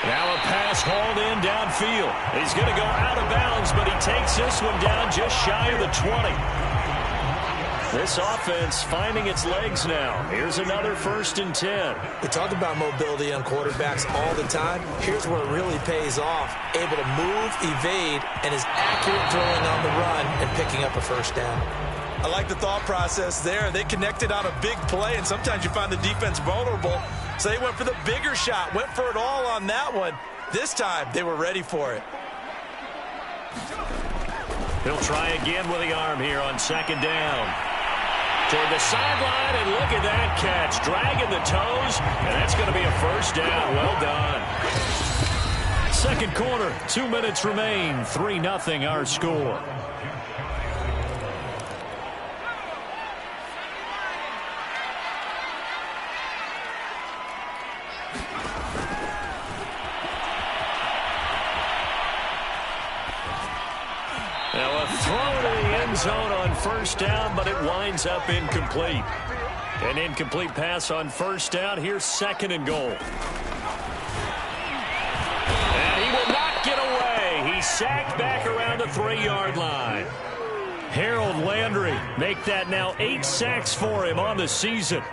Now a pass hauled in downfield. He's going to go out of bounds, but he takes this one down just shy of the 20. This offense finding its legs now. Here's another 1st and 10. We talk about mobility on quarterbacks all the time. Here's where it really pays off. Able to move, evade, and is accurate throwing on the run and picking up a 1st down. I like the thought process there. They connected on a big play, and sometimes you find the defense vulnerable. So they went for the bigger shot, went for it all on that one. This time, they were ready for it. He'll try again with the arm here on 2nd down. Toward the sideline, and look at that catch. Dragging the toes, and that's going to be a 1st down. Well done. 2nd quarter, 2 minutes remain. 3-0 our score. Now a throw to the end zone on 1st down, but it winds up incomplete. An incomplete pass on 1st down. Here's 2nd and goal. And he will not get away. He's sacked back around the 3-yard line. Harold Landry make that now 8 sacks for him on the season.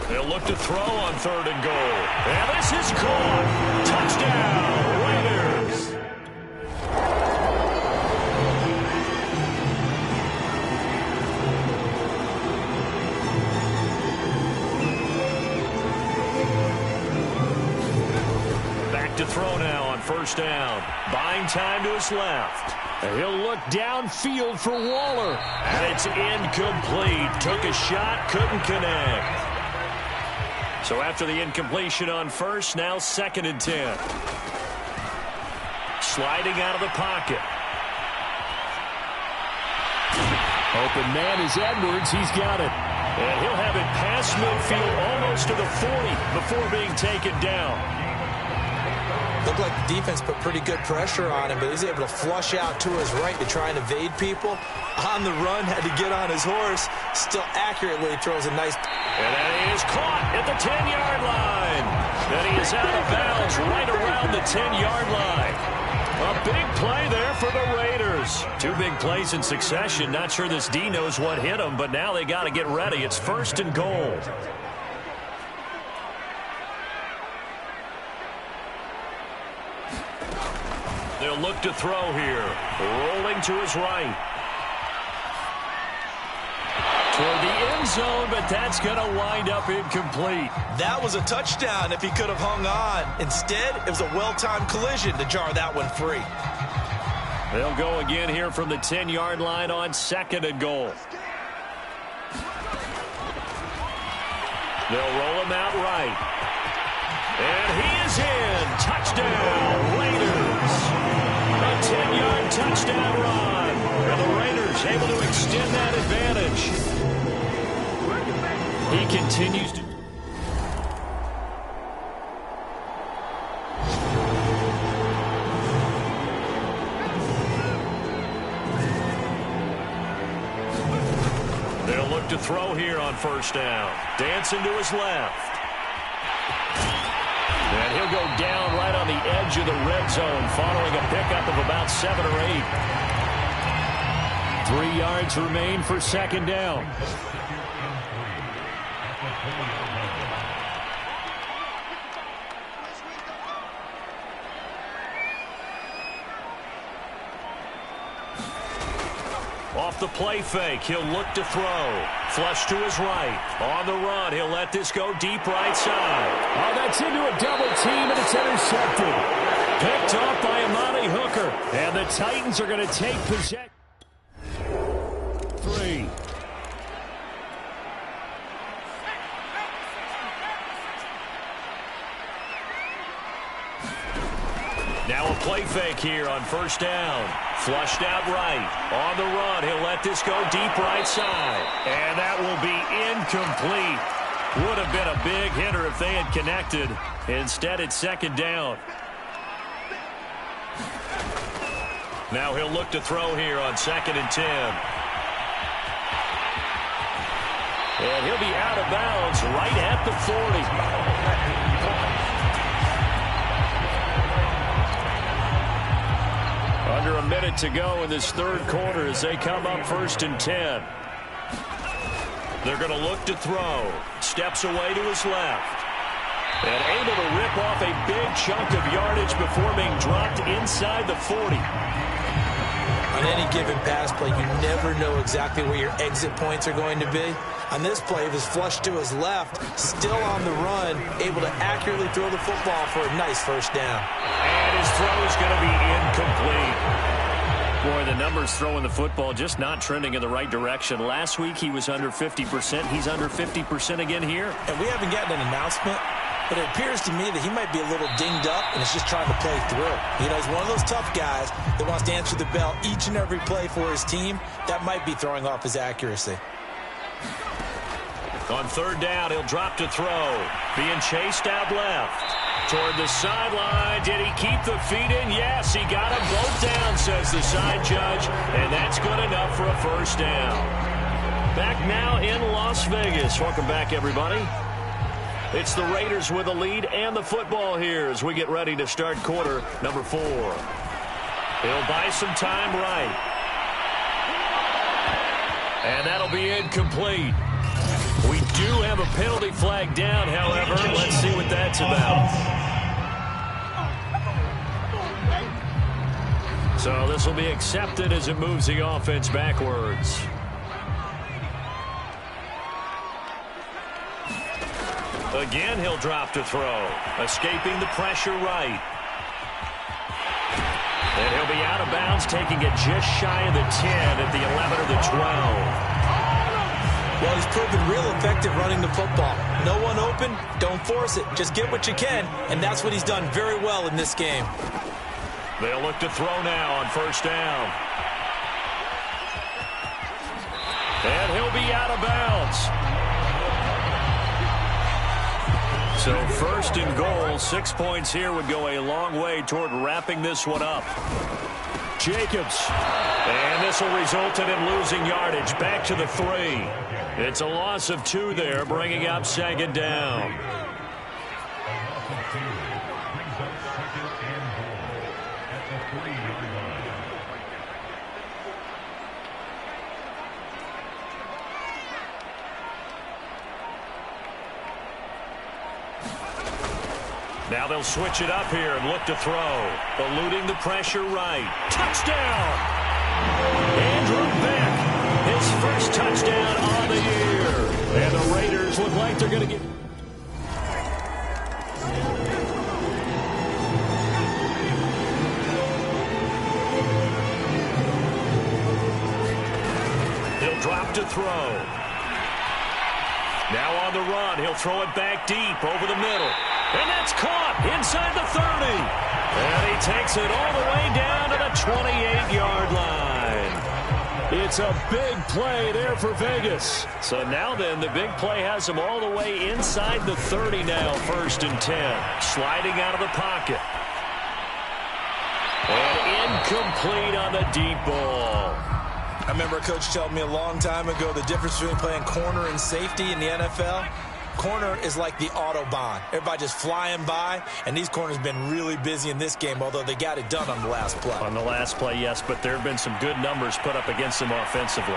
They'll look to throw on 3rd and goal. And this is caught. Touchdown, Raiders. Back to throw now on 1st down. Buying time to his left. And he'll look downfield for Waller. And it's incomplete. Took a shot, couldn't connect. So after the incompletion on 1st, now 2nd and 10. Sliding out of the pocket. Open man is Edwards. He's got it. And he'll have it past midfield almost to the 40 before being taken down. Looked like the defense put pretty good pressure on him, but he's able to flush out to his right to try and evade people. On the run, had to get on his horse. Still accurately throws a nice... And that is caught at the 10-yard line. And he is out of bounds right around the 10-yard line. A big play there for the Raiders. 2 big plays in succession. Not sure this D knows what hit him, but now they got to get ready. It's 1st and goal. They'll look to throw here. Rolling to his right. Toward the end zone, but that's going to wind up incomplete. That was a touchdown if he could have hung on. Instead, it was a well-timed collision to jar that one free. They'll go again here from the 10-yard line on 2nd and goal. They'll roll him out right. And he is in. Touchdown, Raiders. A 10-yard touchdown run. And the Raiders able to extend that advantage. He continues to... They'll look to throw here on 1st down. Dancing to his left. And he'll go down right on the edge of the red zone following a pickup of about 7 or 8. 3 yards remain for 2nd down. Off the play fake, he'll look to throw. Flush to his right. On the run, he'll let this go deep right side. Oh, that's into a double team, and it's intercepted. Picked off by Amani Hooker. And the Titans are going to take possession. 3. Now a play fake here on 1st down. Flushed out right. On the run, he'll let this go deep right side. And that will be incomplete. Would have been a big hitter if they had connected. Instead, it's 2nd down. Now he'll look to throw here on 2nd and 10. And he'll be out of bounds right at the 40. Under a minute to go in this third quarter as they come up 1st and 10. They're going to look to throw. Steps away to his left. And able to rip off a big chunk of yardage before being dropped inside the 40. On any given pass play, you never know exactly where your exit points are going to be. On this play, he was flushed to his left, still on the run, able to accurately throw the football for a nice first down. And his throw is going to be incomplete. Boy, the numbers throwing the football just not trending in the right direction. Last week, he was under 50%. He's under 50% again here. And we haven't gotten an announcement, but it appears to me that he might be a little dinged up and is just trying to play through. You know, he's one of those tough guys that wants to answer the bell each and every play for his team. That might be throwing off his accuracy. On 3rd down, he'll drop to throw. Being chased out left. Toward the sideline. Did he keep the feet in? Yes, he got them both down, says the side judge. And that's good enough for a first down. Back now in Las Vegas. Welcome back, everybody. It's the Raiders with a lead and the football here as we get ready to start quarter number 4. He'll buy some time right. And that'll be incomplete. We do have a penalty flag down, however. Let's see what that's about. So this will be accepted as it moves the offense backwards. Again, he'll drop to throw. Escaping the pressure right. And he'll be out of bounds, taking it just shy of the 10 at the 11 or the 12. Well, he's proven real effective running the football. No one open, don't force it. Just get what you can, and that's what he's done very well in this game. They'll look to throw now on 1st down. And he'll be out of bounds. So 1st and goal, 6 points here would go a long way toward wrapping this one up. Jacobs. And this will result in him losing yardage. Back to the 3. It's a loss of 2 there, bringing up 2nd down. Now they'll switch it up here and look to throw. Eluding the pressure right. Touchdown! Andrew Beck, his first touchdown on the year. And the Raiders look like they're going to get... He'll drop to throw. Now on the run, he'll throw it back deep over the middle. And that's caught inside the 30. And he takes it all the way down to the 28-yard line. It's a big play there for Vegas. So now then, the big play has him all the way inside the 30 now, 1st and 10. Sliding out of the pocket. And incomplete on the deep ball. I remember a coach told me a long time ago the difference between playing corner and safety in the NFL. Corner is like the Autobahn. Everybody just flying by, and these corners have been really busy in this game, although they got it done on the last play. On the last play, yes, but there have been some good numbers put up against them offensively.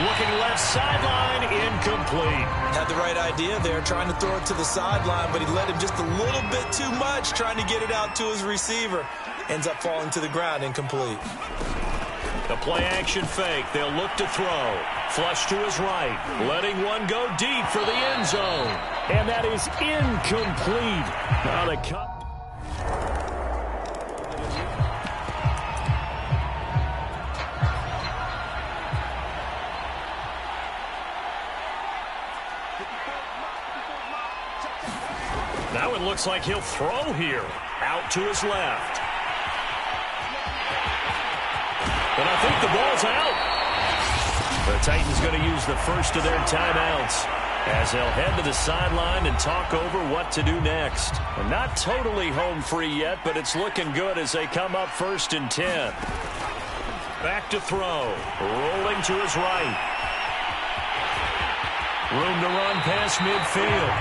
Looking left sideline, incomplete. Had the right idea there, trying to throw it to the sideline, but he let him just a little bit too much, trying to get it out to his receiver. Ends up falling to the ground, incomplete. The play-action fake. They'll look to throw. Flush to his right. Letting one go deep for the end zone. And that is incomplete. Now the cut. Now it looks like he'll throw here. Out to his left. And I think the ball's out. The Titans going to use the first of their timeouts as they'll head to the sideline and talk over what to do next. And not totally home free yet, but it's looking good as they come up 1st and 10. Back to throw. Rolling to his right. Room to run past midfield.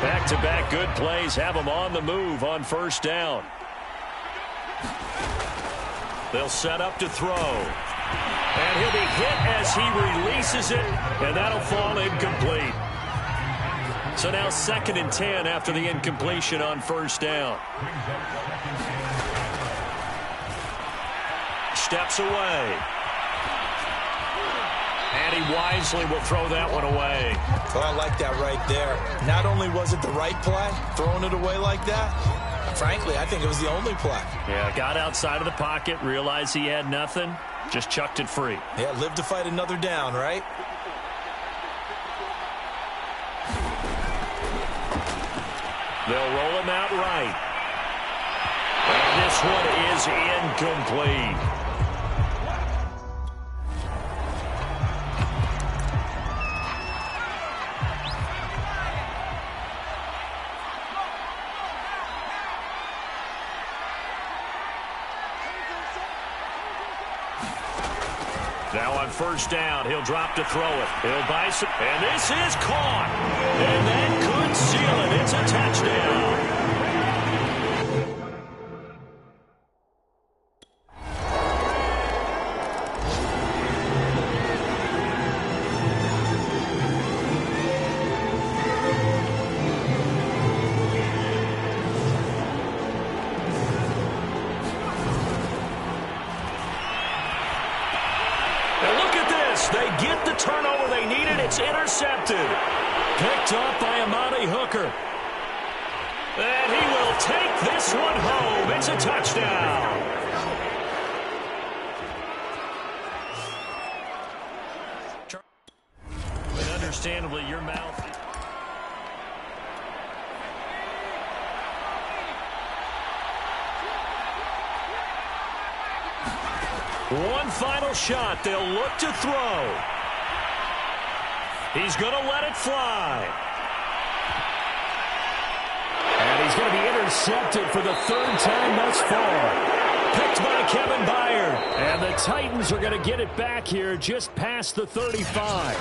Back-to-back good plays have them on the move on first down. They'll set up to throw. And he'll be hit as he releases it, and that'll fall incomplete. So now 2nd and 10 after the incompletion on first down. Steps away. And he wisely will throw that one away. Oh, I like that right there. Not only was it the right play, throwing it away like that, frankly, I think it was the only play. Yeah, got outside of the pocket, realized he had nothing, just chucked it free. Yeah, live to fight another down, right? They'll roll him out right. And this one is incomplete. Now on first down, he'll drop to throw it. He'll buy some, and this is caught. And that could seal it. It's a touchdown. They get the turnover they needed. It's intercepted. Picked up by Amani Hooker. And he will take this one home. It's a touchdown. But understandably, your mouth... One final shot. They'll look to throw. He's going to let it fly. And he's going to be intercepted for the 3rd time thus far. Picked by Kevin Byard. And the Titans are going to get it back here just past the 35.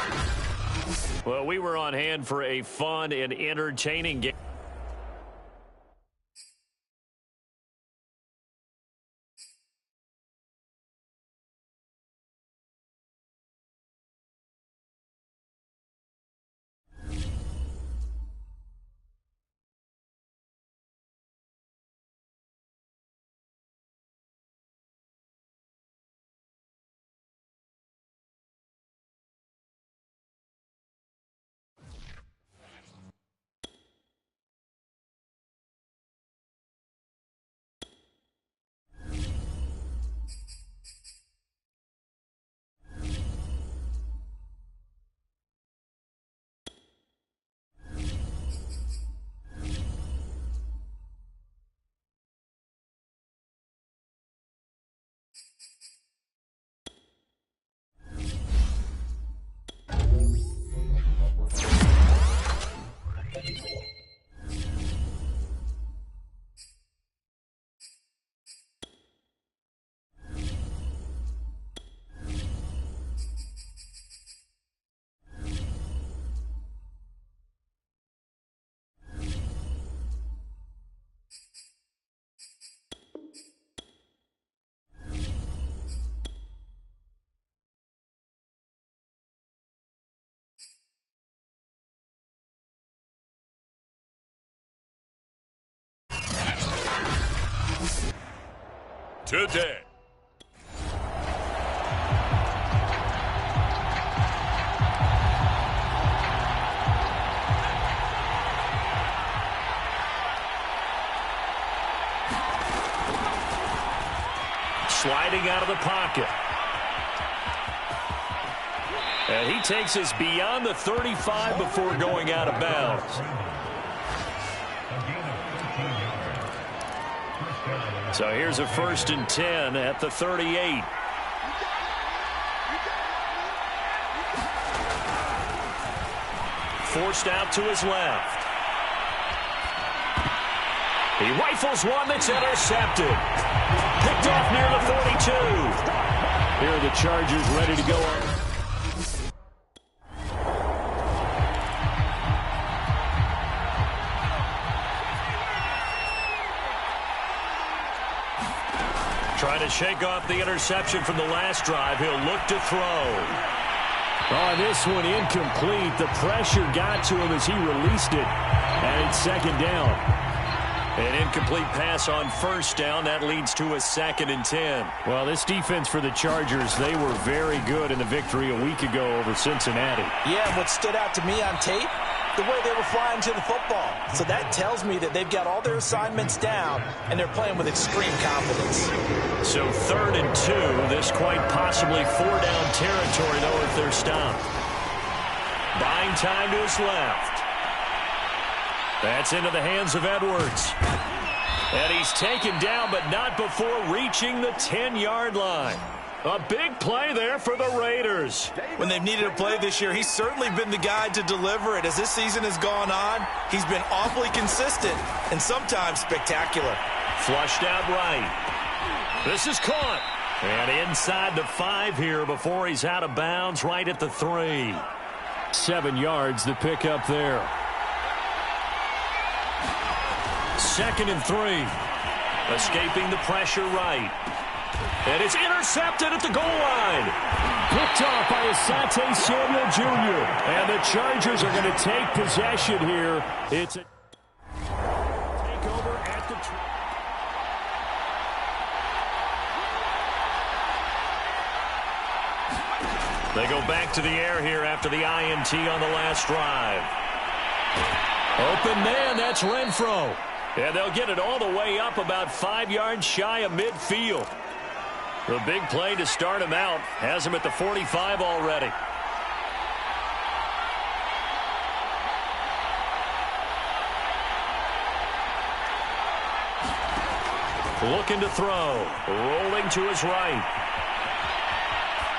Well, we were on hand for a fun and entertaining game. Today. Sliding out of the pocket. And he takes us beyond the 35 before going out of bounds. So here's a 1st and 10 at the 38. Forced out to his left. He rifles one that's intercepted. Picked off near the 42. Here are the Chargers ready to go on. Trying to shake off the interception from the last drive. He'll look to throw. Oh, this one incomplete. The pressure got to him as he released it. And it's second down. An incomplete pass on first down. That leads to a 2nd and 10. Well, this defense for the Chargers, they were very good in the victory a week ago over Cincinnati. Yeah, what stood out to me on tape, the way they were flying to the football. So that tells me that they've got all their assignments down, and they're playing with extreme confidence. So 3rd and 2. This quite possibly 4-down territory, though, if they're stopped. Buying time to his left. That's into the hands of Edwards. And he's taken down, but not before reaching the 10-yard line. A big play there for the Raiders. When they've needed a play this year, he's certainly been the guy to deliver it. As this season has gone on, he's been awfully consistent and sometimes spectacular. Flushed out right. This is caught. And inside the 5 here before he's out of bounds, right at the 3. 7 yards, the pickup there. 2nd and 3. Escaping the pressure right. And it's intercepted at the goal line. Picked off by Asante Samuel Jr. And the Chargers are going to take possession here. It's a takeover at the... They go back to the air here after the INT on the last drive. Open man, that's Renfro. And they'll get it all the way up about 5 yards shy of midfield. The big play to start him out has him at the 45 already. Looking to throw. Rolling to his right.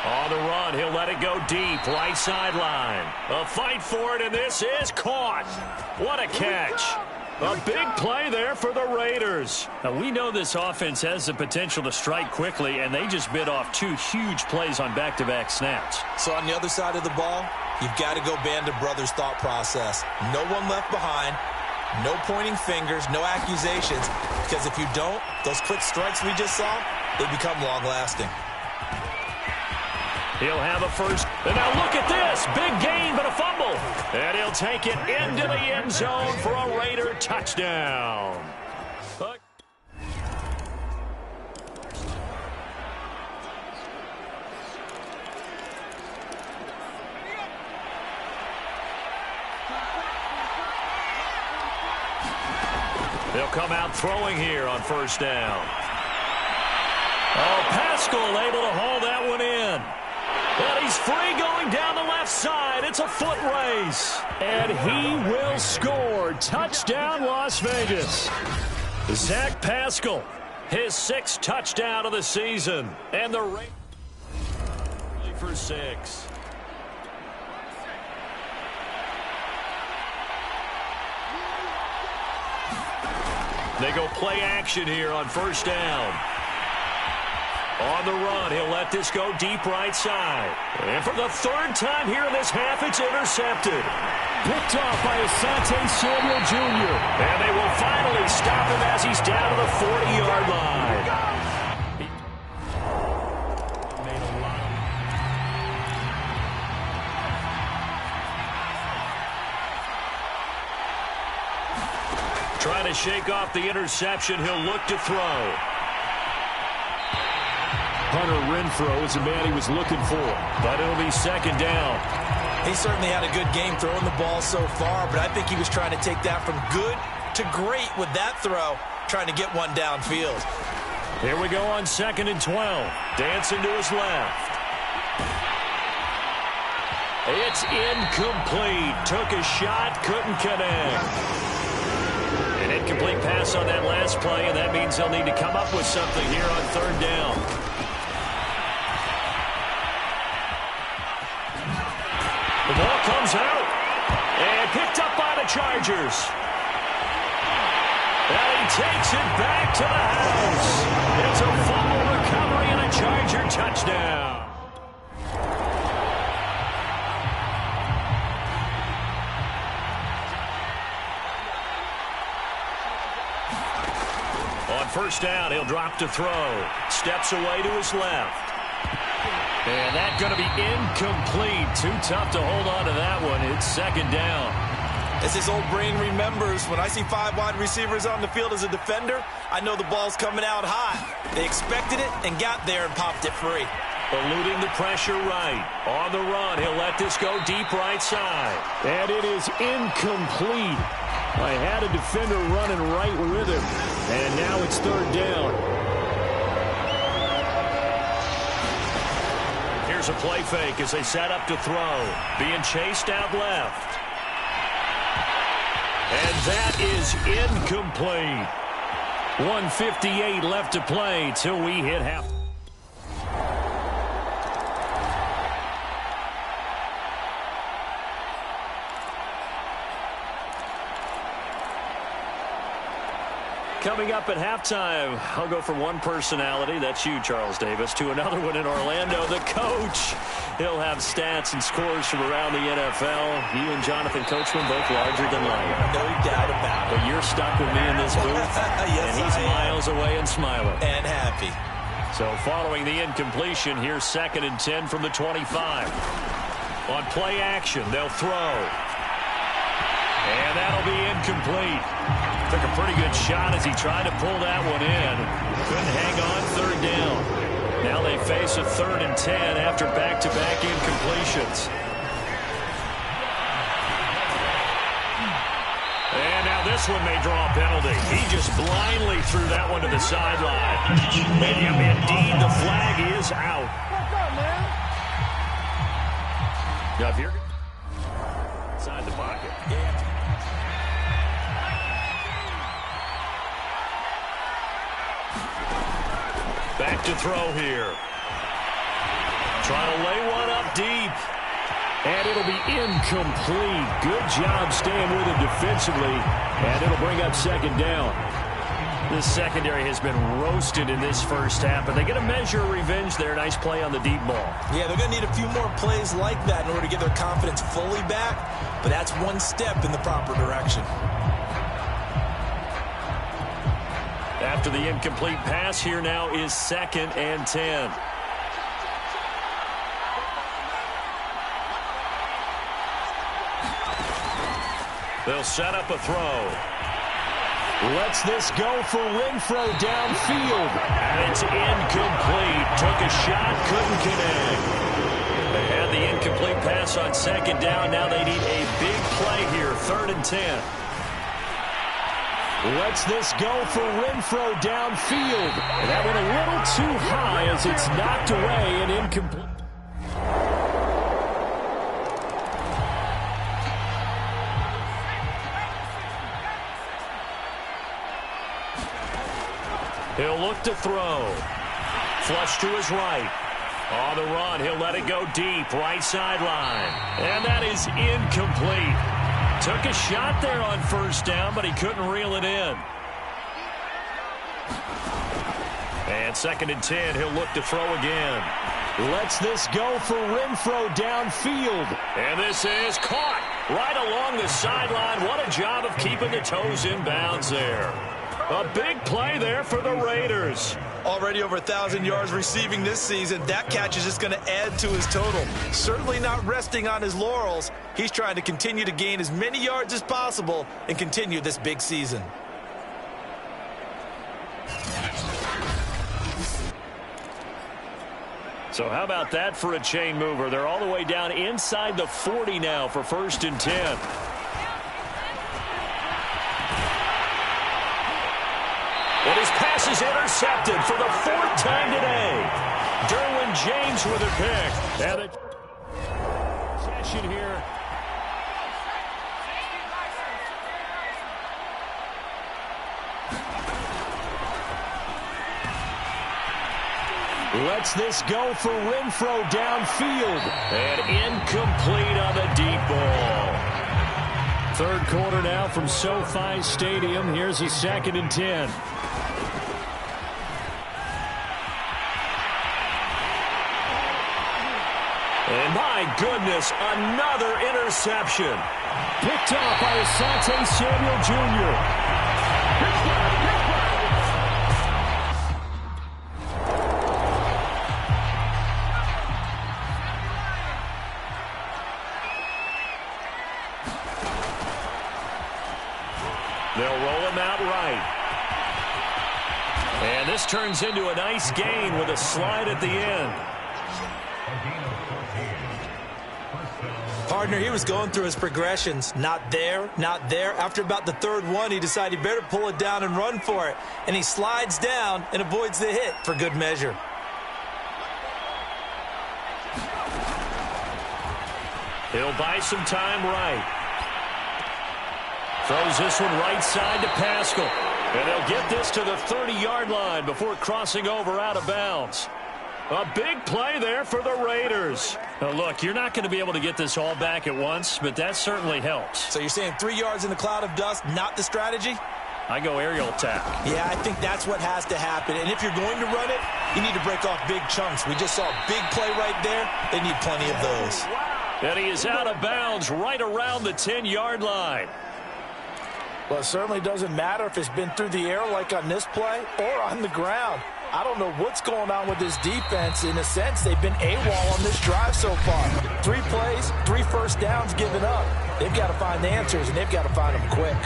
On the run, he'll let it go deep. Right sideline. A fight for it, and this is caught. What a catch. A big play there for the Raiders. Now, we know this offense has the potential to strike quickly, and they just bit off 2 huge plays on back-to-back snaps. So on the other side of the ball, you've got to go Band of Brothers thought process. No one left behind. No pointing fingers, no accusations. Because if you don't, those quick strikes we just saw, they become long-lasting. He'll have a first. And now look at this. Big gain, but a fumble. And he'll take it into the end zone for a Raider touchdown. They'll come out throwing here on first down. Oh, Pascal able to haul that one in. And he's free going down the left side. It's a foot race. And he will score. Touchdown, Las Vegas. Zach Pascal, his 6th touchdown of the season. And the Raiders for 6. They go play action here on first down. On the run, he'll let this go deep right side. And for the 3rd time here in this half, it's intercepted. Picked off by Asante Samuel Jr. And they will finally stop him as he's down to the 40-yard line. Trying to shake off the interception, he'll look to throw. Hunter Renfro is the man he was looking for. But it'll be 2nd down. He certainly had a good game throwing the ball so far, but I think he was trying to take that from good to great with that throw, trying to get one downfield. Here we go on 2nd and 12. Dancing to his left. It's incomplete. Took a shot, couldn't connect. An incomplete pass on that last play, and that means they'll need to come up with something here on 3rd down. The ball comes out and picked up by the Chargers. And he takes it back to the house. It's a fumble recovery and a Charger touchdown. On first down, he'll drop to throw. Steps away to his left. And that's going to be incomplete. Too tough to hold on to that one. It's second down. As his old brain remembers, when I see 5 wide receivers on the field as a defender, I know the ball's coming out hot. They expected it and got there and popped it free. Eluding the pressure right. On the run, he'll let this go deep right side. And it is incomplete. I had a defender running right with him. And now it's third down. Here's a play fake as they set up to throw. Being chased out left. And that is incomplete. 1:58 left to play till we hit half. Coming up at halftime, I'll go from one personality, that's you, Charles Davis, to another one in Orlando, the coach. He'll have stats and scores from around the NFL. You and Jonathan Coachman both larger than life. No doubt about it. But you're stuck with me in this booth, yes, and he's miles away and smiling. And happy. So following the incompletion, here's 2nd and 10 from the 25. On play action, they'll throw. And that'll be incomplete. Took a pretty good shot as he tried to pull that one in. Couldn't hang on, third down. Now they face a 3rd and 10 after back-to-back incompletions. And now this one may draw a penalty. He just blindly threw that one to the sideline. And indeed, the flag is out. Now, if you're inside the pocket. Back to throw here. Trying to lay one up deep. And it'll be incomplete. Good job staying with it defensively. And it'll bring up 2nd down. This secondary has been roasted in this first half, but they get a measure of revenge there. Nice play on the deep ball. Yeah, they're going to need a few more plays like that in order to get their confidence fully back. But that's one step in the proper direction. After the incomplete pass, here now is 2nd and 10. They'll set up a throw. Lets this go for Renfro downfield. And it's incomplete. Took a shot, couldn't connect. They had the incomplete pass on 2nd down. Now they need a big play here, 3rd and 10. Lets this go for Renfro downfield. And that went a little too high as it's knocked away and incomplete. He'll look to throw. Flush to his right. On the run, he'll let it go deep, right sideline. And that is incomplete. Took a shot there on 1st down, but he couldn't reel it in. And 2nd and 10, he'll look to throw again. Lets this go for Renfro downfield. And this is caught right along the sideline. What a job of keeping the toes in bounds there. A big play there for the Raiders. Already over 1,000 yards receiving this season. That catch is just going to add to his total. Certainly not resting on his laurels. He's trying to continue to gain as many yards as possible and continue this big season. So how about that for a chain mover? They're all the way down inside the 40 now for 1st and 10. And his pass is intercepted for the 4th time today. Derwin James with a pick. And a session here. Lets this go for Renfro downfield. And incomplete on the deep ball. 3rd quarter now from SoFi Stadium. Here's a 2nd and 10. And my goodness, another interception. Picked off by Asante Samuel Jr. They'll roll him out right. And this turns into a nice gain with a slide at the end. Partner, he was going through his progressions. Not there, not there. After about the third one, he decided he better pull it down and run for it. And he slides down and avoids the hit for good measure. He'll buy some time right. Throws this one right side to Pascal. And they'll get this to the 30-yard line before crossing over out of bounds. A big play there for the Raiders. Now, look, you're not going to be able to get this all back at once, but that certainly helps. So you're saying 3 yards in the cloud of dust, not the strategy? I go aerial attack. Yeah, I think that's what has to happen. And if you're going to run it, you need to break off big chunks. We just saw a big play right there. They need plenty of those. And he is out of bounds right around the 10-yard line. Well, it certainly doesn't matter if it's been through the air like on this play or on the ground. I don't know what's going on with this defense. In a sense, they've been AWOL on this drive so far. 3 plays, 3 first downs given up. They've got to find the answers, and they've got to find them quick.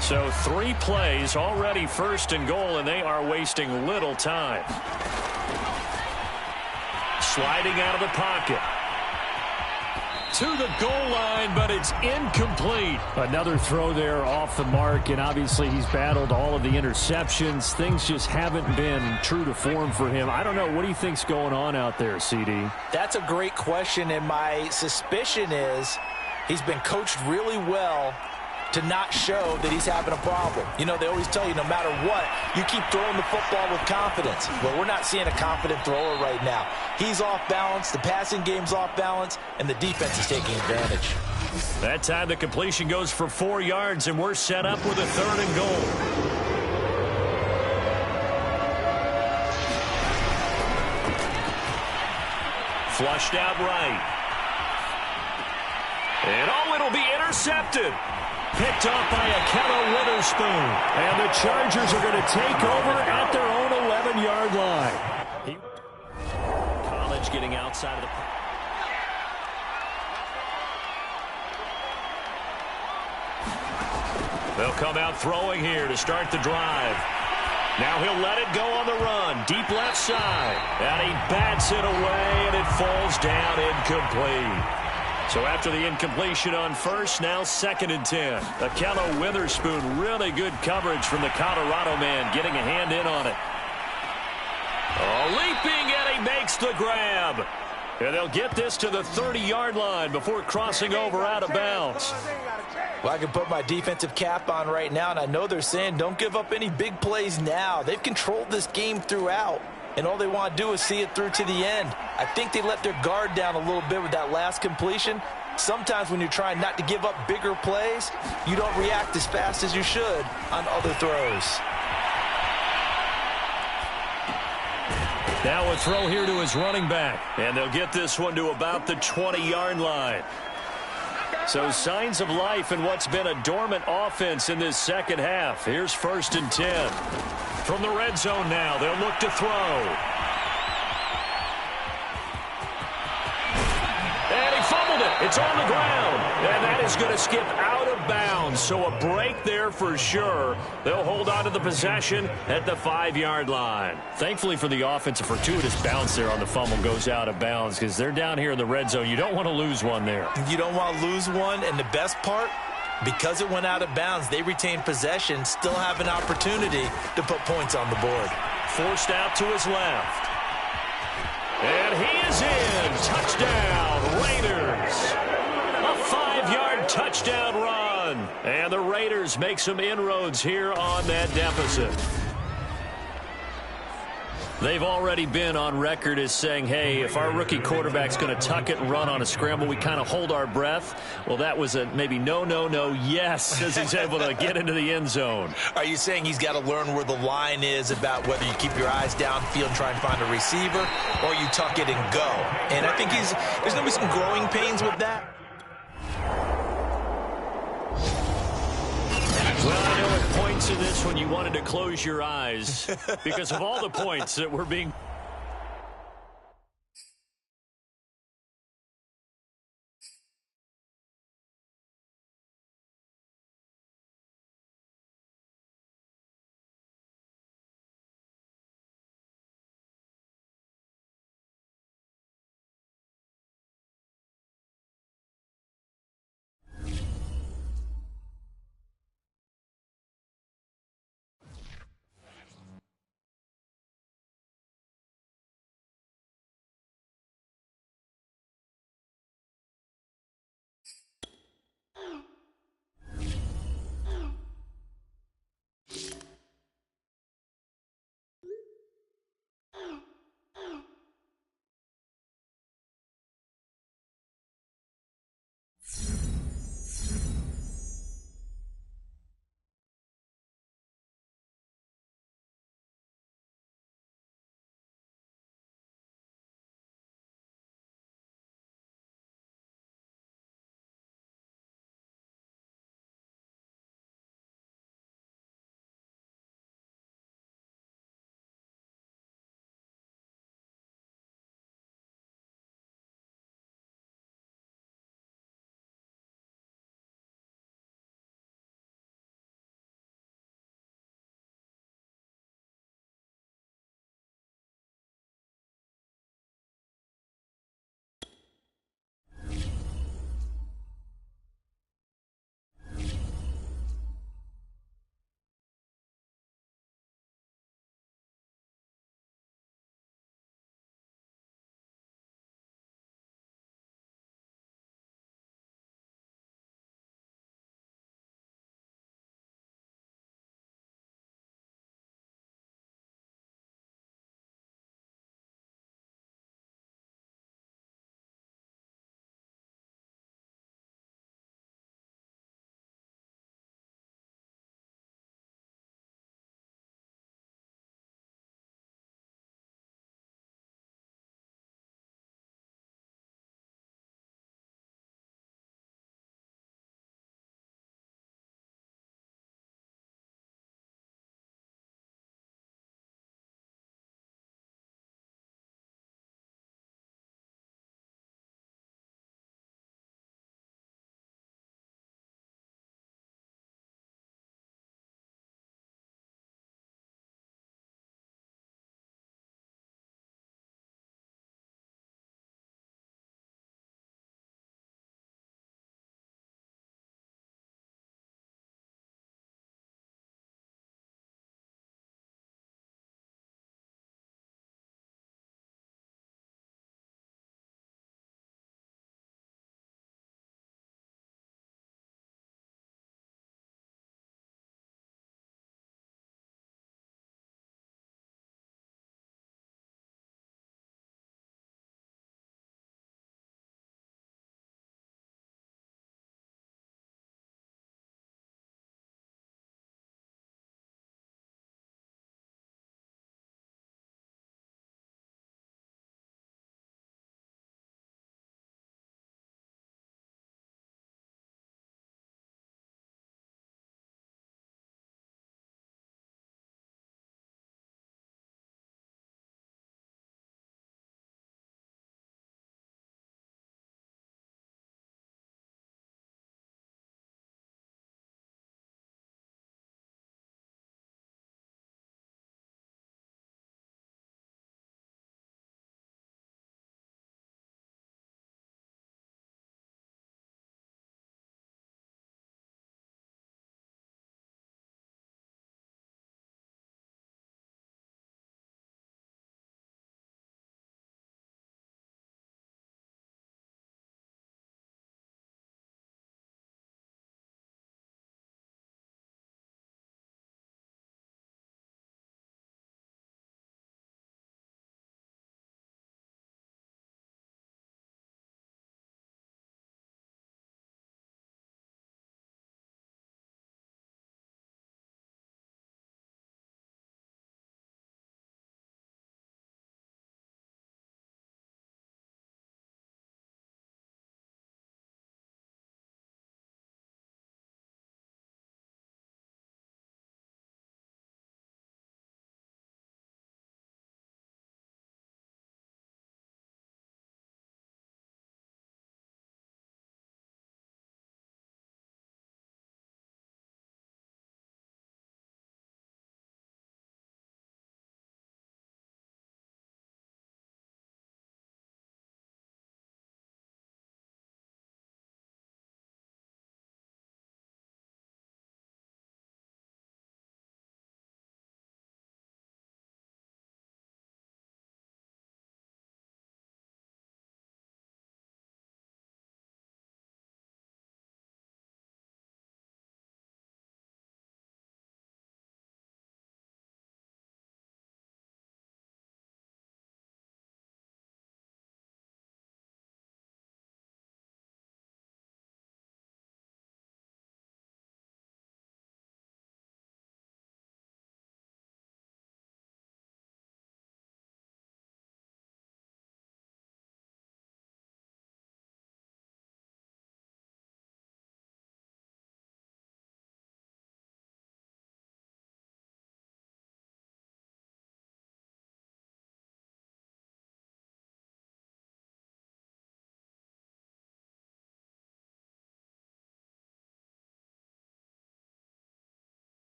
So 3 plays, already first and goal, and they are wasting little time. Sliding out of the pocket. To the goal line, but it's incomplete. Another throw there off the mark, and obviously he's battled all of the interceptions. Things just haven't been true to form for him. I don't know. What do you think's going on out there, CD? That's a great question, and my suspicion is he's been coached really well to not show that he's having a problem. You know, they always tell you no matter what, you keep throwing the football with confidence. Well, we're not seeing a confident thrower right now. He's off balance, the passing game's off balance, and the defense is taking advantage. That time the completion goes for 4 yards, and we're set up with a 3rd and goal. Flushed out right. And oh, it'll be intercepted. Picked off by Akello Witherspoon. And the Chargers are going to take over at their own 11-yard line. College getting outside of the... They'll come out throwing here to start the drive. Now he'll let it go on the run. Deep left side. And he bats it away, and it falls down incomplete. So after the incompletion on first, now 2nd and 10. Akello Witherspoon, really good coverage from the Colorado man, getting a hand in on it. Oh, leaping, and he makes the grab. And they'll get this to the 30-yard line before crossing over out of bounds. Well, I can put my defensive cap on right now, and I know they're saying don't give up any big plays now. They've controlled this game throughout, and all they want to do is see it through to the end. I think they let their guard down a little bit with that last completion. Sometimes when you're trying not to give up bigger plays, you don't react as fast as you should on other throws. Now a throw here to his running back, and they'll get this one to about the 20-yard line. So signs of life in what's been a dormant offense in this second half. Here's 1st and 10. From the red zone now, they'll look to throw. And he fumbled it. It's on the ground. And that is going to skip out of bounds. So a break there for sure. They'll hold on to the possession at the 5-yard line. Thankfully for the offense, a fortuitous bounce there on the fumble goes out of bounds because they're down here in the red zone. You don't want to lose one there. You don't want to lose one, and the best part, because it went out of bounds, they retained possession, still have an opportunity to put points on the board. Forced out to his left. And he is in. Touchdown, Raiders. A 5-yard touchdown run. And the Raiders make some inroads here on that deficit. They've already been on record as saying, hey, if our rookie quarterback's going to tuck it and run on a scramble, we kind of hold our breath. Well, that was a maybe no, yes, as he's able to get into the end zone. Are you saying he's got to learn where the line is about whether you keep your eyes downfield and try and find a receiver, or you tuck it and go? And I think there's going to be some growing pains with that. Well, I know at points in this when you wanted to close your eyes because of all the points that were being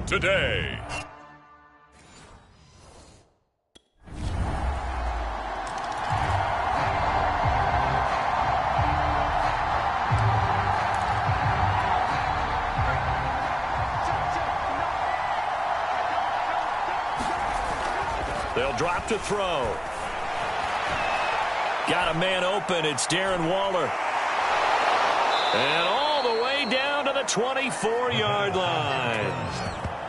today. They'll drop to throw. Got a man open. It's Darren Waller. And all the way down to the 24-yard line.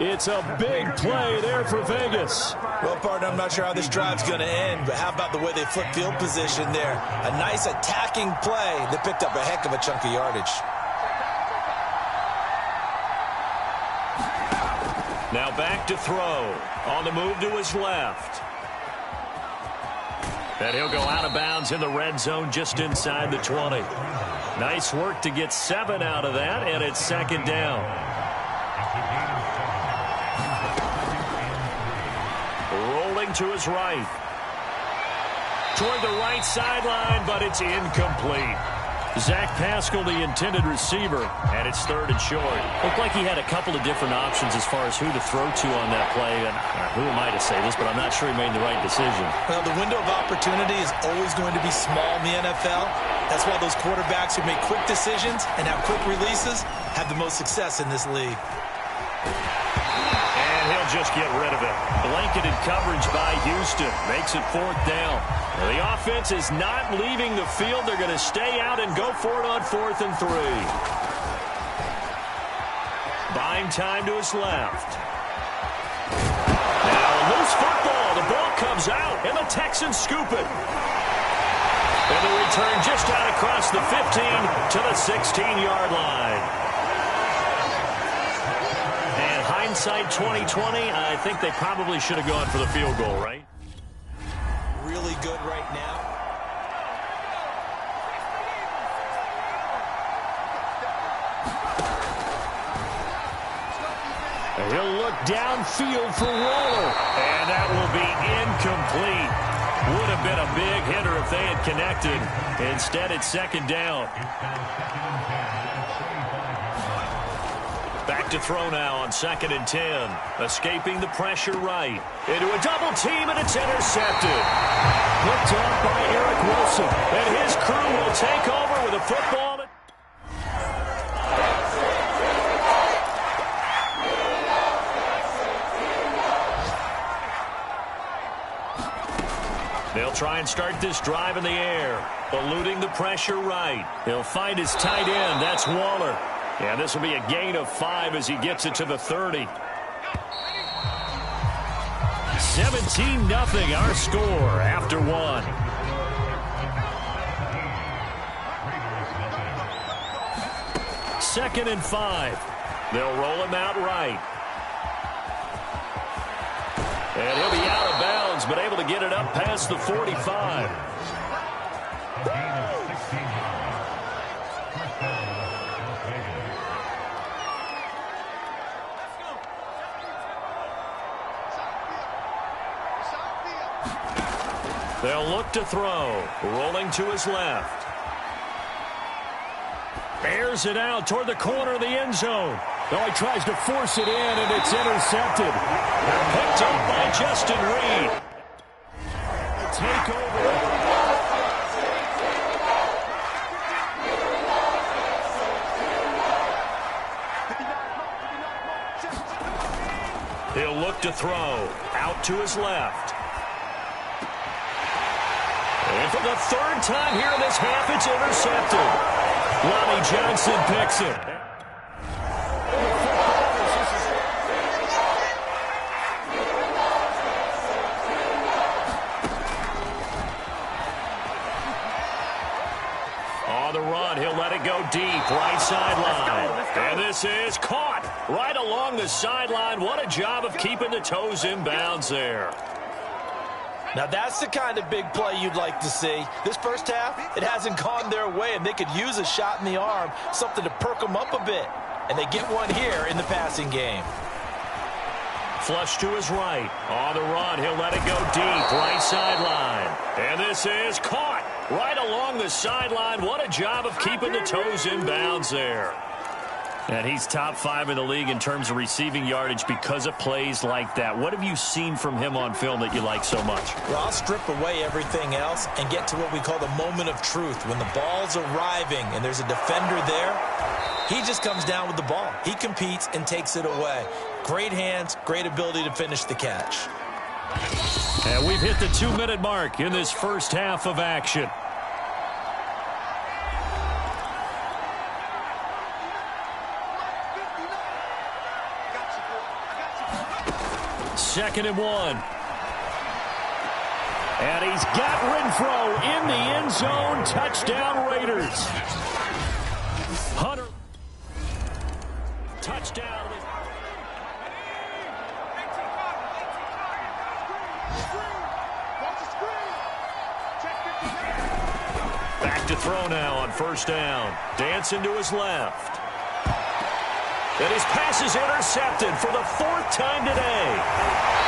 It's a big play there for Vegas. Well, partner, I'm not sure how this drive's going to end, but how about the way they flip field position there? A nice attacking play that picked up a heck of a chunk of yardage. Now back to throw. On the move to his left. And he'll go out of bounds in the red zone just inside the 20. Nice work to get 7 out of that, and it's second down. Rolling to his right. Toward the right sideline, but it's incomplete. Zach Pascal, the intended receiver, and it's 3rd and short. Looked like he had a couple of different options as far as who to throw to on that play. And who am I to say this, but I'm not sure he made the right decision. Well, the window of opportunity is always going to be small in the NFL. That's why those quarterbacks who make quick decisions and have quick releases have the most success in this league. And he'll just get rid of it. Blanketed coverage by Houston. Makes it 4th down. The offense is not leaving the field. They're going to stay out and go for it on 4th and 3. Buying time to his left. Now a loose football. The ball comes out, and the Texans scoop it. And the return just out across the 15 to the 16-yard line. And hindsight 2020, I think they probably should have gone for the field goal, right? Really good right now. He'll look downfield for Waller. And that will be incomplete. Would have been a big hitter if they had connected. Instead, it's second down. Back to throw now on 2nd and 10. Escaping the pressure right. Into a double team, and it's intercepted. Picked off by Eric Wilson. And his crew will take over with a football. They'll try and start this drive in the air. Eluding the pressure right. He'll find his tight end. That's Waller. And this will be a gain of 5 as he gets it to the 30. 17-0 our score after 1. Second and 5. They'll roll him out right. And he'll be out of bounds, but able to get it up past the 45. They'll look to throw. Rolling to his left. Airs it out toward the corner of the end zone. Well, he tries to force it in, and it's intercepted. Picked up by Justin Reed. Take over. He'll look to throw. Out to his left. And for the 3rd time here in this half, it's intercepted. Lonnie Johnson picks it. On the run, he'll let it go deep, right sideline. And this is caught right along the sideline. What a job of keeping the toes in bounds there. Now that's the kind of big play you'd like to see. This first half, it hasn't gone their way, and they could use a shot in the arm, something to perk them up a bit. And they get one here in the passing game. Flush to his right. On the run, he'll let it go deep, right sideline. And this is caught right along the sideline. What a job of keeping the toes in bounds there. And he's top 5 in the league in terms of receiving yardage because of plays like that. What have you seen from him on film that you like so much? Well, I'll strip away everything else and get to what we call the moment of truth. When the ball's arriving and there's a defender there, he just comes down with the ball. He competes and takes it away. Great hands, great ability to finish the catch. And we've hit the 2-minute mark in this first half of action. Second and 1. And he's got Renfro in the end zone. Touchdown, Raiders. Hunter. Touchdown. Back to throw now on first down. Dancing to his left. And his pass is intercepted for the 4th time today.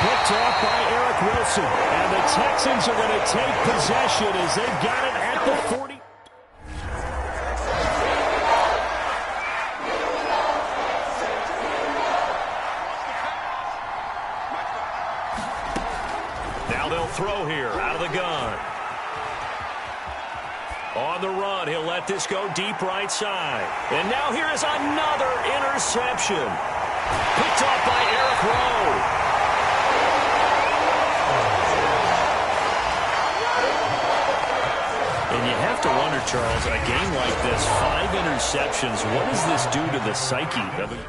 Picked off by Eric Wilson. And the Texans are going to take possession as they've got it at the 40. Now they'll throw here out of the gun. On the run, he'll let this go deep right side. And now here is another interception. Picked off by Eric Rowe. And you have to wonder, Charles, a game like this, 5 interceptions, what does this do to the psyche of it?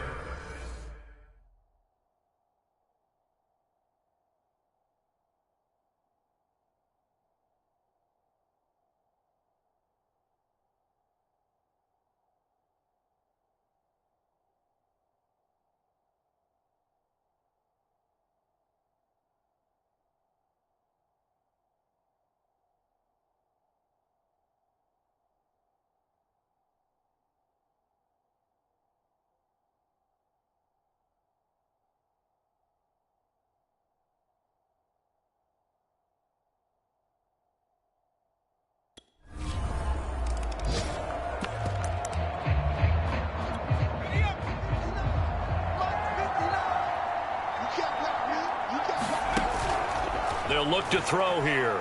They'll look to throw here.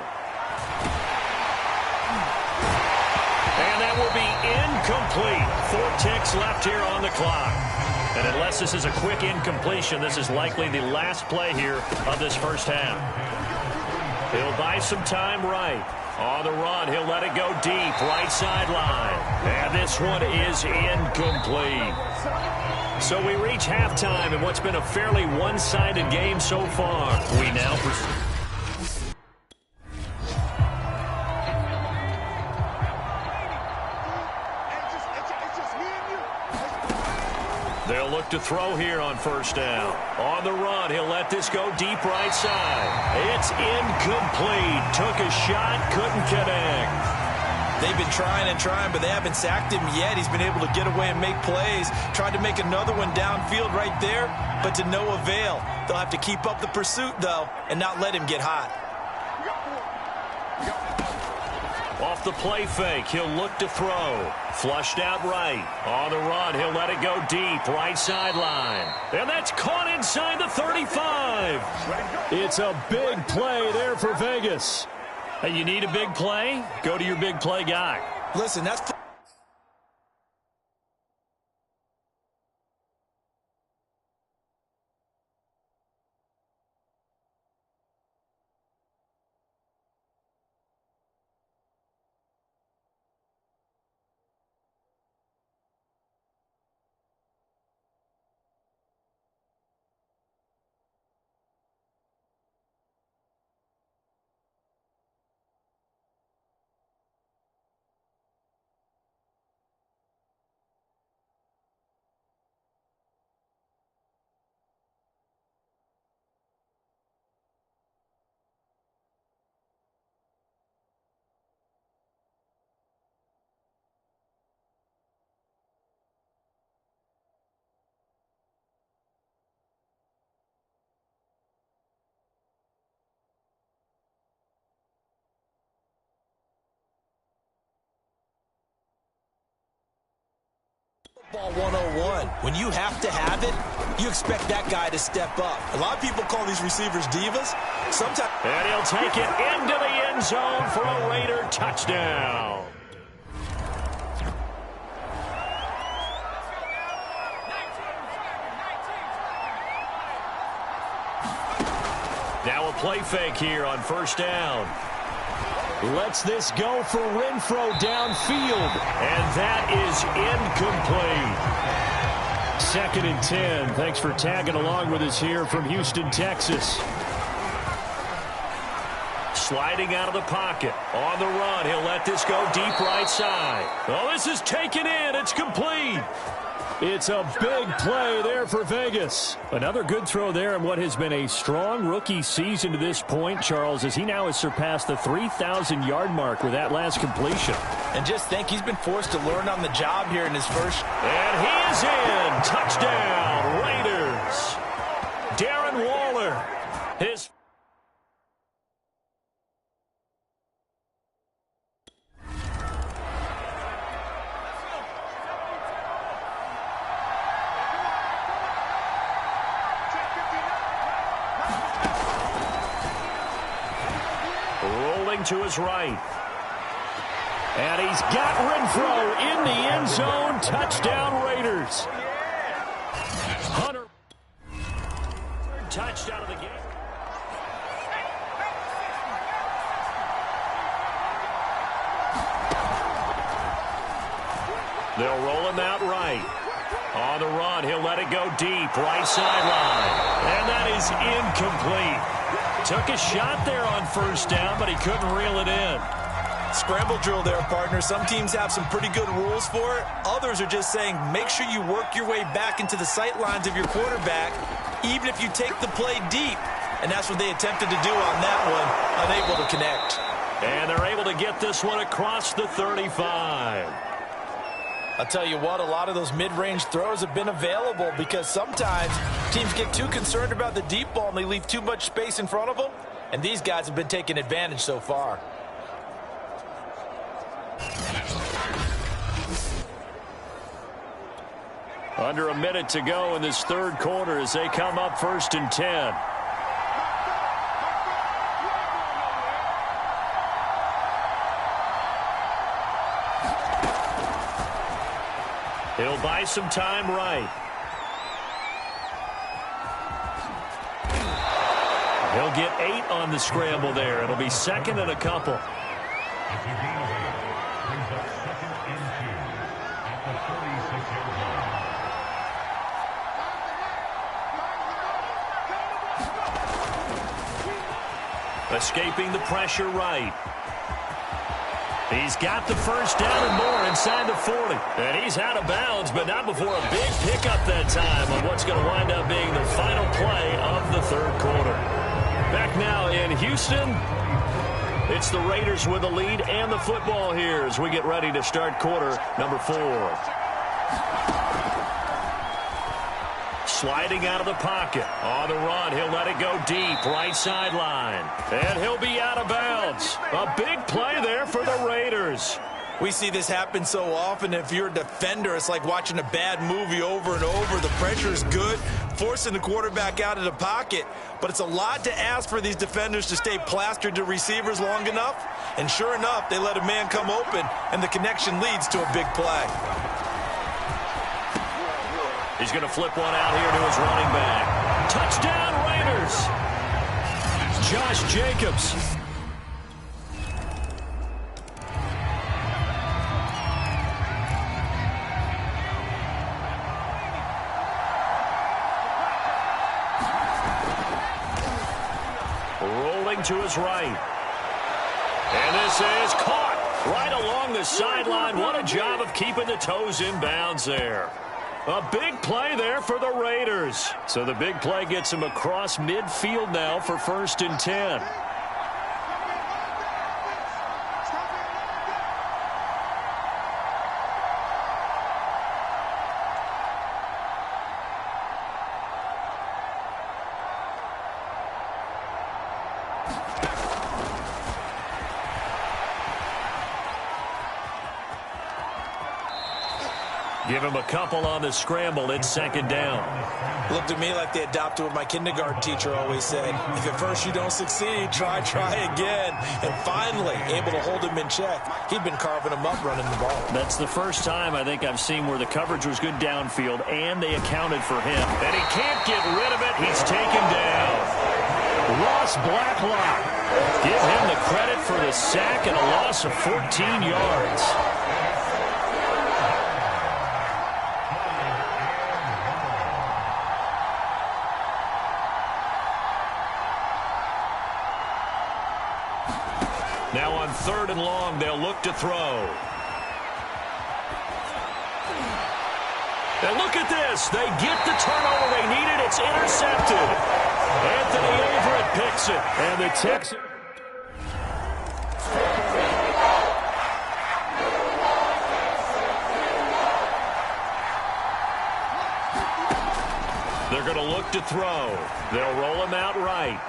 And that will be incomplete. 4 ticks left here on the clock. And unless this is a quick incompletion, this is likely the last play here of this first half. He'll buy some time right. On the run, he'll let it go deep, right sideline. And this one is incomplete. So we reach halftime in what's been a fairly one-sided game so far. We now proceed. They'll look to throw here on first down. On the run, he'll let this go deep right side. It's incomplete. Took a shot, couldn't connect. They've been trying and trying, but they haven't sacked him yet. He's been able to get away and make plays. Tried to make another one downfield right there, but to no avail. They'll have to keep up the pursuit, though, and not let him get hot. Off the play fake, he'll look to throw. Flushed out right. On the run, he'll let it go deep, right sideline. And that's caught inside the 35. It's a big play there for Vegas. Hey, you need a big play? Go to your big play guy. Listen, that's... Ball 101. When you have to have it, you expect that guy to step up. A lot of people call these receivers divas. Sometimes. And he'll take it into the end zone for a Raider touchdown. Now a play fake here on first down. Lets this go for Renfro downfield. And that is incomplete. 2nd and 10. Thanks for tagging along with us here from Houston, Texas. Sliding out of the pocket. On the run. He'll let this go deep right side. Oh, this is taken in. It's complete. It's a big play there for Vegas. Another good throw there in what has been a strong rookie season to this point, Charles, as he now has surpassed the 3,000-yard mark with that last completion. And just think, he's been forced to learn on the job here in his first. And he is in. Touchdown, Raiders. Darren Waller. His. To his right. And he's got Renfro in the end zone. Touchdown, Raiders. Hunter. Touchdown of the game. They'll roll him out right. On the run, he'll let it go deep. Right sideline. And that is incomplete. Took a shot there on first down, but he couldn't reel it in. Scramble drill there, partner. Some teams have some pretty good rules for it. Others are just saying make sure you work your way back into the sight lines of your quarterback, even if you take the play deep. And that's what they attempted to do on that one, unable to connect. And they're able to get this one across the 35. I'll tell you what, a lot of those mid-range throws have been available because sometimes teams get too concerned about the deep ball and they leave too much space in front of them. And these guys have been taking advantage so far. Under a minute to go in this third quarter as they come up 1st and 10. He'll buy some time right. He'll get 8 on the scramble there. It'll be 2nd and a couple. Escaping the pressure right. He's got the first down and more inside the 40. And he's out of bounds, but not before a big pickup that time on what's going to wind up being the final play of the third quarter. Back now in Houston, it's the Raiders with the lead and the football here as we get ready to start quarter number 4. Sliding out of the pocket. On the run, he'll let it go deep, right sideline. And he'll be out of bounds. A big play there for the Raiders. We see this happen so often. If you're a defender, it's like watching a bad movie over and over. The pressure is good, forcing the quarterback out of the pocket. But it's a lot to ask for these defenders to stay plastered to receivers long enough. And sure enough, they let a man come open, and the connection leads to a big play. He's going to flip one out here to his running back. Touchdown, Raiders! Josh Jacobs. Rolling to his right. And this is caught right along the sideline. What a job of keeping the toes in bounds there. A big play there for the Raiders. So the big play gets him across midfield now for 1st and 10. Give him a couple on the scramble. It's second down. Looked to me like they adopted what my kindergarten teacher always said. If at first you don't succeed, try again. And finally, able to hold him in check. He'd been carving him up running the ball. That's the first time I think I've seen where the coverage was good downfield, and they accounted for him. And he can't get rid of it. He's taken down. Ross Blacklock. Give him the credit for the sack and a loss of 14 yards. Now on 3rd and long, they'll look to throw. And look at this. They get the turnover they needed. It's intercepted. Anthony Averett picks it. And the Texans. They're going to look to throw. They'll roll him out right.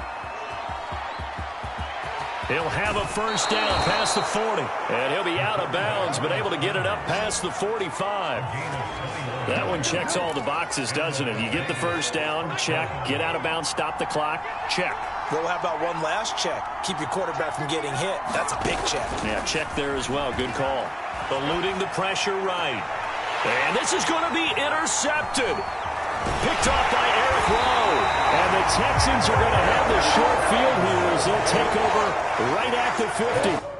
He'll have a first down past the 40. And he'll be out of bounds, but able to get it up past the 45. That one checks all the boxes, doesn't it? You get the first down, check. Get out of bounds, stop the clock, check. Well, how about one last check? Keep your quarterback from getting hit. That's a big check. Yeah, check there as well. Good call. Eluding the pressure right. And this is going to be intercepted. Picked off by Eric Rowe. And the Texans are going to have the short field here as they'll take over right at the 50.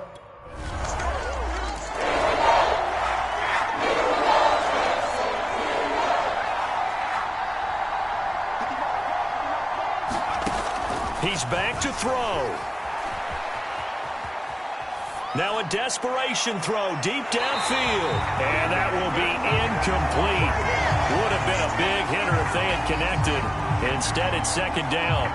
He's back to throw. Now a desperation throw deep downfield. And that will be incomplete. Would have been a big hitter if they had connected. Instead, it's second down.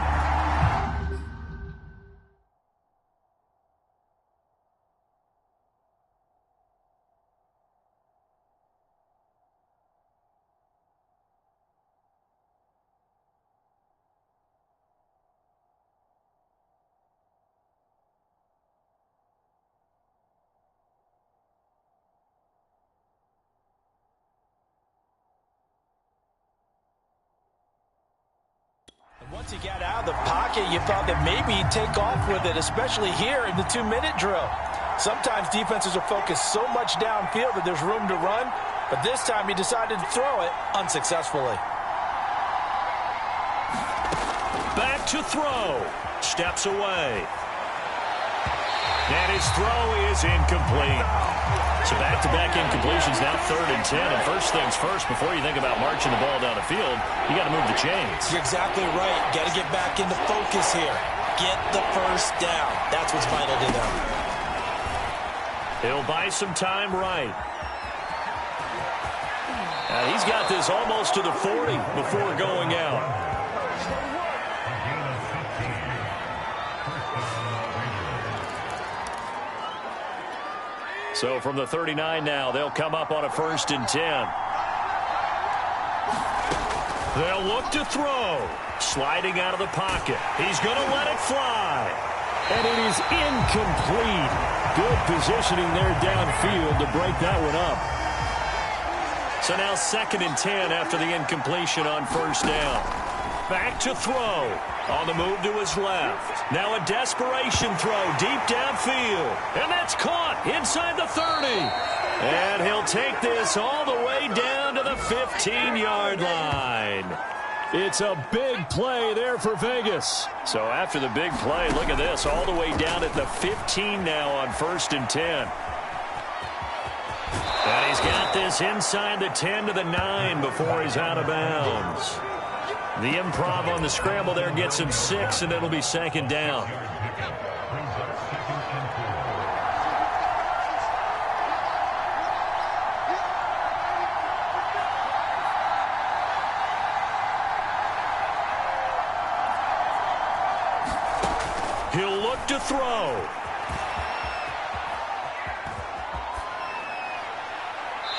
Once he got out of the pocket, you thought that maybe he'd take off with it, especially here in the 2-minute drill. Sometimes defenses are focused so much downfield that there's room to run, but this time he decided to throw it unsuccessfully. Back to throw. Steps away. And his throw is incomplete. So back-to-back incompletions, now 3rd and 10. And first things first, before you think about marching the ball down the field, you got to move the chains. You're exactly right. Got to get back into focus here. Get the first down. That's what's vital to them. He'll buy some time right. And he's got this almost to the 40 before going out. So from the 39 now, they'll come up on a 1st and 10. They'll look to throw. Sliding out of the pocket. He's going to let it fly. And it is incomplete. Good positioning there downfield to break that one up. So now 2nd and 10 after the incompletion on 1st down. Back to throw. On the move to his left. Now a desperation throw deep downfield. And that's caught inside the 30. And he'll take this all the way down to the 15-yard line. It's a big play there for Vegas. So after the big play, look at this. All the way down at the 15 now on 1st and 10. And he's got this inside the 10 to the 9 before he's out of bounds. The improv on the scramble there gets him 6, and it'll be 2nd down. He'll look to throw.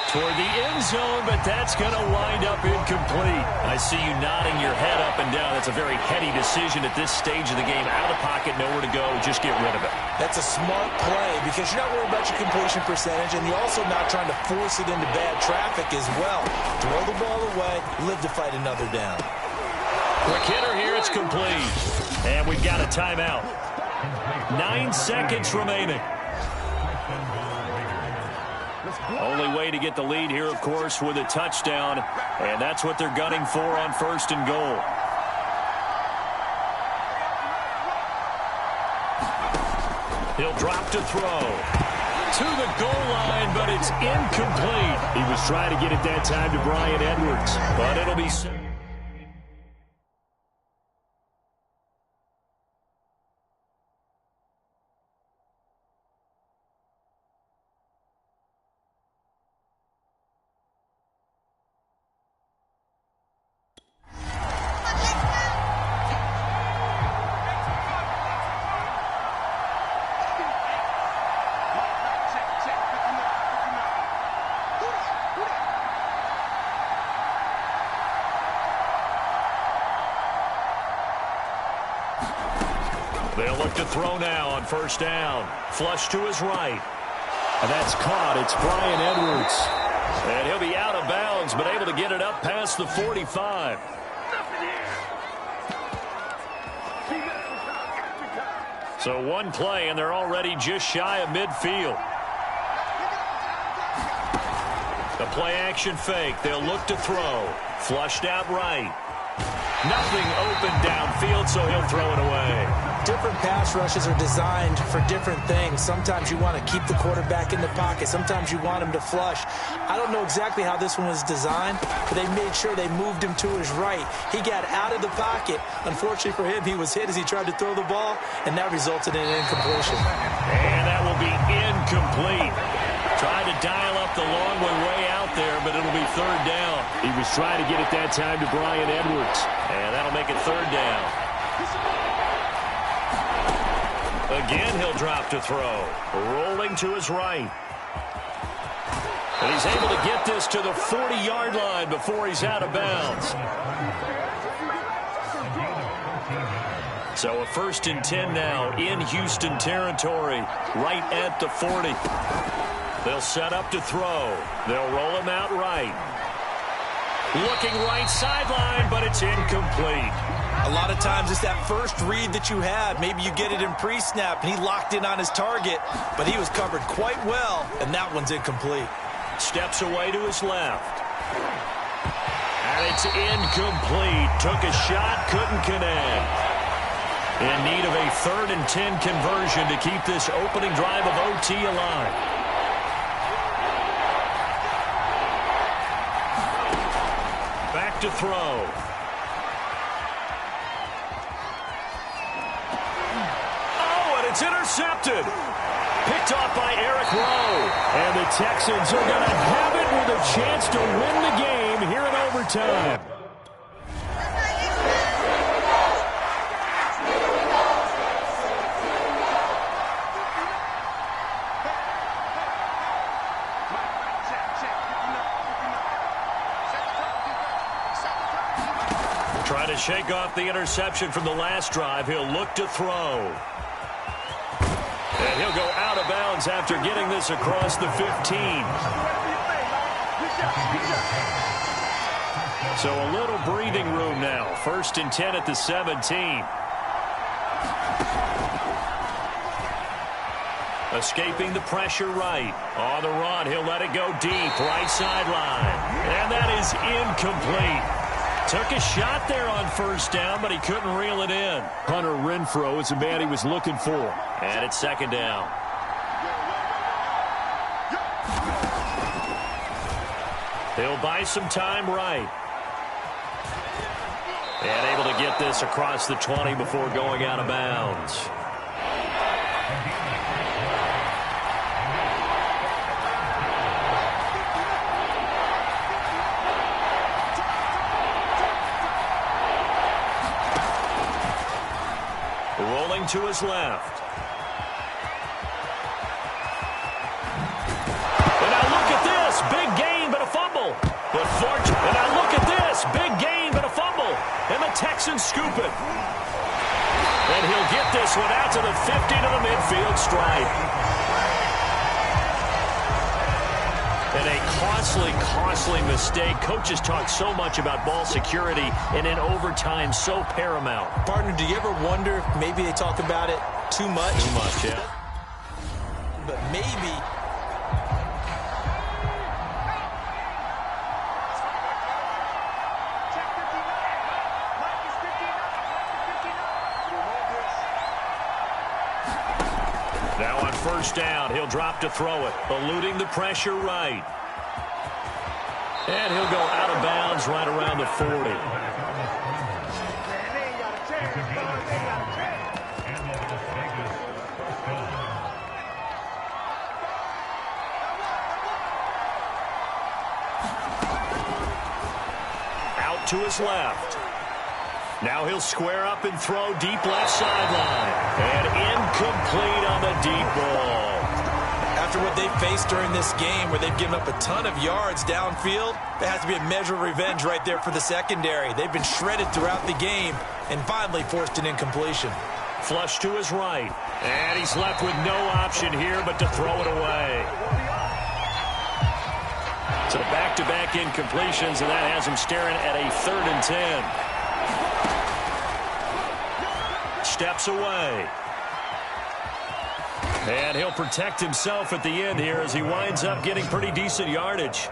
toward the end zone, but that's going to wind up incomplete. I see you nodding your head up and down. That's a very heady decision at this stage of the game. Out of the pocket, nowhere to go. Just get rid of it. That's a smart play because you're not worried about your completion percentage, and you're also not trying to force it into bad traffic as well. Throw the ball away, live to fight another down. Quick hitter here, it's complete. And we've got a timeout. 9 seconds remaining. Only way to get the lead here, of course, with a touchdown. And that's what they're gunning for on 1st and goal. He'll drop to throw. To the goal line, but it's incomplete. He was trying to get it that time to Bryan Edwards. But it'll be... They'll look to throw now on 1st down. Flush to his right. And that's caught. It's Bryan Edwards. And he'll be out of bounds, but able to get it up past the 45. So one play, and they're already just shy of midfield. The play-action fake. They'll look to throw. Flushed out right. Nothing open downfield, so he'll throw it away. Different pass rushes are designed for different things. Sometimes you want to keep the quarterback in the pocket. Sometimes you want him to flush. I don't know exactly how this one was designed, but they made sure they moved him to his right. He got out of the pocket. Unfortunately for him, he was hit as he tried to throw the ball, and that resulted in an incompletion. And that will be incomplete. Tried to dial up the long way out there, but it'll be 3rd down. He was trying to get it that time to Bryan Edwards. And that'll make it 3rd down. Again, he'll drop to throw. Rolling to his right. And he's able to get this to the 40-yard line before he's out of bounds. So a 1st and 10 now in Houston territory, right at the 40. They'll set up to throw. They'll roll him out right. Looking right sideline, but it's incomplete. A lot of times it's that first read that you have. Maybe you get it in pre-snap, and he locked in on his target, but he was covered quite well, and that one's incomplete. Steps away to his left. And it's incomplete. Took a shot, couldn't connect. In need of a 3rd and 10 conversion to keep this opening drive of OT alive. Back to throw. It's intercepted. Picked off by Eric Rowe. And the Texans are going to have it with a chance to win the game here in overtime. Trying to shake off the interception from the last drive. He'll look to throw. And he'll go out of bounds after getting this across the 15. So a little breathing room now. 1st and 10 at the 17. Escaping the pressure right. On the run, he'll let it go deep. Right sideline. And that is incomplete. Took a shot there on 1st down, but he couldn't reel it in. Hunter Renfrow is the man he was looking for. And it's 2nd down. He'll buy some time right. And able to get this across the 20 before going out of bounds. Rolling to his left. And now look at this. Big gain fumble. But and now look at this. Big gain, but a fumble. And the Texans scoop it. And he'll get this one out to the 50 to the midfield stripe. And a costly mistake. Coaches talk so much about ball security, and in overtime, so paramount. Partner, do you ever wonder if maybe they talk about it too much? Too much, yeah. But maybe... Now on first down, he'll drop to throw it, eluding the pressure right. And he'll go out of bounds right around the 40. Out to his left. Now he'll square up and throw deep left sideline. And incomplete on the deep ball. After what they've faced during this game, where they've given up a ton of yards downfield, there has to be a measure of revenge right there for the secondary. They've been shredded throughout the game and finally forced an incompletion. Flush to his right. And he's left with no option here but to throw it away. So back-to-back incompletions, and that has him staring at a 3rd and 10. Steps away. And he'll protect himself at the end here as he winds up getting pretty decent yardage.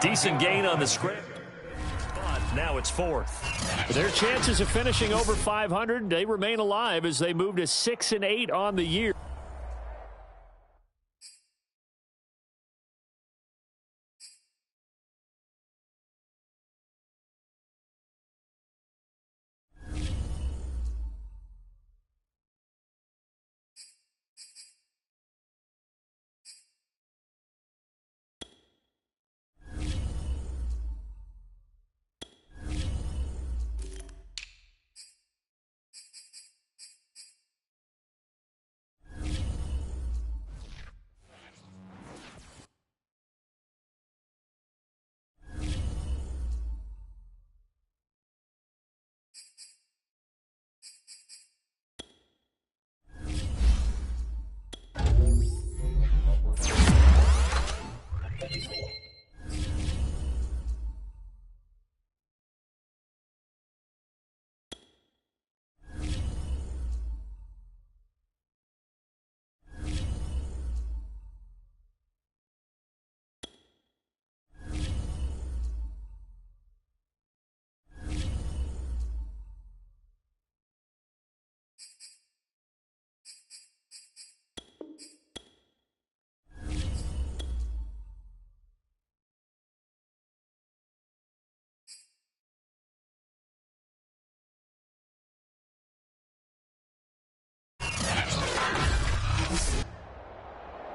Decent gain on the script. But now it's 4th. Their chances of finishing over 500, they remain alive as they move to 6-8 on the year.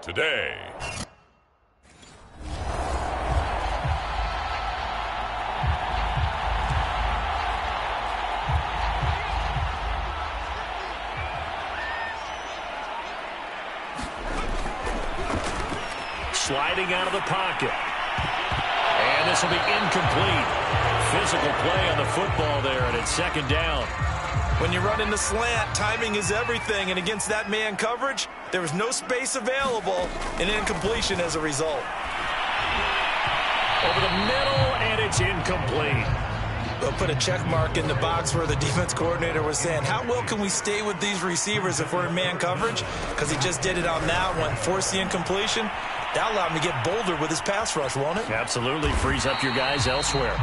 Today. Sliding out of the pocket. And this will be incomplete. Physical play on the football there, and it's 2nd down. When you run in the slant, timing is everything, and against that man coverage, there was no space available, and incompletion as a result. Over the middle, and it's incomplete. They'll put a check mark in the box where the defense coordinator was saying, how well can we stay with these receivers if we're in man coverage? Because he just did it on that one, forced the incompletion. That allowed him to get bolder with his pass rush, won't it? Absolutely. Frees up your guys elsewhere.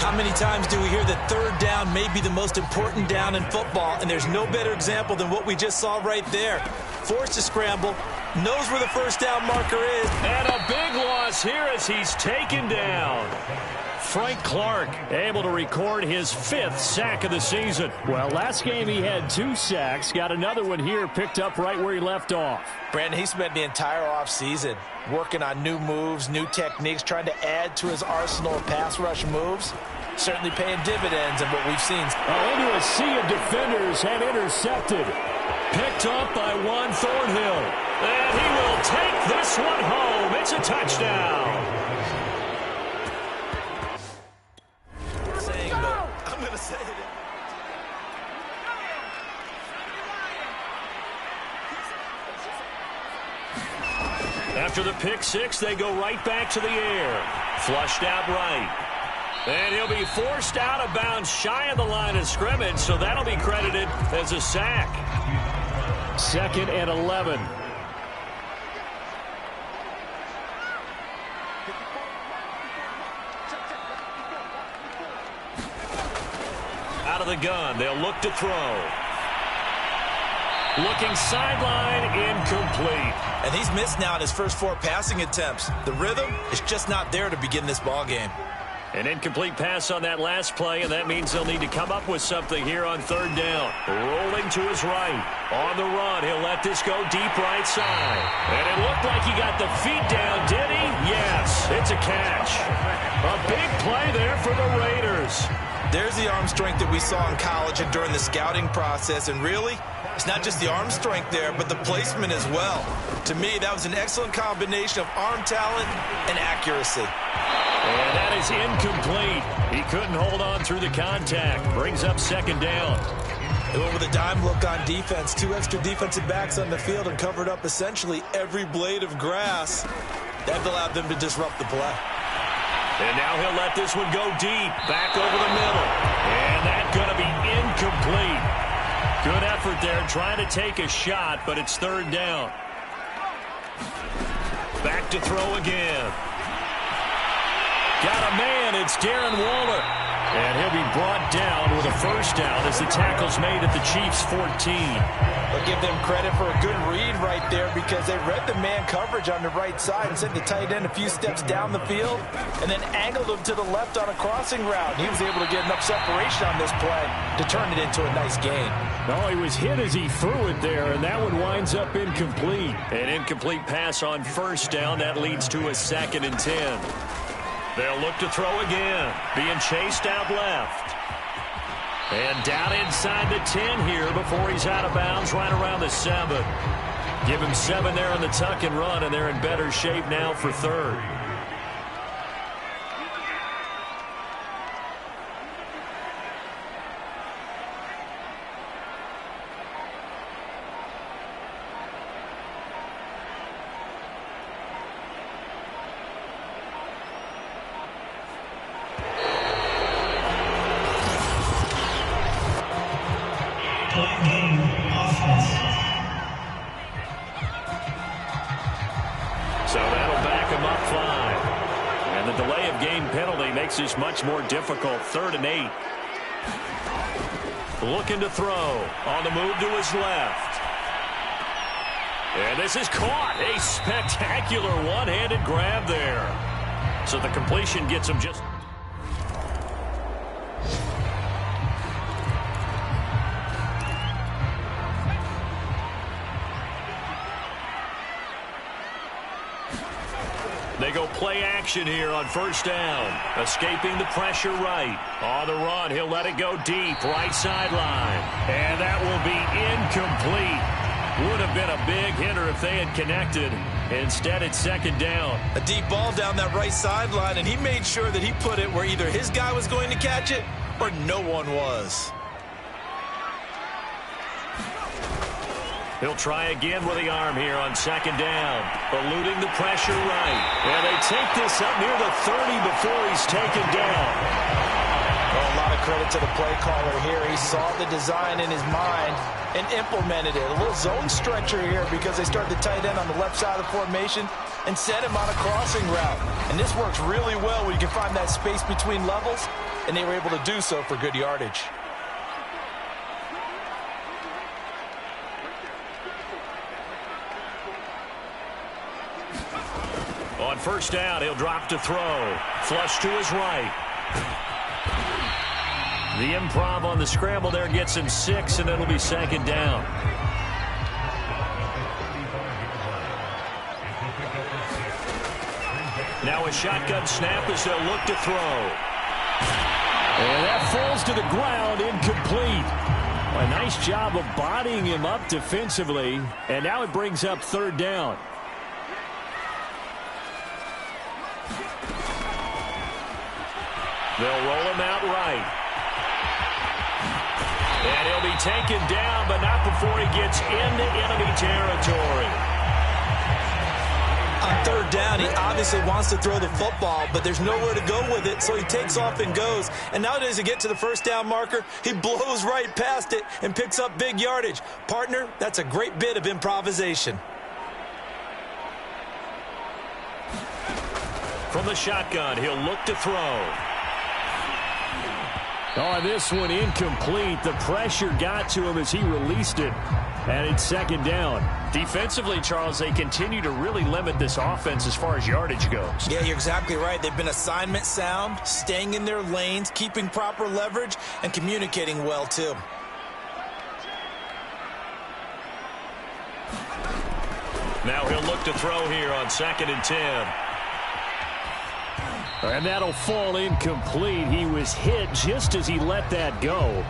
How many times do we hear that 3rd down may be the most important down in football, and there's no better example than what we just saw right there. Forced to scramble, knows where the 1st down marker is. And a big loss here as he's taken down. Frank Clark able to record his 5th sack of the season. Well, last game he had 2 sacks. Got another one here picked up right where he left off. Brandon, he spent the entire offseason working on new moves, new techniques, trying to add to his arsenal of pass rush moves. certainly paying dividends in what we've seen. Into a sea of defenders and intercepted. Picked off by Juan Thornhill. And he will take this one home. It's a touchdown. I'm going to say it. After the pick six, they go right back to the air. Flushed out right. And he'll be forced out of bounds shy of the line of scrimmage, so that'll be credited as a sack. 2nd and 11. Out of the gun, they'll look to throw. Looking sideline, incomplete. And he's missed now in his first 4 passing attempts. The rhythm is just not there to begin this ball game. An incomplete pass on that last play, and that means they'll need to come up with something here on 3rd down. Rolling to his right. On the run, he'll let this go deep right side. And it looked like he got the feet down, did he? Yes, it's a catch. A big play there for the Raiders. There's the arm strength that we saw in college and during the scouting process. And really, it's not just the arm strength there, but the placement as well. To me, that was an excellent combination of arm talent and accuracy. And that is incomplete. He couldn't hold on through the contact. Brings up 2nd down. They went with a dime look on defense. 2 extra defensive backs on the field and covered up essentially every blade of grass. That allowed them to disrupt the play. And now he'll let this one go deep. Back over the middle. And that's going to be incomplete. Good effort there trying to take a shot, but it's 3rd down. Back to throw again. Got a man. It's Darren Waller. And he'll be brought down with a 1st down as the tackle's made at the Chiefs' 14. But give them credit for a good read right there because they read the man coverage on the right side and sent the tight end a few steps down the field and then angled him to the left on a crossing route. He was able to get enough separation on this play to turn it into a nice gain. No, he was hit as he threw it there, and that one winds up incomplete. An incomplete pass on 1st down. That leads to a 2nd and 10. They'll look to throw again. Being chased out left. And down inside the 10 here before he's out of bounds right around the 7. Give him 7 there on the tuck and run, and they're in better shape now for 3rd. So that'll back him up 5. And the delay of game penalty makes this much more difficult. 3rd and 8. Looking to throw. On the move to his left. And this is caught. A spectacular one-handed grab there. So the completion gets him just... They go play action here on 1st down. Escaping the pressure right. On the run, he'll let it go deep. Right sideline. And that will be incomplete. Would have been a big hitter if they had connected. Instead, it's 2nd down. A deep ball down that right sideline, and he made sure that he put it where either his guy was going to catch it or no one was. He'll try again with the arm here on 2nd down. Eluding the pressure right. And they take this up near the 30 before he's taken down. Well, a lot of credit to the play caller here. He saw the design in his mind and implemented it. A little zone stretcher here because they start the tight end on the left side of the formation and set him on a crossing route. And this works really well when you can find that space between levels, and they were able to do so for good yardage. On 1st down, he'll drop to throw. Flush to his right. The improv on the scramble there gets him 6, and it'll be 2nd down. Now a shotgun snap as they'll look to throw. And that falls to the ground, incomplete. A nice job of bodying him up defensively, and now it brings up third down. They'll roll him out right. And he'll be taken down, but not before he gets into enemy territory. On third down, he obviously wants to throw the football, but there's nowhere to go with it, so he takes off and goes. And nowadays, to get to the first down marker, he blows right past it and picks up big yardage. Partner, that's a great bit of improvisation. From the shotgun, he'll look to throw. Oh, this one incomplete. The pressure got to him as he released it. And it's second down. Defensively, Charles, they continue to really limit this offense as far as yardage goes. Yeah, you're exactly right. They've been assignment sound, staying in their lanes, keeping proper leverage, and communicating well, too. Now he'll look to throw here on 2nd and 10. And that'll fall incomplete. He was hit just as he let that go.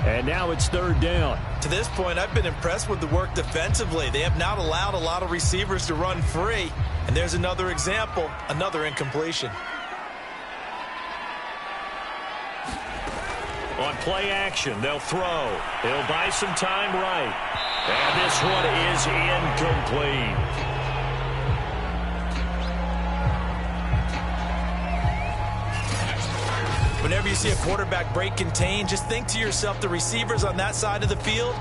And now it's third down. To this point, I've been impressed with the work defensively. They have not allowed a lot of receivers to run free. And there's another example, another incompletion. On play action, they'll throw. He'll buy some time right. And this one is incomplete. Whenever you see a quarterback break contain, just think to yourself, the receivers on that side of the field,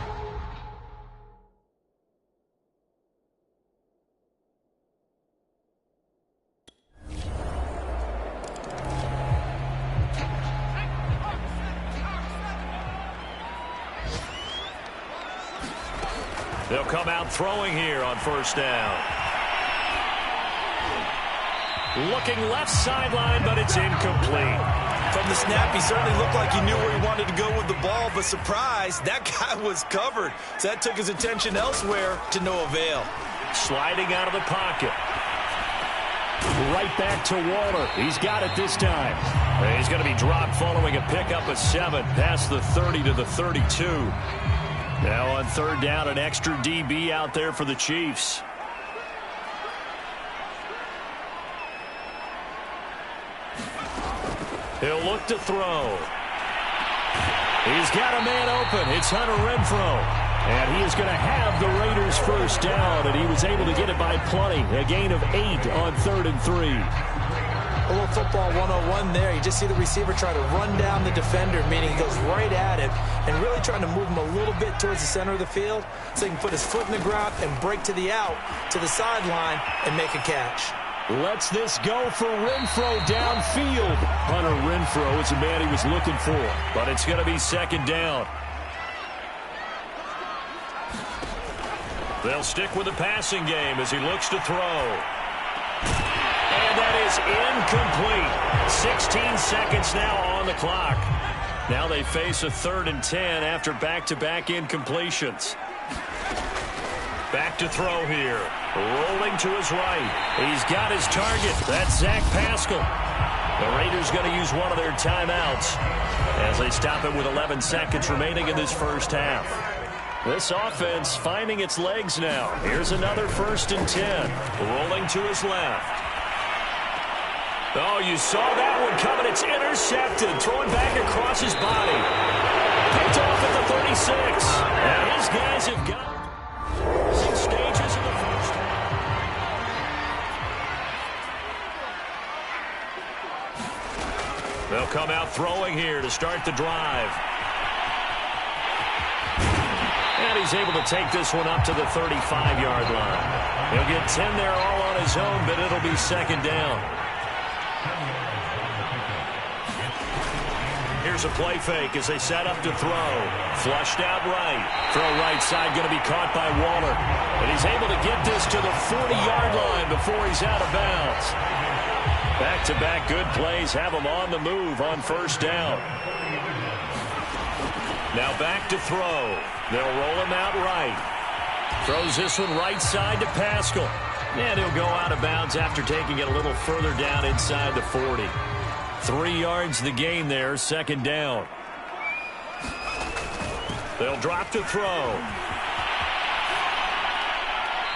they'll come out throwing here on first down. Looking left sideline, but it's incomplete. From the snap, he certainly looked like he knew where he wanted to go with the ball, but surprise, that guy was covered. So that took his attention elsewhere to no avail. Sliding out of the pocket. Right back to Waller. He's got it this time. He's going to be dropped following a pickup of 7 past the 30 to the 32. Now on third down, an extra DB out there for the Chiefs. He'll look to throw. He's got a man open. It's Hunter Renfrow. And he is going to have the Raiders first down, and he was able to get it by plenty. A gain of 8 on 3rd and 3. A little football 101 there. You just see the receiver try to run down the defender, meaning he goes right at it and really trying to move him a little bit towards the center of the field so he can put his foot in the ground and break to the out, to the sideline, and make a catch. Lets this go for Renfrow downfield. Hunter Renfrow is the man he was looking for. But it's going to be second down. They'll stick with the passing game as he looks to throw. And that is incomplete. 16 seconds now on the clock. Now they face a 3rd and 10 after back-to-back incompletions. Back to throw here. Rolling to his right. He's got his target. That's Zach Pascal. The Raiders going to use one of their timeouts as they stop it with 11 seconds remaining in this first half. This offense finding its legs now. Here's another 1st and 10. Rolling to his left. Oh, you saw that one coming. It's intercepted. Throwing back across his body. Picked off at the 36. And his guys have got 6 stages in the first half. They'll come out throwing here to start the drive. And he's able to take this one up to the 35-yard line. He'll get 10 there all on his own, but it'll be second down. Here's a play fake as they set up to throw. Flushed out right. Throw right side going to be caught by Waller. And he's able to get this to the 40-yard line before he's out of bounds. Back-to-back good plays have him on the move on first down. Now back to throw. They'll roll him out right. Throws this one right side to Pascal. And he'll go out of bounds after taking it a little further down inside the 40. 3 yards the gain there, second down. They'll drop to throw.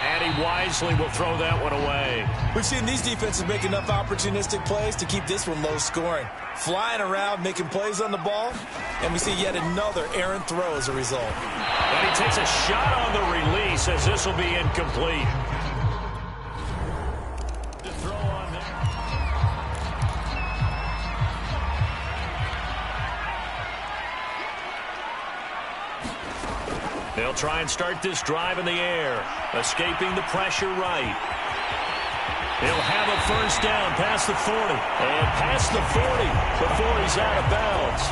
And he wisely will throw that one away. We've seen these defenses make enough opportunistic plays to keep this one low scoring. Flying around, making plays on the ball, and we see yet another errant throw as a result. And he takes a shot on the release as this will be incomplete. To throw on there. They'll try and start this drive in the air, escaping the pressure right. He'll have a first down past the 40, and past the 40 before he's out of bounds.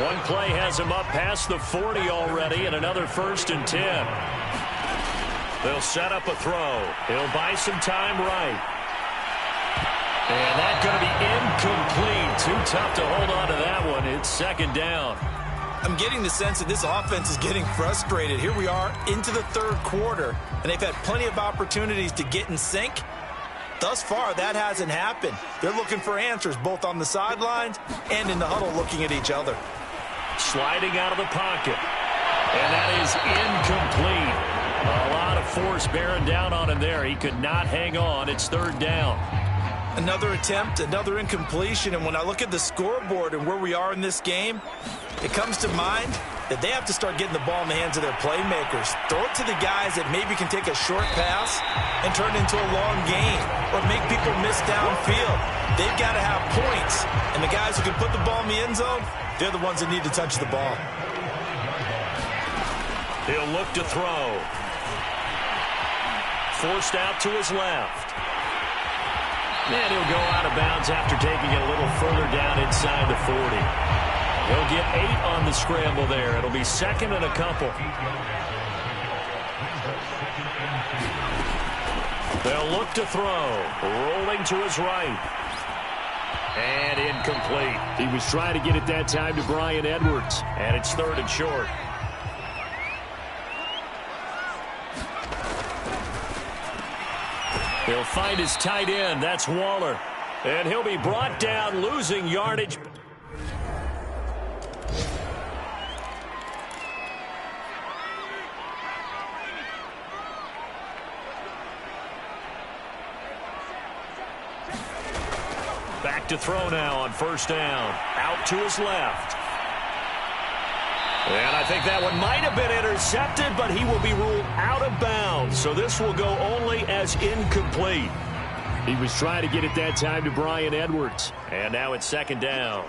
One play has him up past the 40 already, and another 1st and 10. They'll set up a throw. He'll buy some time right. And that's going to be incomplete. Too tough to hold on to that one. It's second down. I'm getting the sense that this offense is getting frustrated. Here we are into the 3rd quarter, and they've had plenty of opportunities to get in sync. Thus far, that hasn't happened. They're looking for answers both on the sidelines and in the huddle looking at each other. Sliding out of the pocket. And that is incomplete. A lot of force bearing down on him there. He could not hang on. It's 3rd down. Another attempt, another incompletion, and when I look at the scoreboard and where we are in this game, it comes to mind that they have to start getting the ball in the hands of their playmakers. Throw it to the guys that maybe can take a short pass and turn it into a long gain or make people miss downfield. They've got to have points, and the guys who can put the ball in the end zone, they're the ones that need to touch the ball. He'll look to throw. Forced out to his left. And he'll go out of bounds after taking it a little further down inside the 40. He'll get 8 on the scramble there. It'll be 2nd and a couple. They'll look to throw. Rolling to his right. And incomplete. He was trying to get it that time to Bryan Edwards. And it's 3rd and short. He'll find his tight end. That's Waller. And he'll be brought down, losing yardage. Back to throw now on 1st down. Out to his left. And I think that one might have been intercepted, but he will be ruled out of bounds. So this will go only as incomplete. He was trying to get it that time to Bryan Edwards. And now it's 2nd down.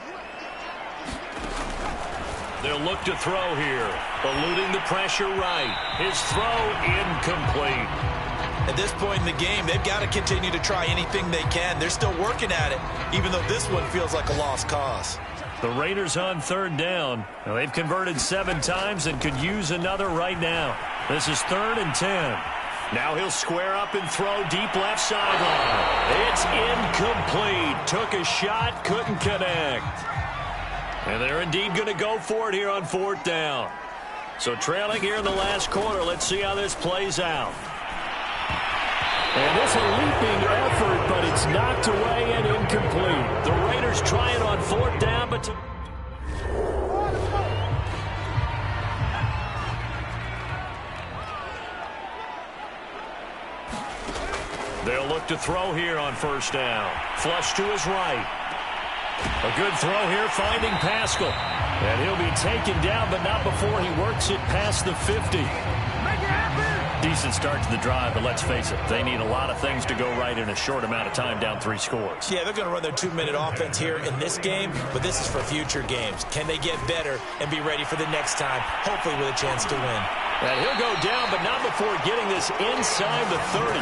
They'll look to throw here. Eluding the pressure right. His throw incomplete. At this point in the game, they've got to continue to try anything they can. They're still working at it, even though this one feels like a lost cause. The Raiders on 3rd down. Now, they've converted 7 times and could use another right now. This is 3rd and 10. Now he'll square up and throw deep left sideline. It's incomplete. Took a shot, couldn't connect. And they're indeed going to go for it here on 4th down. So trailing here in the last quarter. Let's see how this plays out. And it's a leaping effort, but it's knocked away and incomplete. The Raiders trying on 4th down, but they'll look to throw here on 1st down. Flush to his right. A good throw here, finding Pascal. And he'll be taken down, but not before he works it past the 50. Decent start to the drive, but let's face it, they need a lot of things to go right in a short amount of time, down 3 scores. Yeah, they're going to run their 2-minute offense here in this game, but this is for future games. Can they get better and be ready for the next time, hopefully with a chance to win? And he'll go down, but not before getting this inside the 30.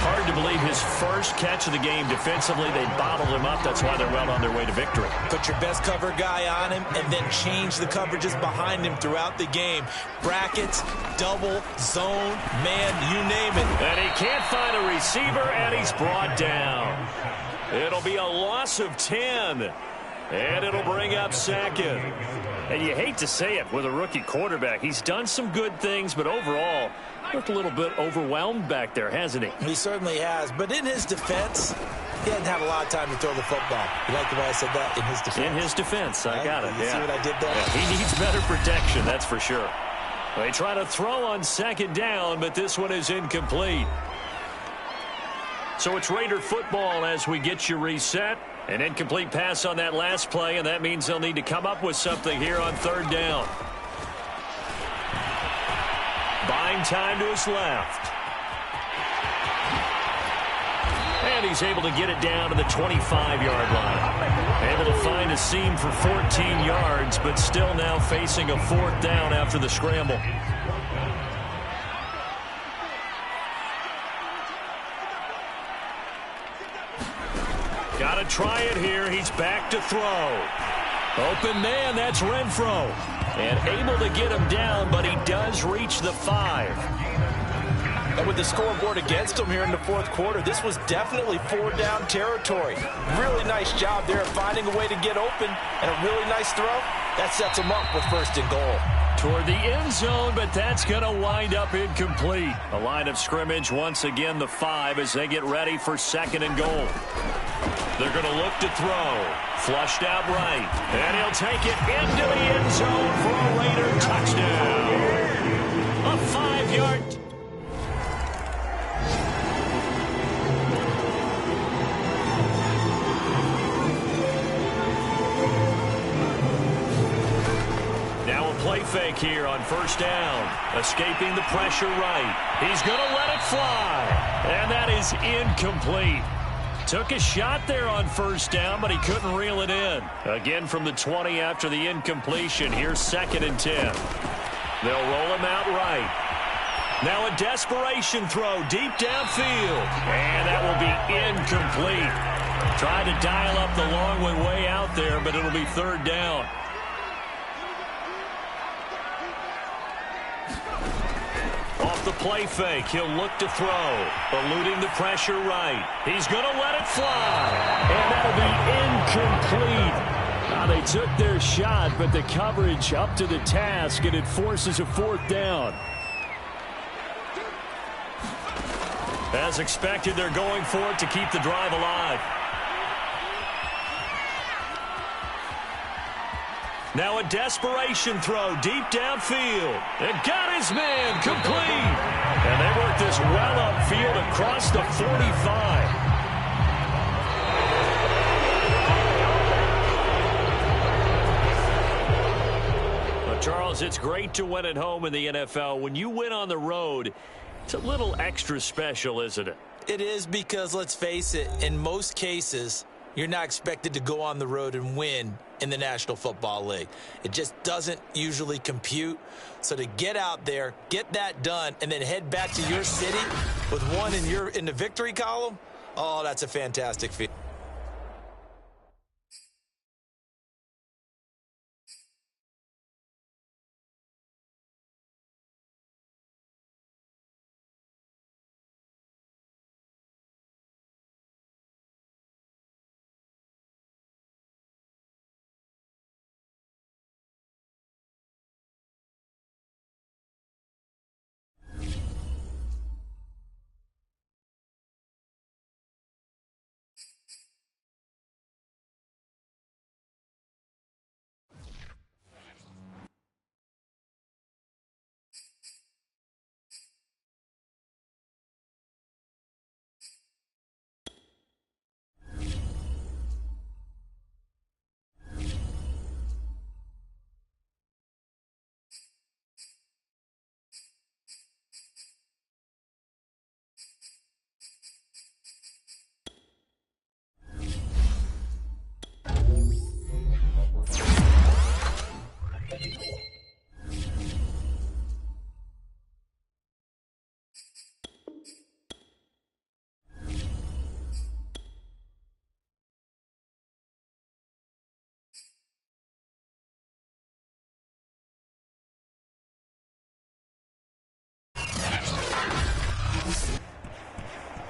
Hard to believe his first catch of the game defensively. They bottled him up. That's why they're well on their way to victory. Put your best cover guy on him and then change the coverages behind him throughout the game. Brackets, double, zone, man, you name it. And he can't find a receiver, and he's brought down. It'll be a loss of 10. And it'll bring up 2nd. And you hate to say it with a rookie quarterback. He's done some good things, but overall, Looked a little bit overwhelmed back there, hasn't he? He certainly has. But in his defense, he hadn't had a lot of time to throw the football. You like the way I said that? In his defense. In his defense. I got it. You see what I did there? Yeah, he needs better protection, that's for sure. They try to throw on second down, but this one is incomplete. So it's Raider football as we get you reset. An incomplete pass on that last play, and that means they'll need to come up with something here on third down. Buying time to his left. And he's able to get it down to the 25-yard line. Able to find a seam for 14 yards, but still now facing a fourth down after the scramble. Got to try it here. He's back to throw. Open man, that's Renfro. And able to get him down, but he does reach the 5. And with the scoreboard against him here in the fourth quarter, this was definitely four-down territory. Really nice job there of finding a way to get open, and a really nice throw. That sets him up with first and goal. Toward the end zone, but that's going to wind up incomplete. A line of scrimmage, once again, the 5 as they get ready for second and goal. They're going to look to throw. Flushed out right. And he'll take it into the end zone for a Raider touchdown. A 5-yard. Now a play fake here on first down. Escaping the pressure right. He's going to let it fly. And that is incomplete. Took a shot there on first down, but he couldn't reel it in. Again from the 20 after the incompletion. Here's second and 10. They'll roll him out right. Now a desperation throw deep downfield. And that will be incomplete. Tried to dial up the long way out there, but it'll be third down. Off the play fake, he'll look to throw. Eluding the pressure right. He's going to let it fly. And that'll be incomplete. Now they took their shot, but the coverage up to the task, and it forces a fourth down. As expected, they're going for it to keep the drive alive. Now a desperation throw deep downfield. And got his man complete. And they work this well upfield across the 45. Well, Charles, it's great to win at home in the NFL. When you win on the road, it's a little extra special, isn't it? It is, because, let's face it, in most cases, you're not expected to go on the road and win in the National Football League. It just doesn't usually compute. So to get out there, get that done, and then head back to your city with one in the victory column, oh, that's a fantastic feat.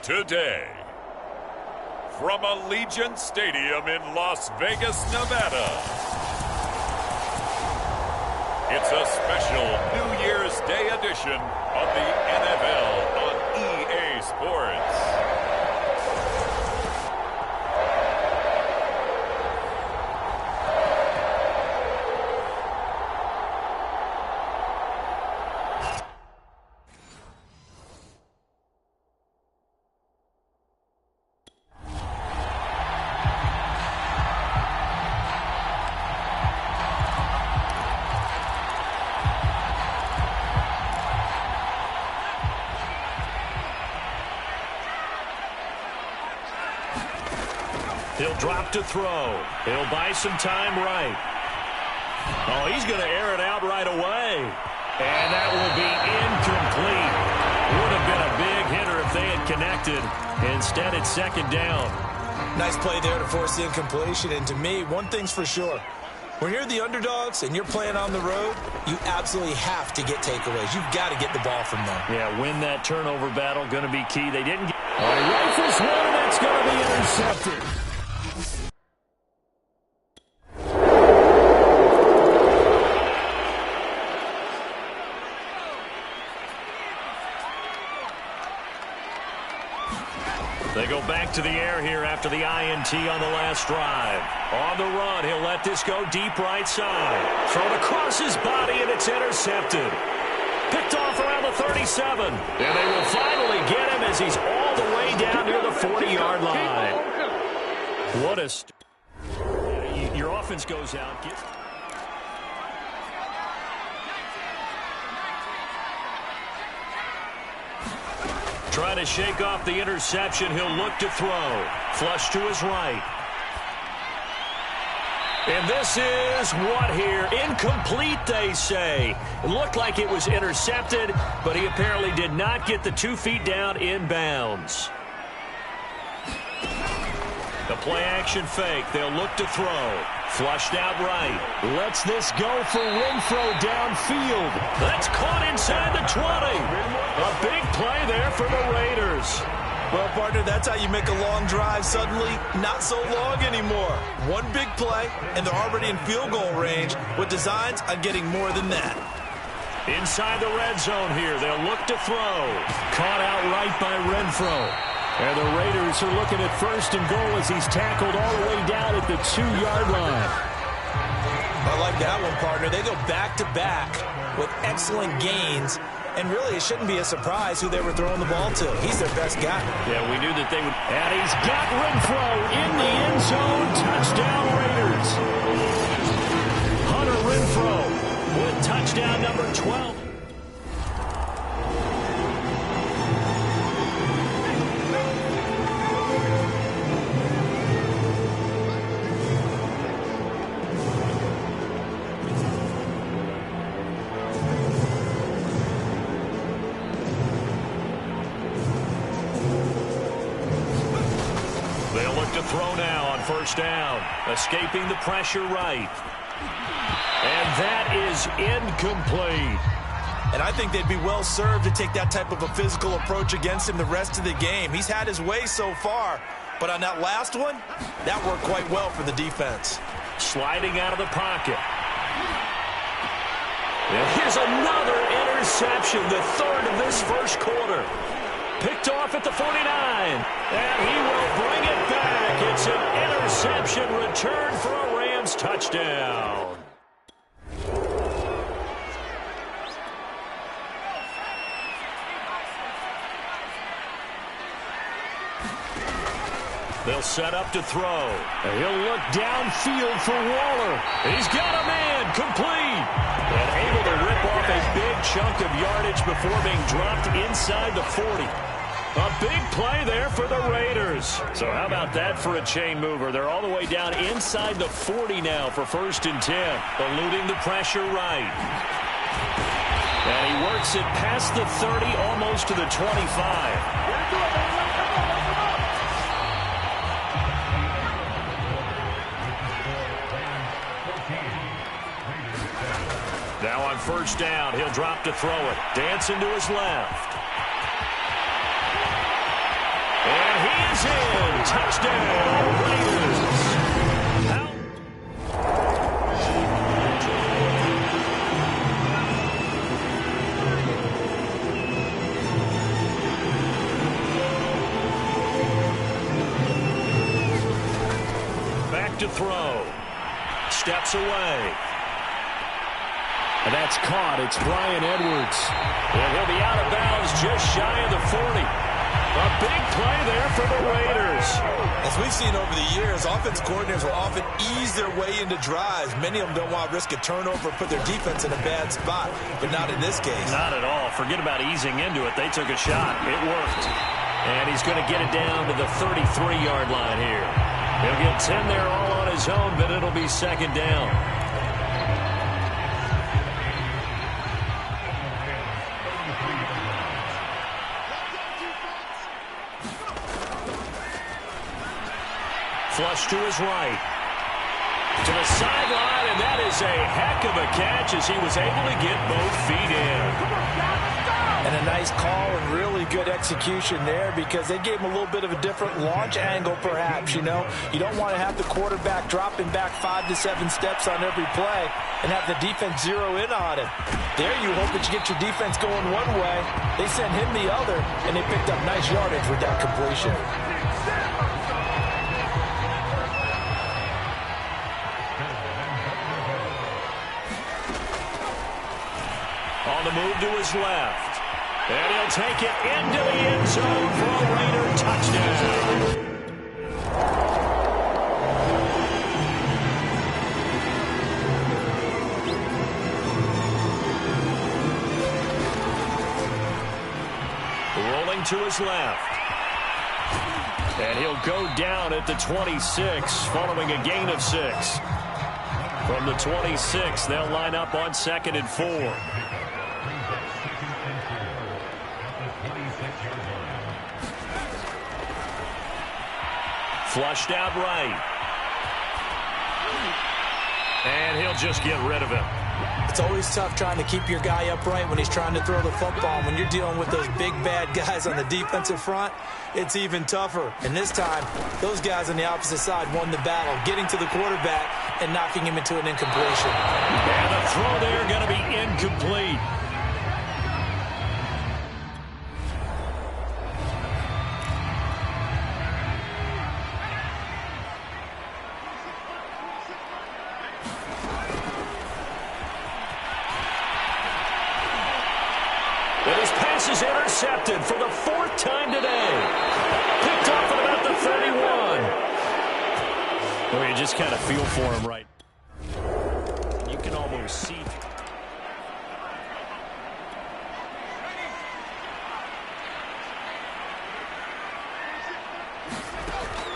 Today, from Allegiant Stadium in Las Vegas, Nevada, it's a special New Year's Thursday edition of the NFL on EA Sports. He'll drop to throw. He'll buy some time right. Oh, he's going to air it out right away. And that will be incomplete. Would have been a big hitter if they had connected. Instead, it's second down. Nice play there to force the incompletion. And to me, one thing's for sure. When you're the underdogs and you're playing on the road, you absolutely have to get takeaways. You've got to get the ball from them. Yeah, win that turnover battle. Going to be key. They didn't get... Rifles one, and that's going to be intercepted. They go back to the air here after the INT on the last drive. On the run, he'll let this go deep right side. Thrown across his body, and it's intercepted. Picked off around the 37. And they will finally get him as he's all the way down near the 40-yard line. What a... Your offense goes out. Trying to shake off the interception. He'll look to throw. Flush to his right. And this is what here? Incomplete, they say. It looked like it was intercepted, but he apparently did not get the 2 feet down in bounds. The play-action fake. They'll look to throw. Flushed out right. Lets this go for Renfrow downfield. That's caught inside the 20. A big play there for the Raiders. Well, partner, that's how you make a long drive suddenly not so long anymore. One big play, and they're already in field goal range with designs on getting more than that. Inside the red zone here. They'll look to throw. Caught out right by Renfrow. And the Raiders are looking at first and goal as he's tackled all the way down at the 2-yard line. I like that one, partner. They go back-to-back with excellent gains. And really, it shouldn't be a surprise who they were throwing the ball to. He's their best guy. Yeah, we knew that they would. And he's got Renfrow in the end zone. Touchdown, Raiders. Hunter Renfrow with touchdown number 12. Throw now on first down. Escaping the pressure right. And that is incomplete. And I think they'd be well served to take that type of a physical approach against him the rest of the game. He's had his way so far. But on that last one, that worked quite well for the defense. Sliding out of the pocket. And here's another interception, the third of this first quarter. Picked off at the 49, and he will bring it back. It's an interception return for a Rams touchdown. They'll set up to throw. And he'll look downfield for Waller. He's got a man, complete. And able to rip off a big chunk of yardage before being dropped inside the 40. A big play there for the Raiders. So how about that for a chain mover? They're all the way down inside the 40 now for 1st and 10. Eluding the pressure right. And he works it past the 30, almost to the 25. Now on first down, he'll drop to throw it. Dancing to his left. And he is in. Touchdown, Raiders. steps away. And that's caught. It's Bryan Edwards. And he'll be out of bounds just shy of the 40. A big play there for the Raiders. As we've seen over the years, offense coordinators will often ease their way into drives. Many of them don't want to risk a turnover or put their defense in a bad spot, but not in this case. Not at all. Forget about easing into it. They took a shot. It worked. And he's going to get it down to the 33-yard line here. He'll get 10 there all on his own, but it'll be second down. Flush to his right. To the sideline, and that is a heck of a catch as he was able to get both feet in. And a nice call and really good execution there because they gave him a little bit of a different launch angle perhaps, you know. You don't want to have the quarterback dropping back 5 to 7 steps on every play and have the defense zero in on him. There you hope that you get your defense going one way. They sent him the other, and they picked up nice yardage with that completion. On the move to his left. And he'll take it into the end zone for a Raider touchdown. Rolling to his left. And he'll go down at the 26 following a gain of 6. From the 26, they'll line up on 2nd and 4. Flushed out right. And he'll just get rid of him. It's always tough trying to keep your guy upright when he's trying to throw the football. When you're dealing with those big, bad guys on the defensive front, it's even tougher. And this time, those guys on the opposite side won the battle, getting to the quarterback and knocking him into an incompletion. And the throw there going to be incomplete. Is intercepted for the 4th time today. Picked off at about the 31. Well, you just kind of feel for him right. You can almost see.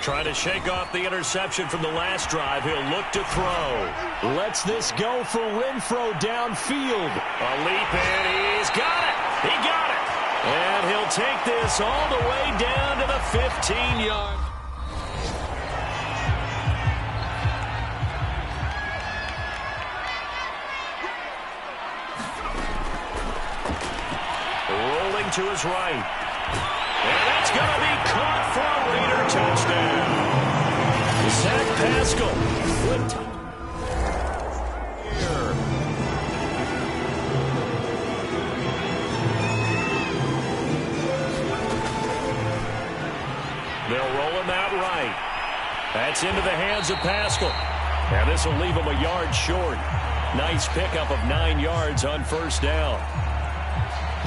Trying to shake off the interception from the last drive. He'll look to throw. Lets this go for Renfrow downfield. A leap in. He's got it. He got it. And he'll take this all the way down to the 15-yard. Rolling to his right. And that's going to be caught for a Raider touchdown. Zach Pascal. They'll roll him out right. That's into the hands of Pascal. And this will leave him a yard short. Nice pickup of 9 yards on 1st down.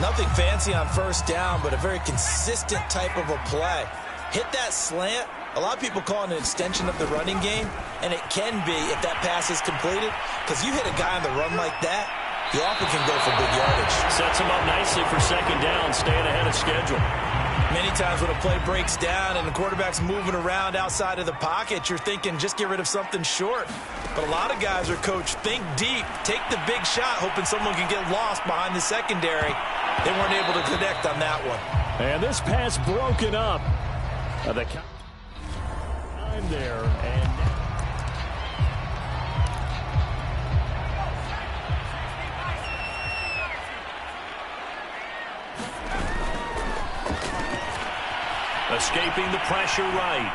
Nothing fancy on 1st down, but a very consistent type of a play. Hit that slant. A lot of people call it an extension of the running game, and it can be if that pass is completed, because you hit a guy on the run like that, you often can go for big yardage. Sets him up nicely for 2nd down, staying ahead of schedule. Many times when a play breaks down and the quarterback's moving around outside of the pocket, you're thinking just get rid of something short. But a lot of guys are coached, think deep, take the big shot, hoping someone can get lost behind the secondary. They weren't able to connect on that one. And this pass broken up. The time there, and escaping the pressure right.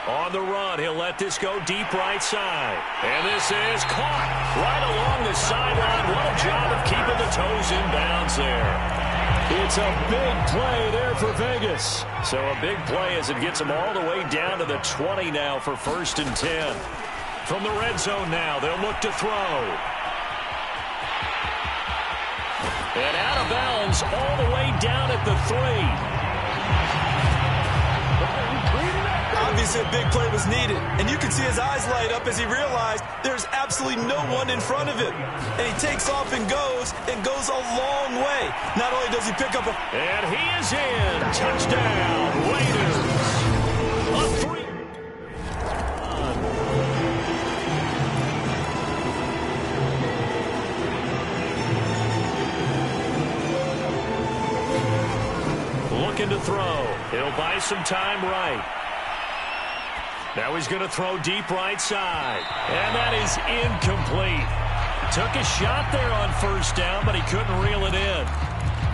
On the run, he'll let this go deep right side. And this is caught right along the sideline. What a job of keeping the toes in bounds there. It's a big play there for Vegas. So a big play as it gets them all the way down to the 20 now for 1st and 10. From the red zone now, they'll look to throw. And out of bounds all the way down at the 3. Obviously, a big play was needed, and you can see his eyes light up as he realized there's absolutely no one in front of him. And he takes off and goes a long way. Not only does he pick up a... And he is in. Touchdown, Raiders. A 3. Looking to throw. He'll buy some time right. Now he's going to throw deep right side. And that is incomplete. Took a shot there on first down, but he couldn't reel it in.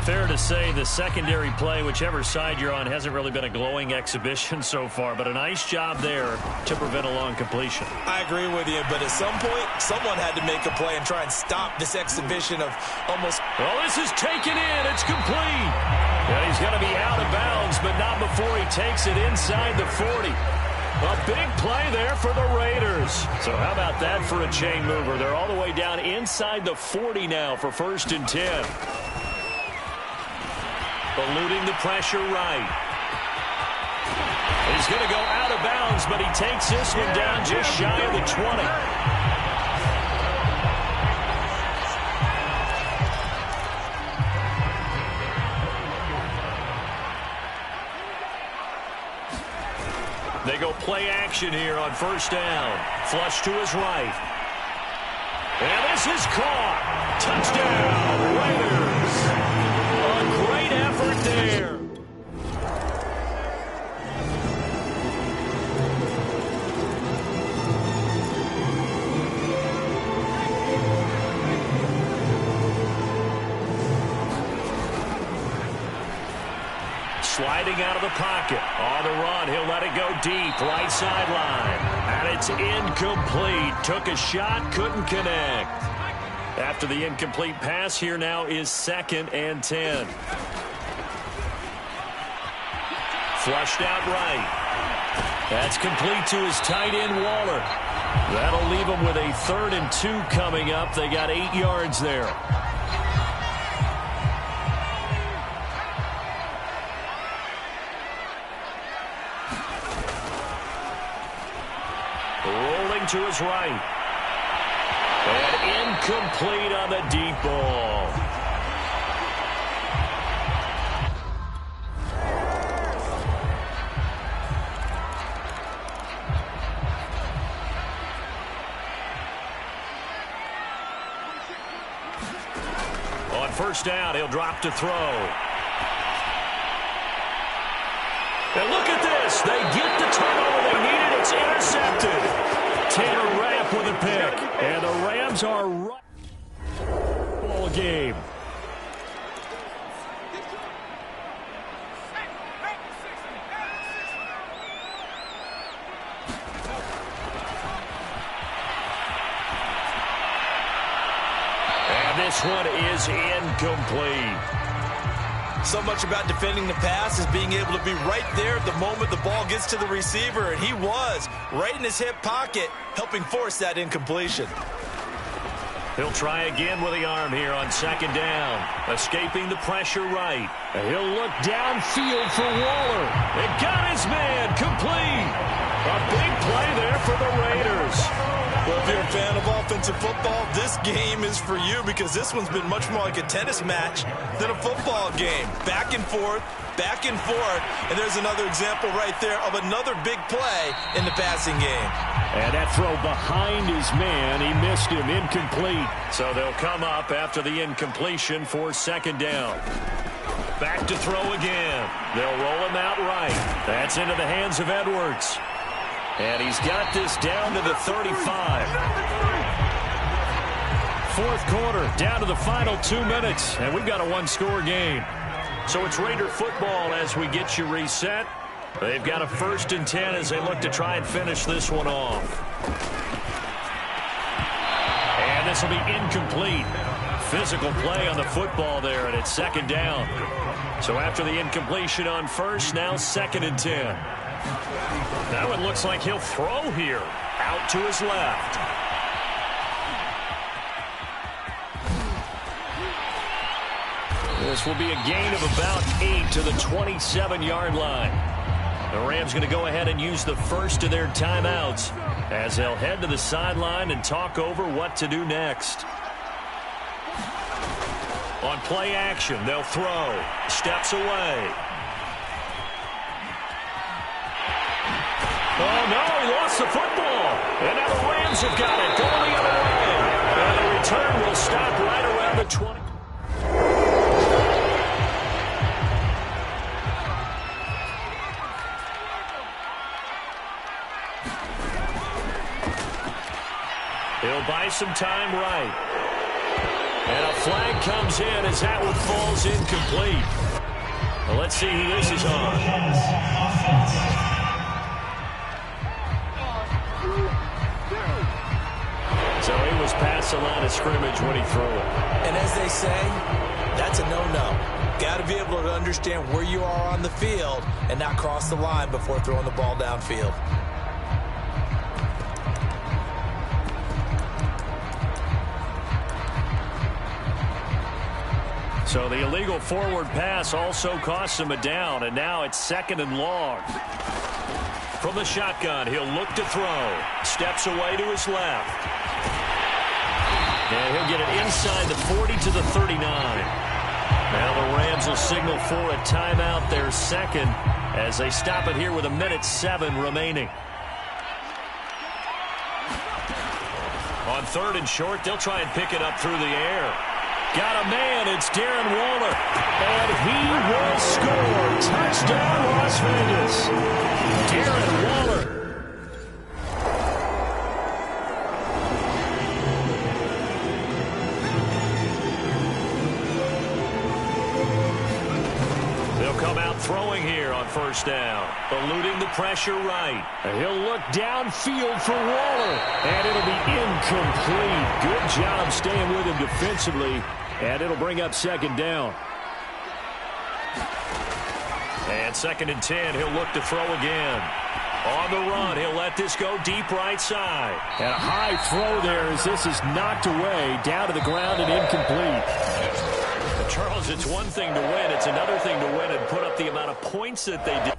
Fair to say the secondary play, whichever side you're on, hasn't really been a glowing exhibition so far, but a nice job there to prevent a long completion. I agree with you, but at some point, someone had to make a play and try and stop this exhibition of almost... Well, this is taken in. It's complete. And he's going to be out of bounds, but not before he takes it inside the 40. A big play there for the Raiders. So how about that for a chain mover? They're all the way down inside the 40 now for 1st and 10. Eluding the pressure right. He's going to go out of bounds, but he takes this one down just shy of the 20. They go play action here on 1st down. Flush to his right. And this is caught. Touchdown, Raiders. A great effort there. Sliding out of the pocket. On the run, he'll let it go deep. Right sideline. And it's incomplete. Took a shot, couldn't connect. After the incomplete pass, here now is 2nd and 10. Flushed out right. That's complete to his tight end, Waller. That'll leave him with a 3rd and 2 coming up. They got 8 yards there. Rolling to his right. And incomplete on the deep ball. On 1st down, he'll drop to throw. And look at this. They get the turnover they needed. It's intercepted. Taylor Rapp with a pick. And the Rams are right. Ball game. And this one is incomplete. So much about defending the pass is being able to be right there at the moment the ball gets to the receiver, and he was right in his hip pocket, helping force that incompletion. He'll try again with the arm here on 2nd down, escaping the pressure right. And he'll look downfield for Waller. It got his man complete. A big play there for the Raiders. Well, if you're a fan of offensive football, this game is for you because this one's been much more like a tennis match than a football game. Back and forth, and there's another example right there of another big play in the passing game. And that throw behind his man, he missed him, incomplete. So they'll come up after the incompletion for 2nd down. Back to throw again. They'll roll him out right. That's into the hands of Edwards. And he's got this down to the 35. 4th quarter, down to the final 2 minutes, and we've got a 1-score game. So it's Raider football as we get you reset. They've got a 1st and 10 as they look to try and finish this one off. And this will be incomplete. Physical play on the football there, and it's 2nd down. So after the incompletion on 1st, now 2nd and 10. That one looks like he'll throw here. Out to his left. This will be a gain of about 8 to the 27-yard line. The Rams going to go ahead and use the first of their timeouts as they'll head to the sideline and talk over what to do next. On play action, they'll throw. Steps away. Oh, no, he lost the football. And now the Rams have got it going the other way. And the return will stop right around the 20. He'll buy some time right. And a flag comes in as that one falls incomplete. Well, let's see who this is on. So he was past the line of scrimmage when he threw it. And as they say, that's a no-no. Got to be able to understand where you are on the field and not cross the line before throwing the ball downfield. So the illegal forward pass also costs him a down, and now it's 2nd and long. From the shotgun, he'll look to throw. Steps away to his left. And he'll get it inside the 40 to the 39. Now the Rams will signal for a timeout, their second, as they stop it here with 1:07 remaining. On 3rd and short, they'll try and pick it up through the air. Got a man, it's Darren Waller. And he will score. Touchdown, Las Vegas. Darren Waller. They'll come out throwing here on 1st down. Eluding the pressure right. And he'll look downfield for Waller. And it'll be incomplete. Good job staying with him defensively. And it'll bring up 2nd down. And 2nd and 10, he'll look to throw again. On the run, he'll let this go deep right side. And a high throw there as this is knocked away, down to the ground and incomplete. Charles, it's one thing to win. It's another thing to win and put up the amount of points that they did.